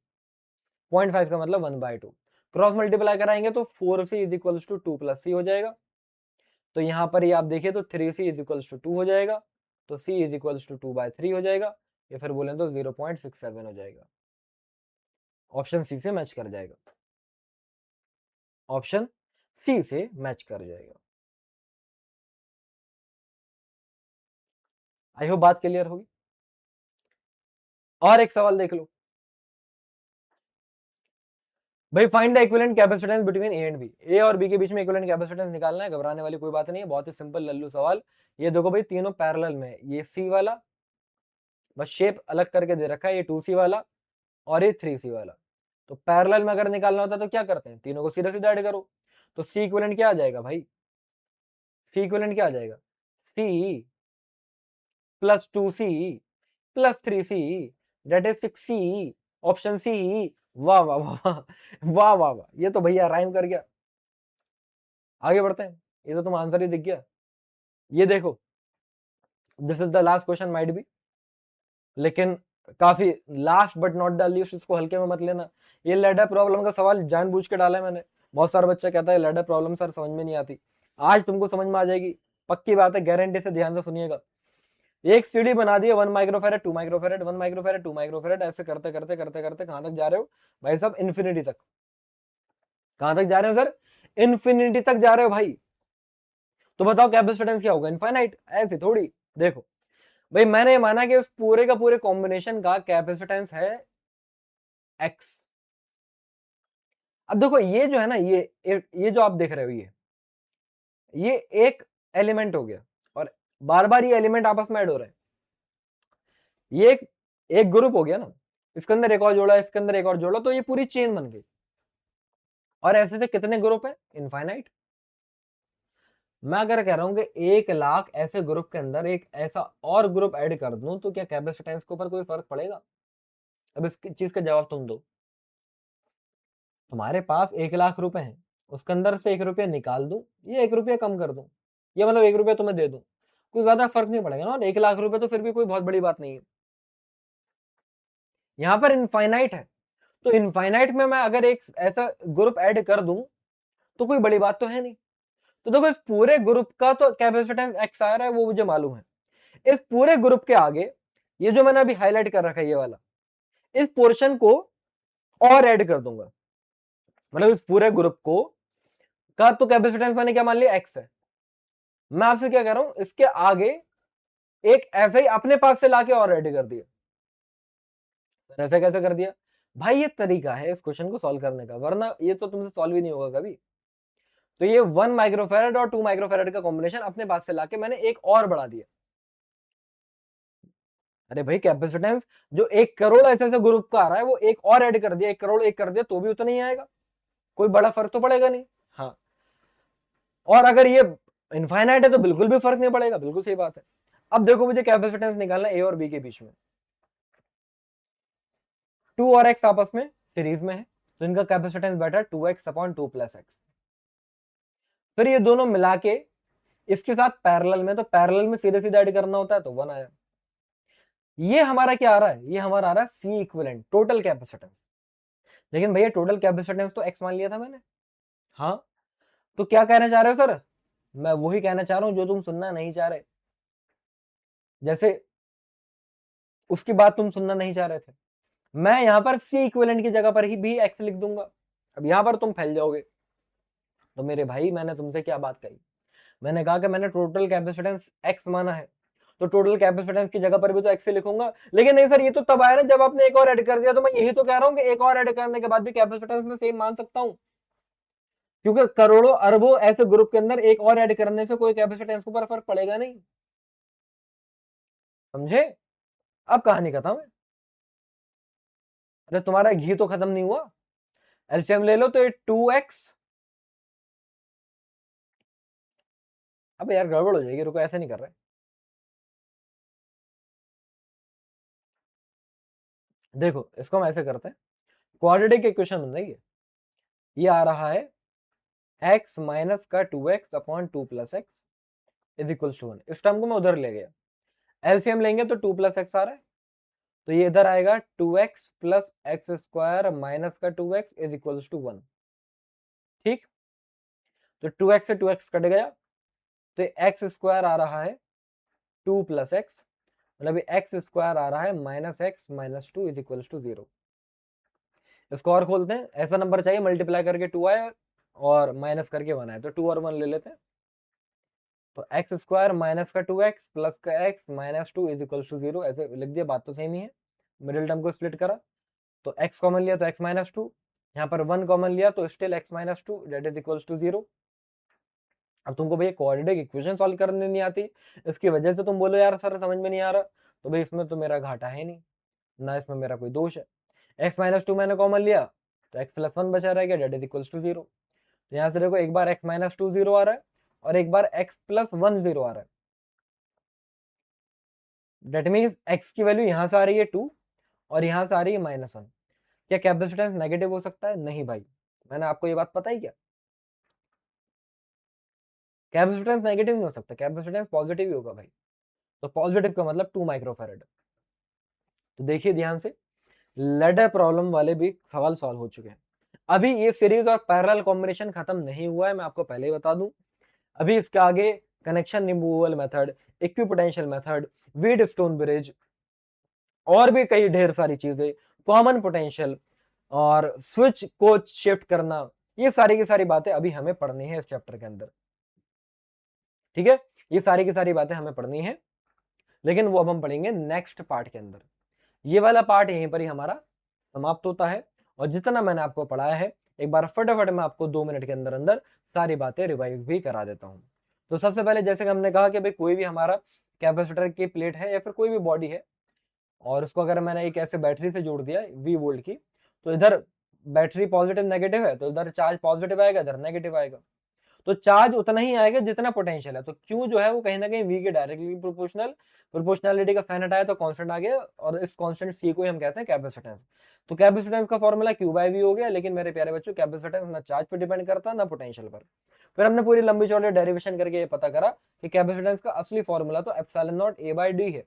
0.5 का मतलब 1/2। क्रॉस मल्टीप्लाई कराएंगे तो 4C is equals to 2 + C हो जाएगा। तो यहां पर ये आप देखिए तो 3C इज इक्वल्स टू 2 हो जाएगा, तो C इज इक्वल्स टू 2/3 हो जाएगा, या फिर बोलें तो 0.67 हो जाएगा। ऑप्शन सी से मैच कर जाएगा, ऑप्शन सी से मैच कर जाएगा। आई होप बात क्लियर होगी। और एक सवाल देख लो भाई, find the equivalent capacitance between A and B. A और बी के बीच में इक्विवेलेंट कैपेसिटेंस निकालना है, घबराने वाली कोई बात नहीं है, बहुत ही सिंपल लल्लू सवाल। ये देखो भाई तीनों पैरेलल में, ये सी वाला बस शेप अलग करके दे रखा है, ये 2C वाला और ये 3C वाला। तो पैरेलल में अगर निकालना होता है तो क्या करते हैं, तीनों को सीधा सीधा ऐड करो। तो सी इक्विवेलेंट क्या आ जाएगा भाई, सी इक्विवेलेंट क्या आ जाएगा, C plus 2C plus 3C that is 6C, option C. वाह वाह वाह वाह वाह वाह वाह, ये तो भैया राइम कर गया। आगे बढ़ते हैं, ये तो तुम आंसर ही दिख गया। ये देखो, this is the last question might be, लेकिन काफी last but not the least, इसको हल्के में मत लेना। ये लैडर प्रॉब्लम का सवाल जानबूझ के डाला है मैंने। बहुत सारा बच्चा कहता है लैडर प्रॉब्लम सर समझ में नहीं आती, आज तुमको समझ में आ जाएगी, पक्की बात है, गारंटी से, ध्यान से सुनिएगा। एक सीढ़ी बना दी है 1 माइक्रोफेरेड 2 माइक्रोफेरेड 1 माइक्रोफेरेड 2 माइक्रोफेरेड, ऐसे करते करते करते करते कहां तक जा रहे हो भाई साहब, इन्फिनिटी तक। कहां तक जा रहे हो सर, इन्फिनिटी तक जा रहे हो भाई। तो बताओ कैपेसिटेंस क्या होगा, इनफाइनाइट। ऐसे थोड़ी, देखो भाई मैंने माना कि उस पूरे का पूरे कॉम्बिनेशन का कैपेसिटेंस है एक्स। अब देखो ये जो है ना, ये जो आप देख रहे हो, ये एक एलिमेंट हो गया, और बार बार ये एलिमेंट आपस में ऐड हो रहे हैं। ये एक ग्रुप हो गया ना, इसके अंदर एक और जोड़ा, इसके अंदर एक और जोड़ा, तो ये पूरी चेन बन गई। और ऐसे से कितने ग्रुप है, इनफाइनाइट। मैं अगर कह रहा हूं कि 1,00,000 ऐसे ग्रुप के अंदर एक ऐसा और ग्रुप ऐड कर दूं, तो क्या कैपेसिटेंस के ऊपर कोई फर्क पड़ेगा। अब इस चीज का जवाब तुम दो। तुम्हारे पास 1,00,000 रुपए हैं, उसके अंदर से 1 रुपया निकाल दूं, ये 1 रुपया कम कर दूं, ये मतलब 1 रुपया तुम्हें दे दूं, कोई ज्यादा फर्क नहीं पड़ेगा ना। और 1,00,000 रुपए तो फिर भी कोई बहुत बड़ी बात नहीं है। यहाँ पर इनफाइनाइट है, तो इनफाइनाइट में मैं अगर एक ऐसा ग्रुप ऐड कर दूं, तो कोई बड़ी बात तो है नहीं। तो देखो इस पूरे ग्रुप का तो कैपेसिटेंस एक्स आ रहा है, वो मुझे मालूम है। इस पूरे ग्रुप के आगे ये जो मैंने अभी हाईलाइट कर रखा है, ये वाला, इस पोर्शन को और ऐड कर दूंगा, मतलब इस पूरे ग्रुप को का तो कैपेसिटेंस मैंने क्या मान लिया, एक्स है। मैं आपसे क्या कह रहा हूं, इसके आगे एक ऐसा ही अपने पास से लाके और ऐड कर दिया। ऐसा कैसे कर दिया भाई, ये तरीका है इस क्वेश्चन को सॉल्व करने का, वरना ये तो तुमसे सॉल्व ही नहीं होगा कभी। तो ये 1 माइक्रोफेरेड और 2 माइक्रोफेरेड का कॉम्बिनेशन अपने पास से लाके मैंने एक और बढ़ा दिया। अरे भाई कैपेसिटेंस जो 1 करोड़ ऐसे ऐसे ग्रुप का आ रहा है, वो एक और ऐड कर दिया, 1 करोड़ एक कर दिया, तो भी उतना ही आएगा, कोई बड़ा फर्क तो पड़ेगा नहीं। हाँ, और अगर ये इनफाइनाइट है तो बिल्कुल भी फर्क नहीं पड़ेगा, बिल्कुल सही बात है। अब देखो मुझे कैपेसिटेंस निकालना है ए और बी के बीच में, 2 और x आपस में सीरीज में है, तो इनका कैपेसिटेंस बैठा 2x/2 + x। फिर ये दोनों मिला के इसके साथ पैरेलल में, तो पैरेलल में सीधे सीधे ऐड करना होता है, तो 1 आया। ये हमारा क्या आ रहा है, ये हमारा आ रहा है सी इक्विवेलेंट टोटल कैपेसिटेंस। लेकिन भैया टोटल कैपेसिटेंस तो x मान लिया था मैंने। हाँ, तो क्या कहना चाह रहे हो सर, मैं वही कहना चाह रहा हूं जो तुम सुनना नहीं चाह रहे, जैसे उसकी बात तुम सुनना नहीं चाह रहे थे। मैं यहां पर सी इक्विवेलेंट की जगह पर ही भी x लिख दूंगा। अब यहां पर तुम फैल जाओगे, तो मेरे भाई मैंने तुमसे क्या बात कही, मैंने कहा कि मैंने टोटल कैपेसिटेंस x माना है, तो टोटल कैपेसिटेंस की जगह पर भी तो x ही लिखूंगा। लेकिन नहीं सर, ये तो तब आया ना जब आपने एक और ऐड कर दिया, तो मैं यही तो कह रहा हूं कि एक और ऐड करने के बाद भी कैपेसिटेंस में सेम मान सकता हूं, क्योंकि करोड़ों अरबों ऐसे ग्रुप के अंदर एक और ऐड करने से कोई कैपेसिटेंस के ऊपर फर्क पड़ेगा नहीं। समझे, अब कहानी खत्म है। अरे तुम्हारा घी तो खत्म नहीं हुआ, एलसीएम ले लो तो ये 2x, अब यार गड़बड़ हो जाएगी, रुको ऐसे नहीं कर रहे, देखो इसको हम ऐसे करते हैं, क्वाड्रेटिक इक्वेशन बन रही है, ये आ रहा है x माइनस का 2x upon 2 plus x is equals to 1। इस टर्म को मैं उधर ले गया, एलसीएम लेंगे तो 2 प्लस एक्स आ रहा है, तो ये इधर आएगा 2x plus x square minus का 2x इज इक्वल्स टू 1। ठीक, तो 2x से 2x कट गया, तो एक्स स्क्वायर आ रहा है 2 प्लस एक्स, मतलब एक्स स्क्वायर आ रहा है minus x minus 2 is equals to 0। इसको और खोलते हैं, ऐसा नंबर चाहिए मल्टीप्लाई करके 2 आए और माइनस करके 1 आए, तो 2 और 1 ले लेते हैं, तो एक्स स्क्वायर माइनस का 2x प्लस का x minus 2 is equals to 0, ऐसे लिख दिया, बात तो सेम ही है। मिडिल टर्म को स्प्लिट करा तो x कॉमन लिया तो x माइनस 2, यहाँ पर 1 कॉमन लिया तो still x minus 2 that is equals to 0। अब तुमको भैया क्वाड्रेटिक इक्वेशन सॉल्व करने नहीं आती, इसकी वजह से तुम बोलो यार सर समझ में नहीं आ रहा, तो भाई इसमें तो मेरा घाटा है नहीं, ना इसमें मेरा कोई दोष है। x माइनस 2 मैंने कॉमन लिया तो x प्लस 1 बचा रह गया दैट इज इक्वल्स टू 0। तो यहाँ से देखो एक बार x माइनस 2 0 आ रहा है और एक बार x प्लस 1 0 आ रहा है, दैट मीन्स x की वैल्यू यहाँ से आ रही है 2 और यहाँ से आ रही है -1। क्या कैपेसिटेंस नेगेटिव हो सकता है? नहीं भाई, मैंने आपको ये बात पता ही क्या, कैपेसिटेंस नेगेटिव नहीं हो सकता, कैपेसिटेंस पॉजिटिव ही होगा भाई। तो पॉजिटिव का मतलब 2 माइक्रोफैराड। तो देखिए ध्यान से, लैडर प्रॉब्लम वाले भी सवाल सॉल्व हो चुके हैं। अभी ये सीरीज और पैरेलल कॉम्बिनेशन खत्म नहीं हुआ है, मैं आपको पहले ही बता दूं। अभी इसके आगे connection removal method, equipotential method, weed stone bridge और भी कई ढेर सारी चीजें, कॉमन पोटेंशियल और स्विच को शिफ्ट करना, ये सारी की सारी बातें अभी हमें पढ़नी है इस चैप्टर के अंदर। ठीक है, ये सारी की सारी बातें हमें पढ़नी है, लेकिन वो अब हम पढ़ेंगे नेक्स्ट पार्ट के अंदर। ये वाला पार्ट यहीं पर ही हमारा समाप्त होता है, और जितना मैंने आपको पढ़ाया है एक बार फटाफट मैं आपको 2 मिनट के अंदर अंदर सारी बातें रिवाइज भी करा देता हूं। तो सबसे पहले जैसे कि हमने कहा कि भाई कोई भी हमारा कैपेसिटर की प्लेट है या फिर कोई भी बॉडी है, और उसको अगर मैंने एक ऐसे बैटरी से जोड़ दिया V वोल्ट की, तो इधर बैटरी पॉजिटिव नेगेटिव है तो इधर चार्ज पॉजिटिव आएगा, इधर नेगेटिव आएगा, तो चार्ज उतना ही आएगा जितना पोटेंशियल है। तो क्यू जो है वो कहीं ना कहीं V के डायरेक्टली प्रोपोर्शनल, प्रोपोर्शनलिटी का साइन हटाया तो कांस्टेंट आ गया, और इस कांस्टेंट C को ही हम कहते हैं कैपेसिटेंस। तो कैपेसिटेंस का फॉर्मूला Q बाय V हो गया, लेकिन मेरे प्यारे बच्चों कैपेसिटेंस ना चार्ज पर डिपेंड करता ना पोटेंशियल पर। फिर हमने पूरी लंबी चौड़ी डेरिवेशन करके ये पता करा कि कैपेसिटेंस का असली फॉर्मूला तो epsilon naught A by D है,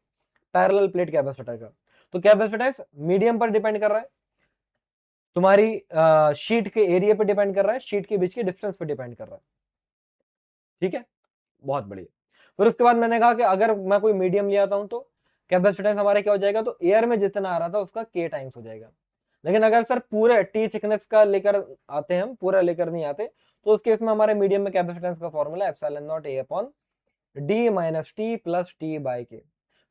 पैरेलल प्लेट कैपेसिटर का। तो कैपेसिटेंस मीडियम पर डिपेंड कर रहा है, तुम्हारी शीट के एरिया पे डिपेंड कर रहा है, शीट के बीच के डिस्टेंस पे डिपेंड कर रहा है। ठीक है, बहुत बढ़िया। फिर उसके बाद मैंने कहा कि अगर मैं कोई मीडियम ले आता हूं तो कैपेसिटेंस हमारा क्या हो जाएगा, तो एयर में जितना आ रहा था उसका k टाइम्स हो जाएगा। लेकिन अगर सर पूरे टी थिकनेस का लेकर आते हैं, हम पूरा लेकर नहीं आते, तो उस केस में हमारे मीडियम में कैपेसिटेंस का formula epsilon naught A upon D minus T plus T by के।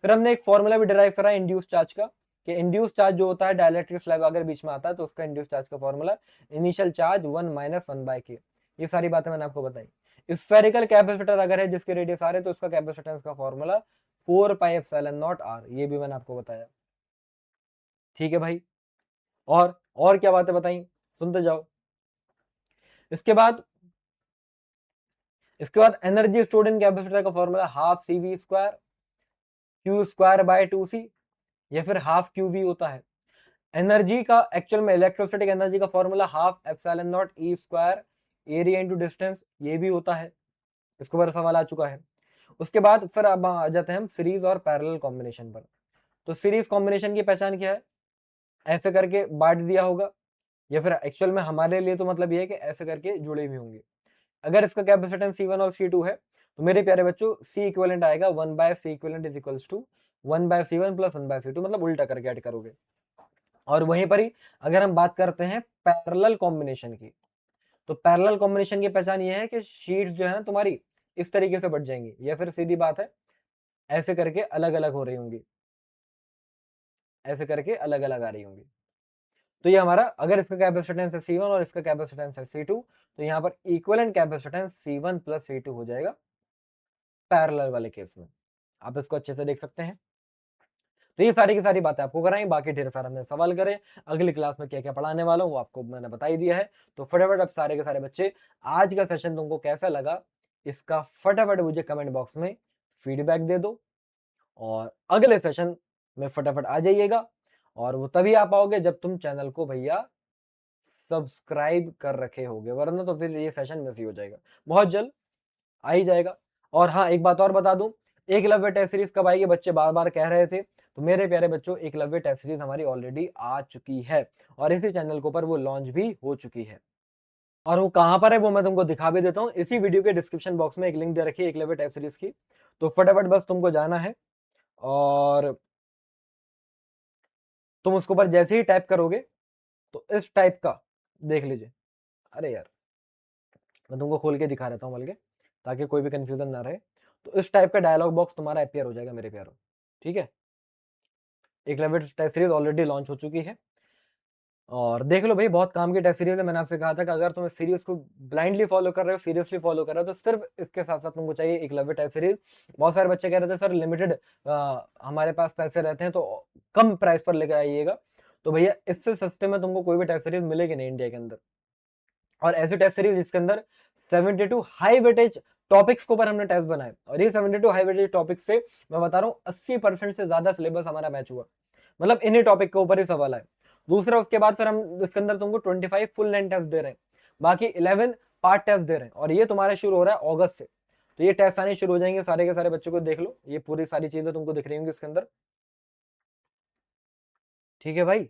फिर हमने एक फॉर्मूला भी डिराइव करा इंड्यूस चार्ज का, कि इंड्यूस चार्ज जो होता है डाइलेक्ट्रिक स्लैब अगर बीच में आता है तो उसका इंड्यूस चार्ज का formula initial charge 1 minus 1 by के। ये सारी बातें मैंने आपको बताई। स्फेरिकल कैपेसिटर अगर है जिसके रेडियस आ रहे तो उसका कैपेसिटेंस का formula 4 pi epsilon not r, ये भी मैंने आपको बताया। ठीक है भाई, और क्या बातें बताई, सुनते जाओ। इसके बाद एनर्जी स्टोर्ड इन कैपेसिटर का formula half CV square Q square by 2C, या फिर हाफ QV होता है। एनर्जी का एक्चुअल में इलेक्ट्रोस्टैटिक एनर्जी का formula half epsilon not E square area into distance, ये भी होता है, इसके ऊपर सवाल आ चुका है। उसके बाद फिर अब आ जाते हैं हम सीरीज और पैरेलल कॉम्बिनेशन पर। तो सीरीज कॉम्बिनेशन की पहचान क्या है, ऐसे करके बांट दिया होगा, या फिर एक्चुअल में हमारे लिए तो मतलब ये है कि ऐसे करके जुड़े हुए होंगे। अगर इसका कैपेसिटेंस C1 और C2 है तो मेरे प्यारे बच्चों C इक्विवेलेंट आएगा 1 by C equivalent is equals to 1 by C1 plus 1 by C2, मतलब उल्टा करके ऐड करोगे। और वहीं पर ही अगर हम बात करते हैं पैरेलल कॉम्बिनेशन की, तो पैरेलल कॉम्बिनेशन की पहचान ये है कि शीट्स जो है ना तुम्हारी इस तरीके से बट जाएंगी, या फिर सीधी बात है ऐसे करके अलग अलग हो रही होंगी, ऐसे करके अलग अलग आ रही होंगी। तो ये हमारा, अगर इसका कैपेसिटेंस है C1 और इसका कैपेसिटेंस है C2, तो यहाँ पर equivalent capacitance C1 plus C2 हो जाएगा पैरेलल वाले केस में। आप इसको अच्छे से देख सकते हैं। तो ये सारी की सारी बातें आपको कराई, बाकी ढेर सारा हमने सवाल करे, अगली क्लास में क्या क्या पढ़ाने वाला हूँ वो आपको मैंने बता ही दिया है। तो फटाफट अब सारे के सारे बच्चे आज का सेशन तुमको कैसा लगा, इसका फटाफट मुझे कमेंट बॉक्स में फीडबैक दे दो, और अगले सेशन में फटाफट आ जाइएगा। और वो तभी आ पाओगे जब तुम चैनल को भैया सब्सक्राइब कर रखे होगे, वरना तो फिर ये सेशन मिस ही हो जाएगा। बहुत जल्द आ ही जाएगा। और हाँ, एक बात और बता दूं, एकलव्य टेस्ट सीरीज कब आएगी, बच्चे बार बार कह रहे थे। तो मेरे प्यारे बच्चों, एकलव्य टेस्ट सीरीज हमारी ऑलरेडी आ चुकी है और इसी चैनल के ऊपर वो लॉन्च भी हो चुकी है। और वो कहां पर है वो मैं तुमको दिखा भी देता हूँ। इसी वीडियो के डिस्क्रिप्शन बॉक्स में एक लिंक दे रखी है एकलव्य टेस्ट सीरीज की। तो फटाफट बस तुमको जाना है और तुम उसके ऊपर जैसे ही टाइप करोगे तो इस टाइप का देख लीजिए। अरे यार, मैं तुमको खोल के दिखा देता हूँ बल्कि, ताकि कोई भी कंफ्यूजन ना रहे। तो इस टाइप का डायलॉग बॉक्स तुम्हारा अपियर हो जाएगा मेरे प्यारो। ठीक है, Eklavya test series already launch हो चुकी है और देख लो भाई, बहुत काम की टेस्ट सीरीज है। मैंने आपसे कहा था कि अगर तुम इस सीरीज को ब्लाइंडली फॉलो कर रहे हो, सीरियसली फॉलो कर रहे हो, तो सिर्फ इसके साथ साथ तुमको चाहिए एकलव्य टेस्ट सीरीज। बहुत सारे बच्चे कह रहे थे सर लिमिटेड हमारे पास पैसे रहते हैं तो कम प्राइस पर लेकर आइएगा। तो भैया इससे सस्ते में तुमको कोई भी टेस्ट सीरीज मिलेगी नहीं इंडिया के अंदर। और ऐसी टेस्ट सीरीज जिसके अंदर 72 हाई वेटेज टॉपिक्स के ऊपर हमने टेस्ट बनाए, और ये 72 हाई वेटेज टॉपिक्स से मैं बता रहा हूँ 80% से ज्यादा सिलेबस हमारा मैच हुआ। मतलब इन्हीं टॉपिक के ऊपर ही सवाल आए। दूसरा, उसके बाद फिर हम इसके अंदर तुमको 25 फुल लेंथ टेस्ट दे रहे हैं, बाकी 11 पार्ट टेस्ट दे रहे हैं, और ये तुम्हारा शुरू हो रहा है अगस्त से। तो ये टेस्ट आने शुरू हो जाएंगे सारे के सारे बच्चों को। देख लो, ये पूरी सारी चीजें तुमको दिख रही होंगी इसके अंदर। ठीक है भाई।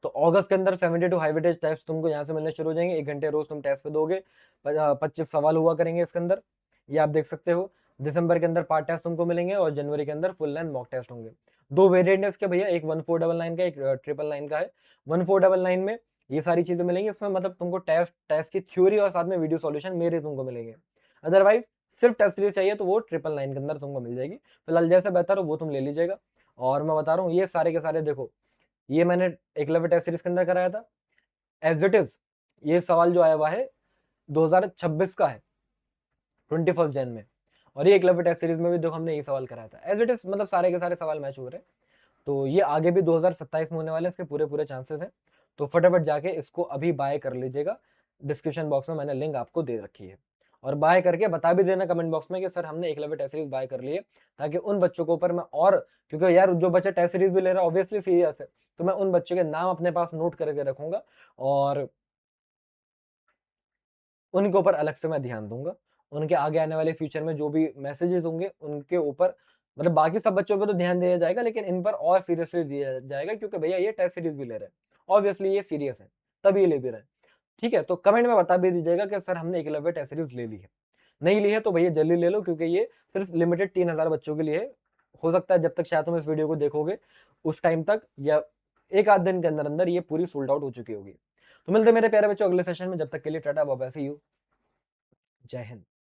तो अगस्त के अंदर 72 हाई वेटेज टेस्ट तुमको यहाँ से मिलने शुरू हो जाएंगे। 1 घंटे रोज तुम टेस्ट पे दोगे, 25 सवाल हुआ करेंगे इसके अंदर, ये आप देख सकते हो। दिसंबर के अंदर पार्ट टेस्ट तुमको मिलेंगे और जनवरी के अंदर फुल लेंथ मॉक टेस्ट होंगे। दो वेरिएंट है इसके भैया, एक 1499 का, एक 999 का है। 1499 में ये सारी चीजें मिलेंगी, इसमें मतलब तुमको टेस्ट टेस्ट की थ्योरी और साथ में वीडियो सॉल्यूशन मेरे तुमको मिलेंगे। अदरवाइज सिर्फ टेस्ट सीरीज चाहिए तो वो 999 के अंदर तुमको मिल जाएगी। फिलहाल जैसे बेहतर हो वो तुम ले लीजिएगा। और मैं बता रहा हूँ, ये सारे के सारे देखो, ये मैंने एकलव्य टेस्ट सीरीज के अंदर कराया था एज इट इज। ये सवाल जो आया हुआ है 2026 का है, 21 जन में। और ये एकलव्य टेस्ट सीरीज में भी देखो हमने ये सवाल कराया था एज इट इज, मतलब सारे के सारे सवाल मैच हो रहे हैं। तो ये आगे भी 2027 में होने वाले हैं, इसके पूरे पूरे चांसेस हैं। तो फटाफट जाके इसको अभी बाय कर लीजिएगा। डिस्क्रिप्शन बॉक्स में मैंने लिंक आपको दे रखी है। और बाय करके बता भी देना कमेंट बॉक्स में कि सर हमने एकलव्य टेस्ट सीरीज बाय कर ली है, ताकि उन बच्चों के ऊपर मैं और, क्योंकि यार जो बच्चा टेस्ट सीरीज भी ले रहा है ऑब्वियसली सीरियस है, तो मैं उन बच्चों के नाम अपने पास नोट करके रखूंगा और उनके ऊपर अलग से मैं ध्यान दूंगा। उनके आगे आने वाले फ्यूचर में जो भी मैसेजेस होंगे उनके ऊपर, मतलब बाकी सब बच्चों पे तो ध्यान दिया जाएगा, लेकिन इन पर और सीरियसली दिया जाएगा, क्योंकि भैया ये टेस्ट सीरीज भी ले रहे हैं, ऑब्वियसली ये सीरियस है, तभी ये ले भी रहे हैं। ठीक है, तो कमेंट में बता भी दीजिएगा कि सर हमने एकलव्य टेस्ट सीरीज ले ली है। नहीं ली है तो भैया जल्दी ले लो, क्योंकि ये सिर्फ लिमिटेड 3000 बच्चों के लिए है। हो सकता है जब तक शायद तुम इस वीडियो को देखोगे उस टाइम तक, या एक आध दिन के अंदर अंदर ये पूरी सोल्ड आउट हो चुकी होगी। तो मिलते हैं मेरे प्यारे बच्चों अगले सेशन में, जब तक के लिए टाटा बाय सी यू, जय हिंद।